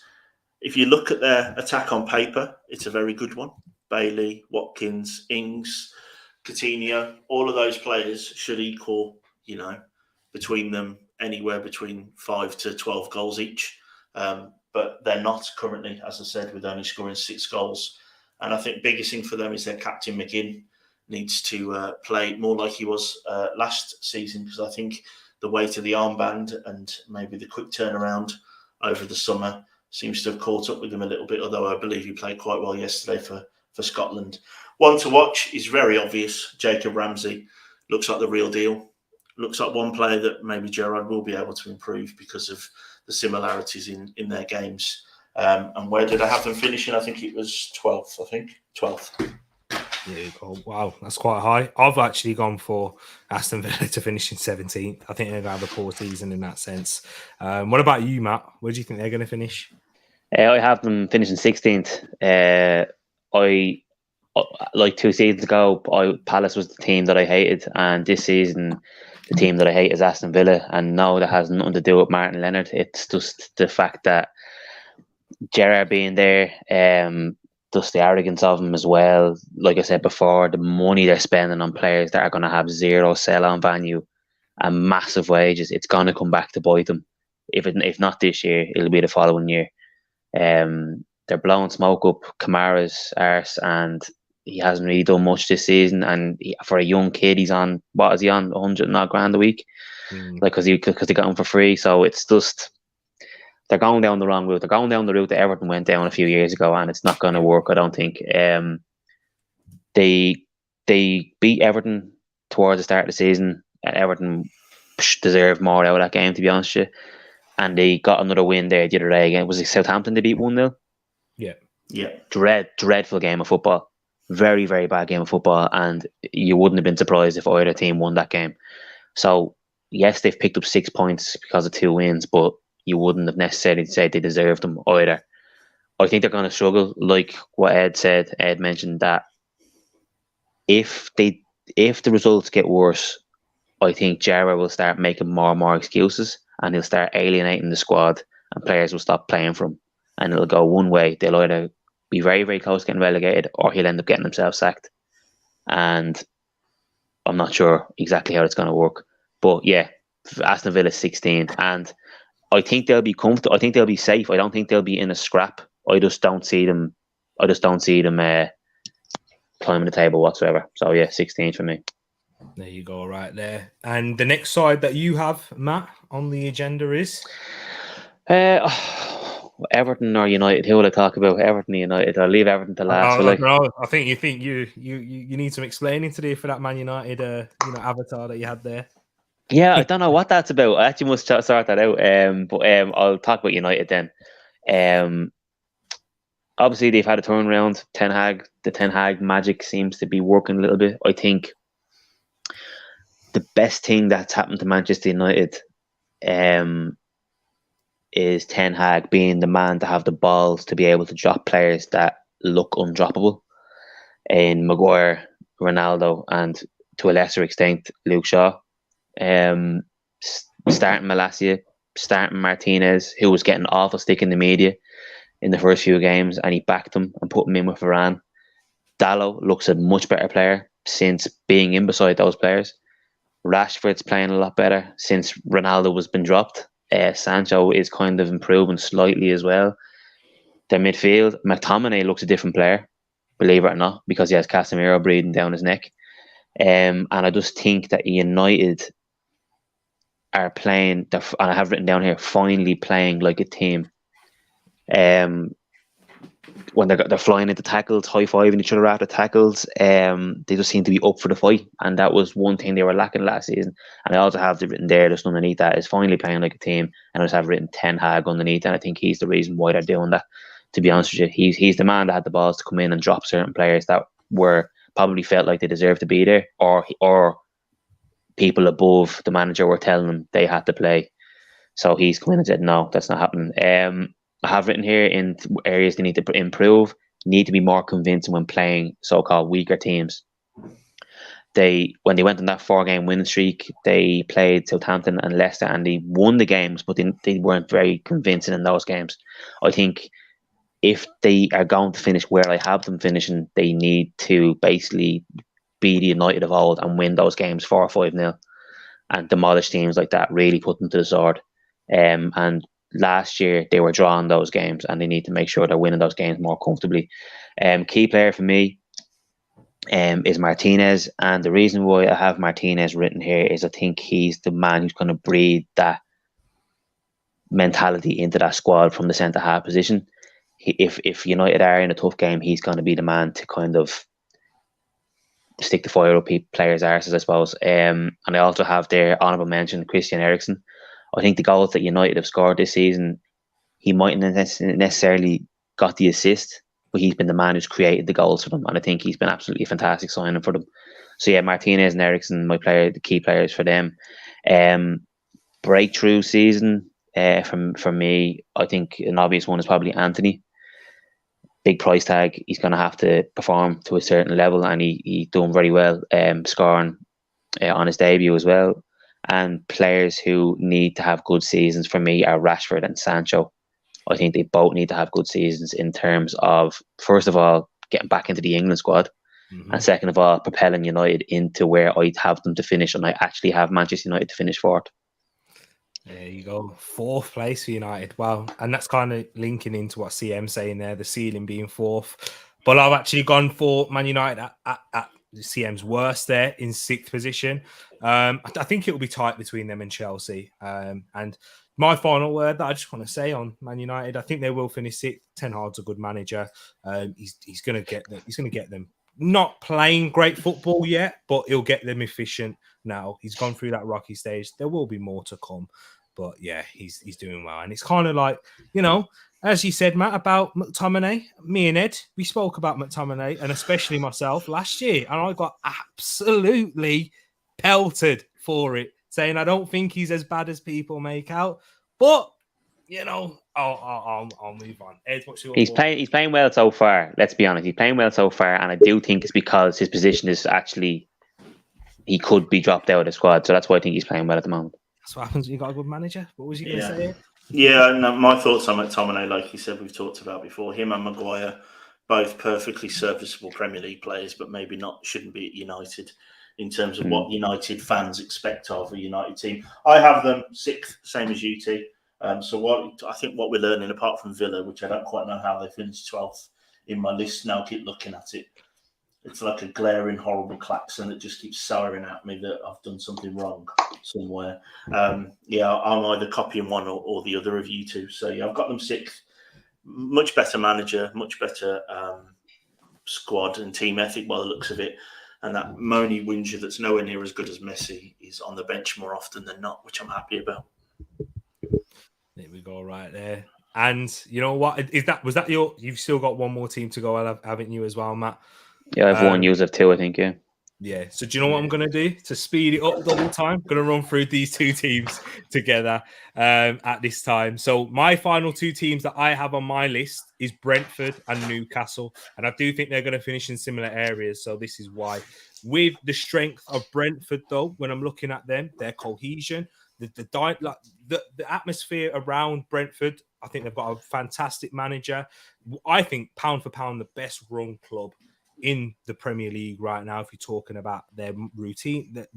if you look at their attack on paper, it's a very good one. Bailey, Watkins, Ings, Coutinho, all of those players should equal, between them anywhere between 5 to 12 goals each. But they're not currently, as I said, with only scoring 6 goals. And I think biggest thing for them is their captain McGinn needs to play more like he was last season, because I think the weight of the armband and maybe the quick turnaround over the summer seems to have caught up with him a little bit, although I believe he played quite well yesterday for Scotland. One to watch is very obvious. Jacob Ramsey looks like the real deal. Looks like one player that maybe Gerrard will be able to improve because of the similarities in their games. And where did I have them finishing? I think it was 12th. 12th. Yeah, oh, wow, that's quite high. I've actually gone for Aston Villa to finish in 17th. I think they're going to have a poor season in that sense. What about you, Matt? Where do you think they're going to finish? I have them finishing 16th. I like 2 seasons ago, Palace was the team that I hated, and this season the team that I hate is Aston Villa. And no, that has nothing to do with Martin Leonard. It's just the fact that Gerrard being there, just the arrogance of him as well. Like I said before, the money they're spending on players that are going to have 0 sell-on value and massive wages, it's going to come back to bite them. If not this year, it'll be the following year. They're blowing smoke up Kamara's arse, and he hasn't really done much this season. And for a young kid, he's on, what is he on, 100 grand a week? Like, because they got him for free. So it's just, they're going down the wrong route. They're going down the route that Everton went down a few years ago, and it's not going to work, I don't think. They beat Everton towards the start of the season, and Everton deserved more out of that game, to be honest with you. And they got another win there the other day again. Was it Southampton they beat 1-0? Yeah. Dreadful game of football. Very, very bad game of football. And you wouldn't have been surprised if either team won that game. So, yes, they've picked up 6 points because of 2 wins, but you wouldn't have necessarily said they deserved them either. I think they're going to struggle, like what Ed said. Ed mentioned that if the results get worse, I think Gerrard will start making more and more excuses, and he'll start alienating the squad, and players will stop playing for him. And it'll go one way. They'll either be very, very close to getting relegated, or he'll end up getting himself sacked. And I'm not sure exactly how it's going to work. But yeah, Aston Villa 16. And I think they'll be comfortable. I think they'll be safe. I don't think they'll be in a scrap. I just don't see them climbing the table whatsoever. So yeah, 16 for me. There you go, right there. And the next side that you have, Matt, on the agenda is Everton or United. Who will I talk about? Everton or United? I'll leave Everton to last. I think you need some explaining to do for that Man United avatar that you had there. Yeah, I don't know what that's about. I actually must sort that out. But I'll talk about United then. Obviously they've had a turnaround. The Ten Hag magic seems to be working a little bit. I think the best thing that's happened to Manchester United is Ten Hag being the man to have the balls to be able to drop players that look undroppable in Maguire, Ronaldo, and to a lesser extent Luke Shaw. Starting Malacia, starting Martinez, who was getting awful stick in the media in the first few games, and he backed him and put him in with Varane. Dalot looks a much better player since being in beside those players. Rashford's playing a lot better since Ronaldo was been dropped. Sancho is kind of improving slightly as well. Their midfield, McTominay looks a different player, believe it or not, because he has Casemiro breathing down his neck. And I just think that United are playing, and I have written down here, finally playing like a team. When they're flying into tackles, high-fiving each other after tackles, they just seem to be up for the fight. And that was one thing they were lacking last season. And I also have written there, just underneath that, is finally playing like a team. And I just have written Ten Hag underneath, and I think he's the reason why they're doing that. To be honest with you, he's the man that had the balls to come in and drop certain players that were probably felt like they deserved to be there, or people above the manager were telling them they had to play. So he's come in and said, no, that's not happening. I have written here in areas they need to improve, need to be more convincing when playing so-called weaker teams. When they went on that 4-game winning streak, they played Southampton and Leicester, and they won the games, but they weren't very convincing in those games. I think if they are going to finish where I have them finishing, they need to basically be the United of old and win those games 4 or 5-0 and demolish teams like that, really put them to the sword. And last year they were drawing those games, and they need to make sure they're winning those games more comfortably. Key player for me is Martinez, and the reason why I have Martinez written here is I think he's the man who's going to breed that mentality into that squad from the centre half position. If United are in a tough game, he's going to be the man to kind of stick the fire up players' arses, I suppose. And I also have their honourable mention, Christian Eriksen. I think the goals that United have scored this season, he mightn't necessarily got the assist, but he's been the man who's created the goals for them, and I think he's been absolutely fantastic signing for them. So yeah, Martinez and Eriksen, the key players for them. Breakthrough season from me, I think an obvious one is probably Anthony. Big price tag. He's going to have to perform to a certain level, and he's doing very well, scoring on his debut as well. And players who need to have good seasons for me are Rashford and Sancho. I think they both need to have good seasons in terms of, first of all, getting back into the England squad, and second of all, propelling United into where I'd have them to finish, and I actually have Manchester United to finish 4th. There you go. 4th place for United. Wow. And that's kind of linking into what CM's saying there, the ceiling being 4th. But I've actually gone for Man United at CM's worst there in 6th position. I think it will be tight between them and Chelsea. And my final word that I just want to say on Man United, I think they will finish 6th. Ten Hag's a good manager. He's going to get them. He's going to get them not playing great football yet, but he'll get them efficient now. He's gone through that rocky stage. There will be more to come. But yeah, he's doing well. And it's kind of like, as you said, Matt, about McTominay, me and Ed, we spoke about McTominay, and especially myself last year, and I got absolutely pelted for it, saying I don't think he's as bad as people make out. But I'll move on. Ed, what's your He's playing well so far. Let's be honest, he's playing well so far, and I do think it's because his position is actually he could be dropped out of the squad, so that's why I think he's playing well at the moment. That's what happens when you got a good manager. What was you going to say? Yeah, no, my thoughts on McTominay, like you said, we've talked about before. Him and Maguire, both perfectly serviceable Premier League players, but maybe shouldn't be at United in terms of what United fans expect of a United team. I have them 6th, same as you two. So I think what we're learning, apart from Villa, which I don't quite know how they finished 12th in my list now, keep looking at it. It's like a glaring, horrible klaxon that just keeps siren at me that I've done something wrong somewhere. Yeah, I'm either copying one or the other of you two. So yeah, I've got them 6th. Much better manager, much better squad and team ethic by the looks of it. And that moany whinger that's nowhere near as good as Messi is on the bench more often than not, which I'm happy about. There we go, right there. And you know what? Was that your? You've still got one more team to go, haven't you, as well, Matt? Yeah, I've one, you have 2, I think. Yeah. Yeah. So do you know what I'm going to do to speed it up double time? I'm going to run through these 2 teams together at this time. So my final 2 teams that I have on my list is Brentford and Newcastle. And I do think they're going to finish in similar areas. So this is why. With the strength of Brentford, though, when I'm looking at them, their cohesion, the atmosphere around Brentford, I think they've got a fantastic manager. I think pound for pound, the best run club in the Premier League right now, if you're talking about their regime, and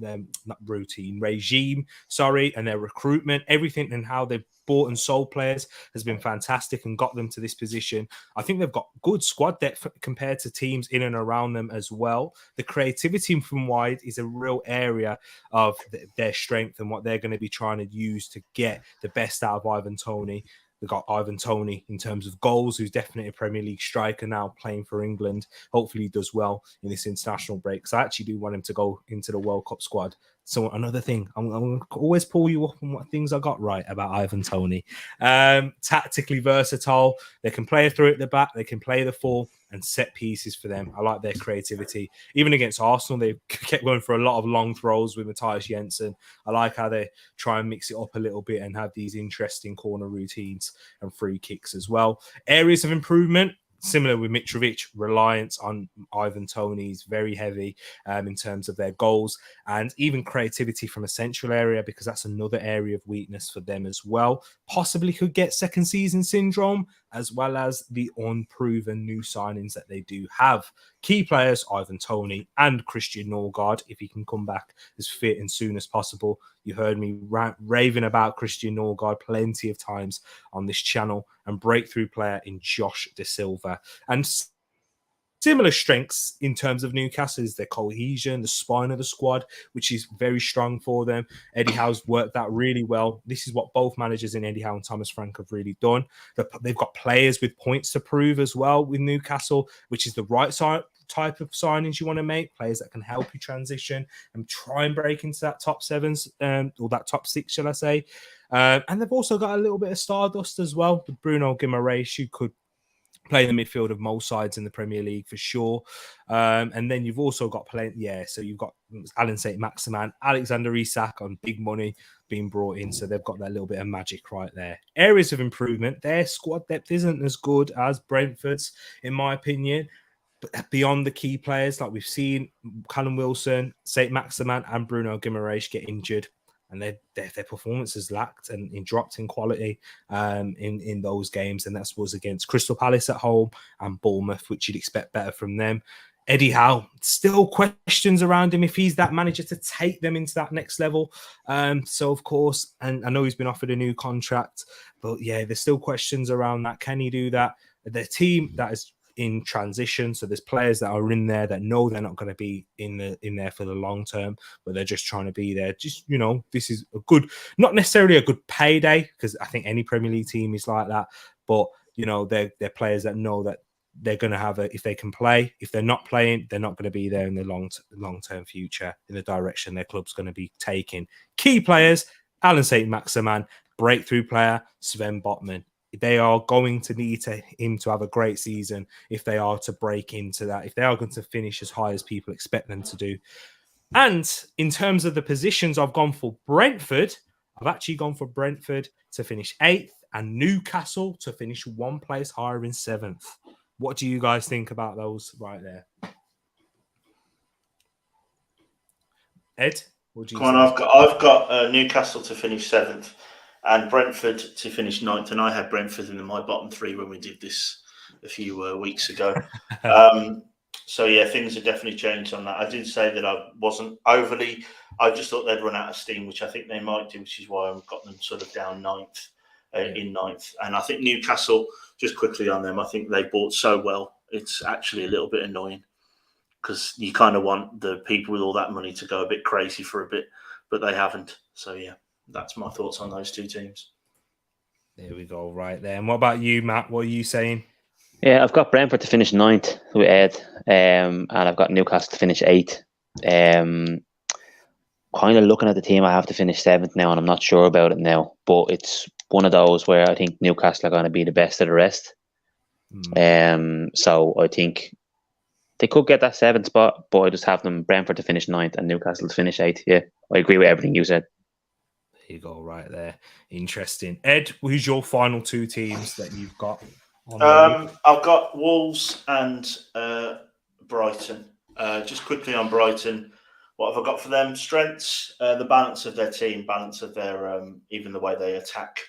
their recruitment, everything and how they've bought and sold players has been fantastic and got them to this position. I think they've got good squad depth compared to teams in and around them as well. The creativity from wide is a real area of their strength and what they're going to be trying to use to get the best out of Ivan Toney. We've got Ivan Toney in terms of goals, who's definitely a Premier League striker now playing for England. Hopefully he does well in this international break, because I actually do want him to go into the World Cup squad. So another thing, I'm going to always pull you up on what things I got right about Ivan Toney. Tactically versatile. They can play through at the back. They can play the 4 and set pieces for them. I like their creativity. Even against Arsenal, they kept going for a lot of long throws with Matthias Jensen. I like how they try and mix it up a little bit and have these interesting corner routines and free kicks as well. Areas of improvement, similar with Mitrovic, reliance on Ivan Toney is very heavy in terms of their goals, and even creativity from a central area, because that's another area of weakness for them as well. Possibly could get second season syndrome, as well as the unproven new signings that they do have. Key players, Ivan Toney and Christian Norgard, if he can come back as fit and soon as possible. You heard me raving about Christian Norgard plenty of times on this channel, and breakthrough player in Josh De Silva. And similar strengths in terms of Newcastle is their cohesion, the spine of the squad, which is very strong for them. Eddie Howe's worked that really well. This is what both managers in Eddie Howe and Thomas Frank have really done. They've got players with points to prove as well with Newcastle, which is the right side type of signings you want to make, players that can help you transition and try and break into that top 7s or that top 6, shall I say. And they've also got a little bit of stardust as well with Bruno Guimaraes, who could play in the midfield of most sides in the Premier League for sure. And then you've also got so you've got Alan Saint-Maximin, Alexander Isak on big money being brought in. So they've got that little bit of magic right there. Areas of improvement, their squad depth isn't as good as Brentford's, in my opinion. But beyond the key players, like we've seen Callum Wilson, Saint-Maximin and Bruno Guimaraes get injured, and their performances lacked and dropped in quality in those games. And that was against Crystal Palace at home and Bournemouth, which you'd expect better from them. Eddie Howe, still questions around him if he's that manager to take them into that next level. So, of course, and I know he's been offered a new contract, but yeah, there's still questions around that. Can he do that? The team that is in transition, so there's players that are in there that know they're not going to be in there for the long term, but they're just trying to be there. Just, this is a good, not necessarily a good payday, because I think any Premier League team is like that, but they're players that know that they're going to have if they can play. If they're not playing, they're not going to be there in the long-term future in the direction their club's going to be taking. Key players, Alan Saint-Maximin, breakthrough player, Sven Botman. They are going to need him to have a great season if they are to break into that, if they are going to finish as high as people expect them to do. And in terms of the positions, I've gone for Brentford. I've actually gone for Brentford to finish 8th and Newcastle to finish 1 place higher in 7th. What do you guys think about those right there? Ed, what do you say? I've got Newcastle to finish 7th. And Brentford to finish 9th, and I had Brentford in my bottom 3 when we did this a few weeks ago. So yeah, things have definitely changed on that. I did say that I wasn't overly. I just thought they'd run out of steam, which I think they might do, which is why I've got them sort of down 9th in 9th. And I think Newcastle, just quickly on them, I think they bought so well. It's actually a little bit annoying. because you kind of want the people with all that money to go a bit crazy for a bit, but they haven't. So yeah, that's my thoughts on those two teams. There we go, right there. And what about you, Matt? What are you saying? Yeah, I've got Brentford to finish 9th with Ed, and I've got Newcastle to finish 8th. Kind of looking at the team, I have to finish 7th now, and I'm not sure about it now. But it's one of those where I think Newcastle are going to be the best of the rest. So I think they could get that 7th spot, but I just have them Brentford to finish 9th and Newcastle to finish 8th. Yeah, I agree with everything you said. There you go, right there. Interesting. Ed, who's your final 2 teams that you've got? I've got Wolves and Brighton. Just quickly on Brighton, what have I got for them? Strengths, the balance of their team, balance of their even the way they attack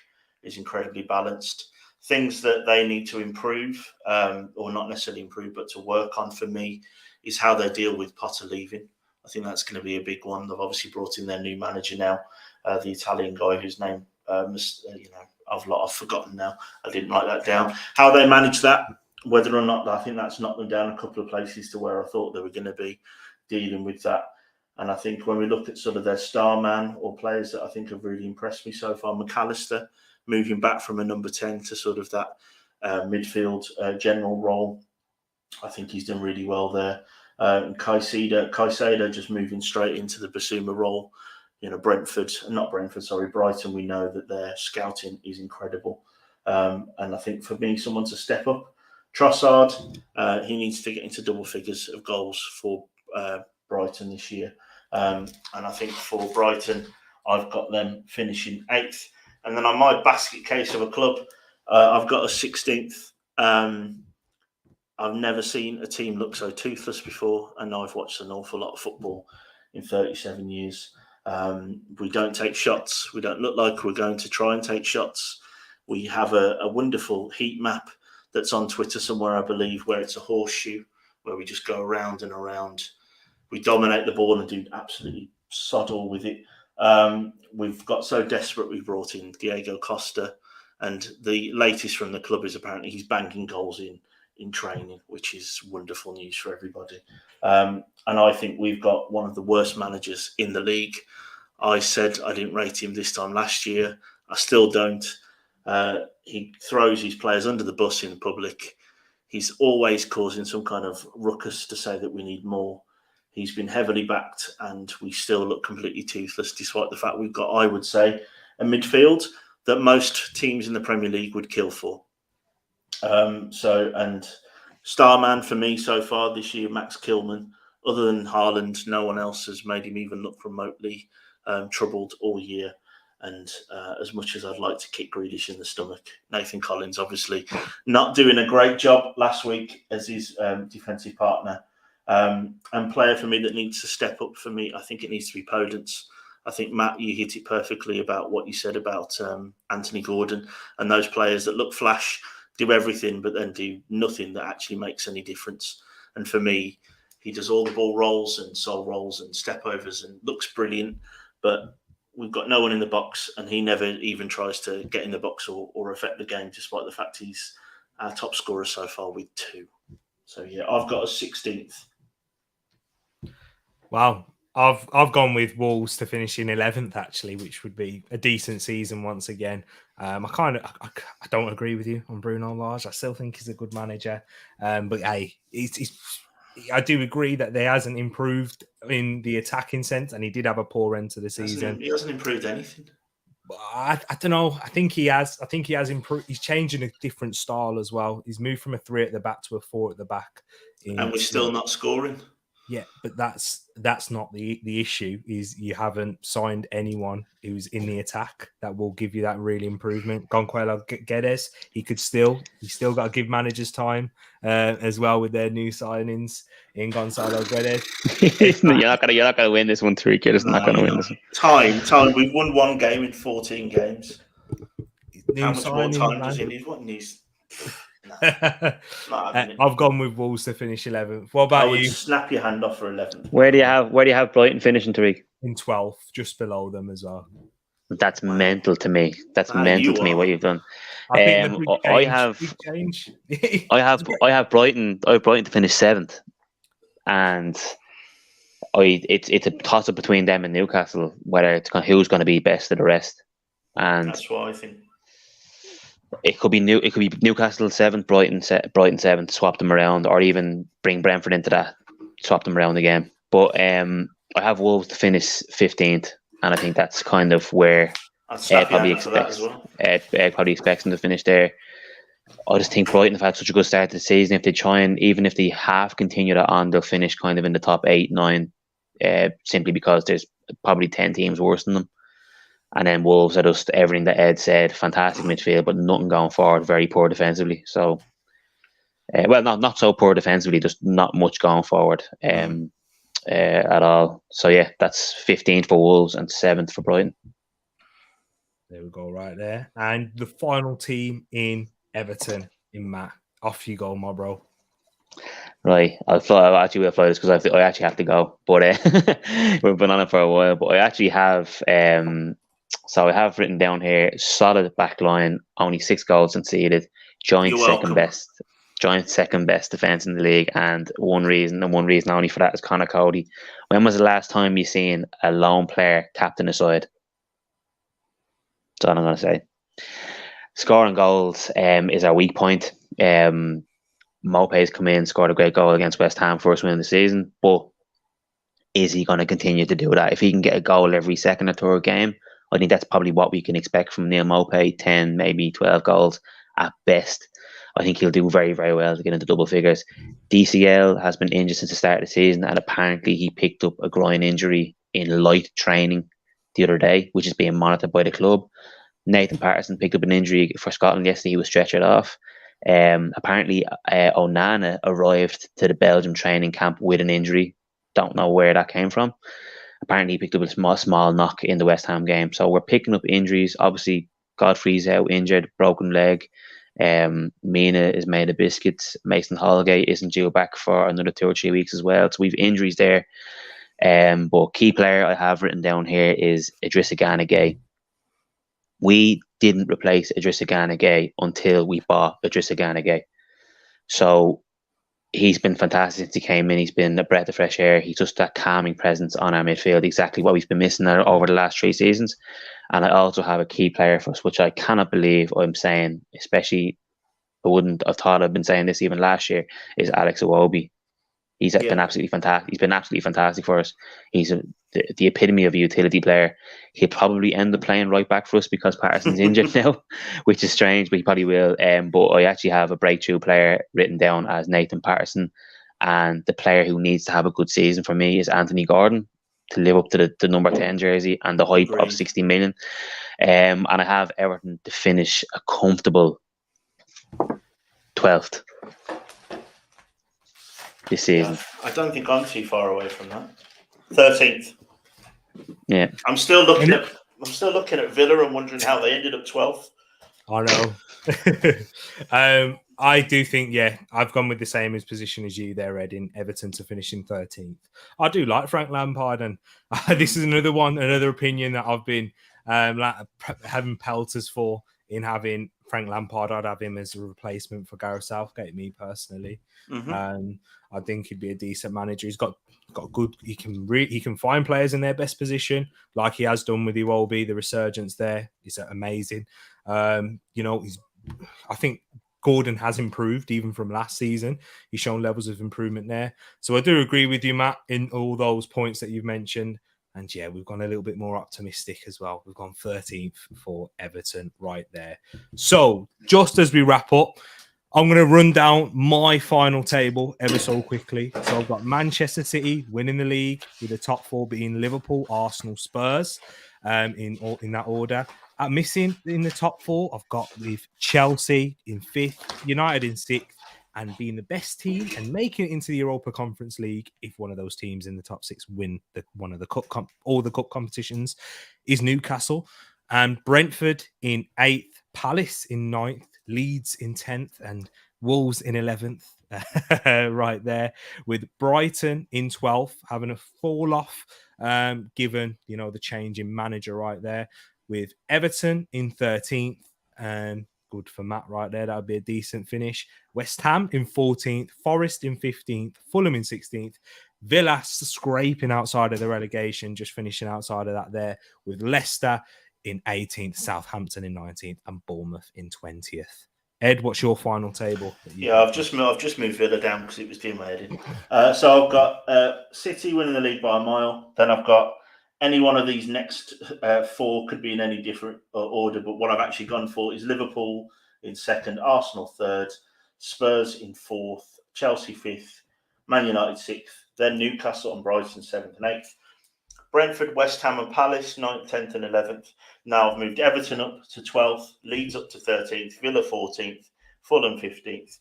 is incredibly balanced. Things that they need to improve, or not necessarily improve, but to work on for me, is how they deal with Potter leaving. I think that's going to be a big one. They've obviously brought in their new manager now, the Italian guy whose name, I've forgotten now. I didn't write that down. How they manage that, whether or not, I think that's knocked them down a couple of places to where I thought they were going to be dealing with that. And I think when we look at sort of their star man or players that I think have really impressed me so far, McAllister, moving back from a number 10 to sort of that midfield general role. I think he's done really well there. Caicedo just moving straight into the Basuma role. Brighton, we know that their scouting is incredible. And I think for me, someone to step up. Trossard, he needs to get into double figures of goals for Brighton this year. And I think for Brighton, I've got them finishing 8th. And then on my basket case of a club, I've got a 16th. I've never seen a team look so toothless before, and I've watched an awful lot of football in 37 years. We don't take shots. We don't look like we're going to try and take shots. We have a wonderful heat map that's on Twitter somewhere, I believe, where it's a horseshoe, where we just go around and around. We dominate the ball and do absolutely sod all with it. We've got so desperate we brought in Diego Costa, and the latest from the club is apparently he's banking goals in training, which is wonderful news for everybody. And I think we've got one of the worst managers in the league. I said I didn't rate him this time last year. I still don't. He throws his players under the bus in public. He's always causing some kind of ruckus to say that we need more. He's been heavily backed and we still look completely toothless, despite the fact we've got, I would say, a midfield that most teams in the Premier League would kill for. And Starman for me so far this year, Max Kilman. Other than Haaland, no one else has made him even look remotely troubled all year. And as much as I'd like to kick Grealish in the stomach, Nathan Collins obviously not doing a great job last week as his defensive partner. And player for me that needs to step up for me, I think it needs to be Podence. I think, Matt, you hit it perfectly about what you said about Anthony Gordon and those players that look flash, do everything, but then do nothing that actually makes any difference. And for me, he does all the ball rolls and soul rolls and step overs and looks brilliant, but we've got no one in the box and he never even tries to get in the box or affect the game, despite the fact he's our top scorer so far with 2. So, yeah, I've got a 16th. Wow. I've gone with Wolves to finish in 11th, actually, which would be a decent season once again. I don't agree with you on Bruno Lage. I still think he's a good manager. But hey, I do agree that there hasn't improved in the attacking sense, and he did have a poor end to the season. He hasn't improved anything. I don't know. I think he has improved. He's changing a different style as well. He's moved from a 3 at the back to a 4 at the back. And we're still not scoring. Yeah, but that's not the issue. Is you haven't signed anyone who's in the attack that will give you that real improvement. Gonçalo Guedes, he's still got to give managers time as well with their new signings in Gonçalo Guedes. You're not gonna win this one, Tereak. You're just not gonna win this one. Time. We've won 1 game in 14 games. New How much more time does he need? What needs? I've gone with Wolves to finish 11th. What about you? Snap your hand off for 11th. Where do you have Brighton finishing, Tereak? In 12th, just below them as well. That's mental to me. That's mental to me what you've done. I have Brighton. I have Brighton to finish 7th. and it's a toss up between them and Newcastle whether it's who's going to be best of the rest, and That's what I think. it could be Newcastle 7th, Brighton 7th, swap them around, or even bring Brentford into that, swap them around again. But I have Wolves to finish 15th, and I think that's kind of where Ed probably expects them to finish there. I just think Brighton have had such a good start to the season. If they try and, even if they half continue that on, they'll finish kind of in the top 8, 9, simply because there's probably 10 teams worse than them. And then Wolves are just everything that Ed said, fantastic midfield, but nothing going forward, very poor defensively. So, not so poor defensively, just not much going forward at all. So, yeah, that's 15th for Wolves and 7th for Brighton. There we go, right there. And the final team in Everton, in Matt. Off you go, my bro. Right, I actually will fly this because I actually have to go. But we've been on it for a while. But I actually have... So I have written down here, solid back line, only 6 goals conceded, joint second best defence in the league, and one reason only for that is Conor Cody. When was the last time you seen a lone player captain a side? That's all I'm going to say. Scoring goals is our weak point. Mopé's come in, scored a great goal against West Ham, first win of the season, but is he going to continue to do that? If he can get a goal every second or third game, I think that's probably what we can expect from Neil Maupay, 10, maybe 12 goals at best. I think he'll do very, very well to get into double figures. DCL has been injured since the start of the season, and apparently he picked up a groin injury in light training the other day, which is being monitored by the club. Nathan Patterson picked up an injury for Scotland yesterday. He was stretchered off. Apparently, Onana arrived to the Belgium training camp with an injury. Don't know where that came from. Apparently, he picked up a small knock in the West Ham game. So we're picking up injuries. Obviously, Godfrey's out injured, broken leg. Mina is made of biscuits. Mason Holgate isn't due back for another 2 or 3 weeks as well. So we've injuries there. But key player I have written down here is Idrissa Gana Gueye. We didn't replace Idrissa Gana Gueye until we bought Idrissa Gana Gueye. So he's been fantastic since he came in. He's been a breath of fresh air. He's just that calming presence on our midfield, exactly what we've been missing over the last 3 seasons. And I also have a key player for us, which I cannot believe I'm saying, especially I wouldn't have thought I'd been saying this even last year, is Alex Iwobi. He's been absolutely fantastic. He's been absolutely fantastic for us. He's the epitome of a utility player. He'll probably end up playing right back for us because Patterson's injured now, which is strange, but he probably will. But I actually have a breakthrough player written down as Nathan Patterson, and the player who needs to have a good season for me is Anthony Gordon to live up to the number 10 jersey and the hype of 60 million. And I have Everton to finish a comfortable 12th. This season. Yeah, I don't think I'm too far away from that. 13th. Yeah. I'm still looking at Villa and wondering how they ended up 12th. I know. I do think, I've gone with the same position as you there, Ed, in Everton to finish in 13th. I do like Frank Lampard, and this is another opinion that I've been having pelters for in having Frank Lampard. I'd have him as a replacement for Gareth Southgate, me personally. I think he'd be a decent manager. He's got good. He can find players in their best position, like he has done with Iwobi. The resurgence there is amazing. I think Gordon has improved even from last season. He's shown levels of improvement there. So I do agree with you, Matt, in all those points that you've mentioned. And we've gone a little bit more optimistic as well. We've gone 13th for Everton right there. So just as we wrap up, I'm going to run down my final table ever so quickly. So I've got Manchester City winning the league, with the top 4 being Liverpool, Arsenal, Spurs, in that order. Missing in the top 4, I've got with Chelsea in 5th, United in 6th, and being the best team and making it into the Europa Conference League if one of those teams in the top 6 win one of the all the cup competitions is Newcastle. And Brentford in 8th, Palace in 9th, Leeds in 10th, and Wolves in 11th. Right there, with Brighton in 12th, having a fall off, given the change in manager right there, with Everton in 13th, and good for Matt right there. That would be a decent finish. West Ham in 14th, Forest in 15th, Fulham in 16th, Villa scraping outside of the relegation, just finishing outside of that there, with Leicester in 18th, Southampton in 19th, and Bournemouth in 20th. Ed, what's your final table? I've just moved Villa down because it was doing my head in. So I've got City winning the league by a mile. Then I've got any one of these next four could be in any different order, but what I've actually gone for is Liverpool in second, Arsenal third, Spurs in fourth, Chelsea fifth, Man United sixth, then Newcastle and Brighton seventh and eighth, Brentford, West Ham and Palace 9th, 10th and 11th. Now I've moved Everton up to 12th, Leeds up to 13th, Villa 14th, Fulham 15th,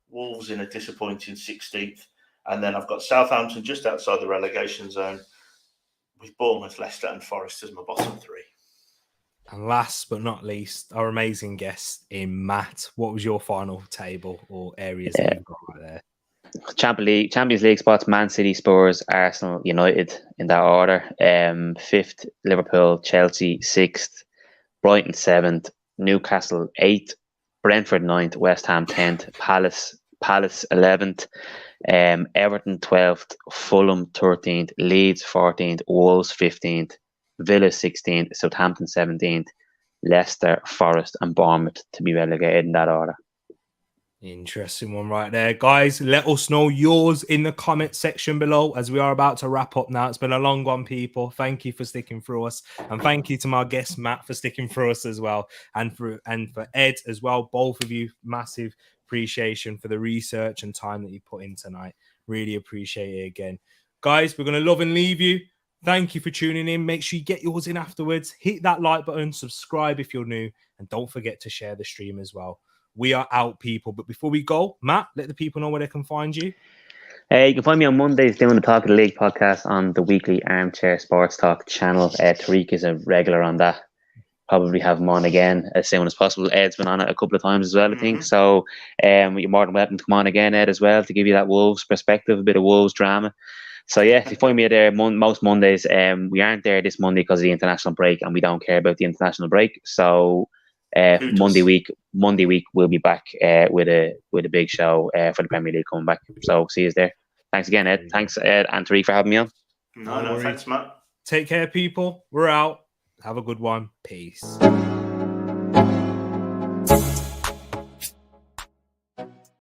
Wolves in a disappointing 16th, and then I've got Southampton just outside the relegation zone with Bournemouth, Leicester and Forest as my bottom three. And last but not least, our amazing guest in Matt. What was your final table or areas that you've got right there? Champions League spots: Man City, Spurs, Arsenal, United in that order. 5th, Liverpool, Chelsea 6th, Brighton 7th, Newcastle 8th, Brentford 9th, West Ham 10th, Palace 11th, Everton 12th, Fulham 13th, Leeds 14th, Wolves 15th, Villa 16th, Southampton 17th, Leicester, Forest and Bournemouth to be relegated in that order. Interesting one right there. Guys, let us know yours in the comment section below as we are about to wrap up now. It's been a long one, people. Thank you for sticking through us. And thank you to my guest, Matt, for sticking through us as well. And for Ed as well. Both of you, massive appreciation for the research and time that you put in tonight. Really appreciate it again. Guys, we're going to love and leave you. Thank you for tuning in. Make sure you get yours in afterwards. Hit that like button, subscribe if you're new, and don't forget to share the stream as well. We are out, people. But before we go, Matt, let the people know where they can find you. You can find me on Mondays doing the Talk of the League podcast on the weekly Armchair Sports Talk channel. Tereak is a regular on that. Probably have him on again as soon as possible. Ed's been on it a couple of times as well, I think. So you're more than welcome to come on again, Ed, as well, to give you that Wolves perspective, a bit of Wolves drama. So yeah, if you find me there most Mondays, we aren't there this Monday because of the international break, and we don't care about the international break. So Monday week we'll be back with a big show for the Premier League coming back. So see you there. Thanks again, Ed. Thanks, Ed and Tereak, for having me on. No, thanks, Matt. Take care, people. We're out. Have a good one. Peace.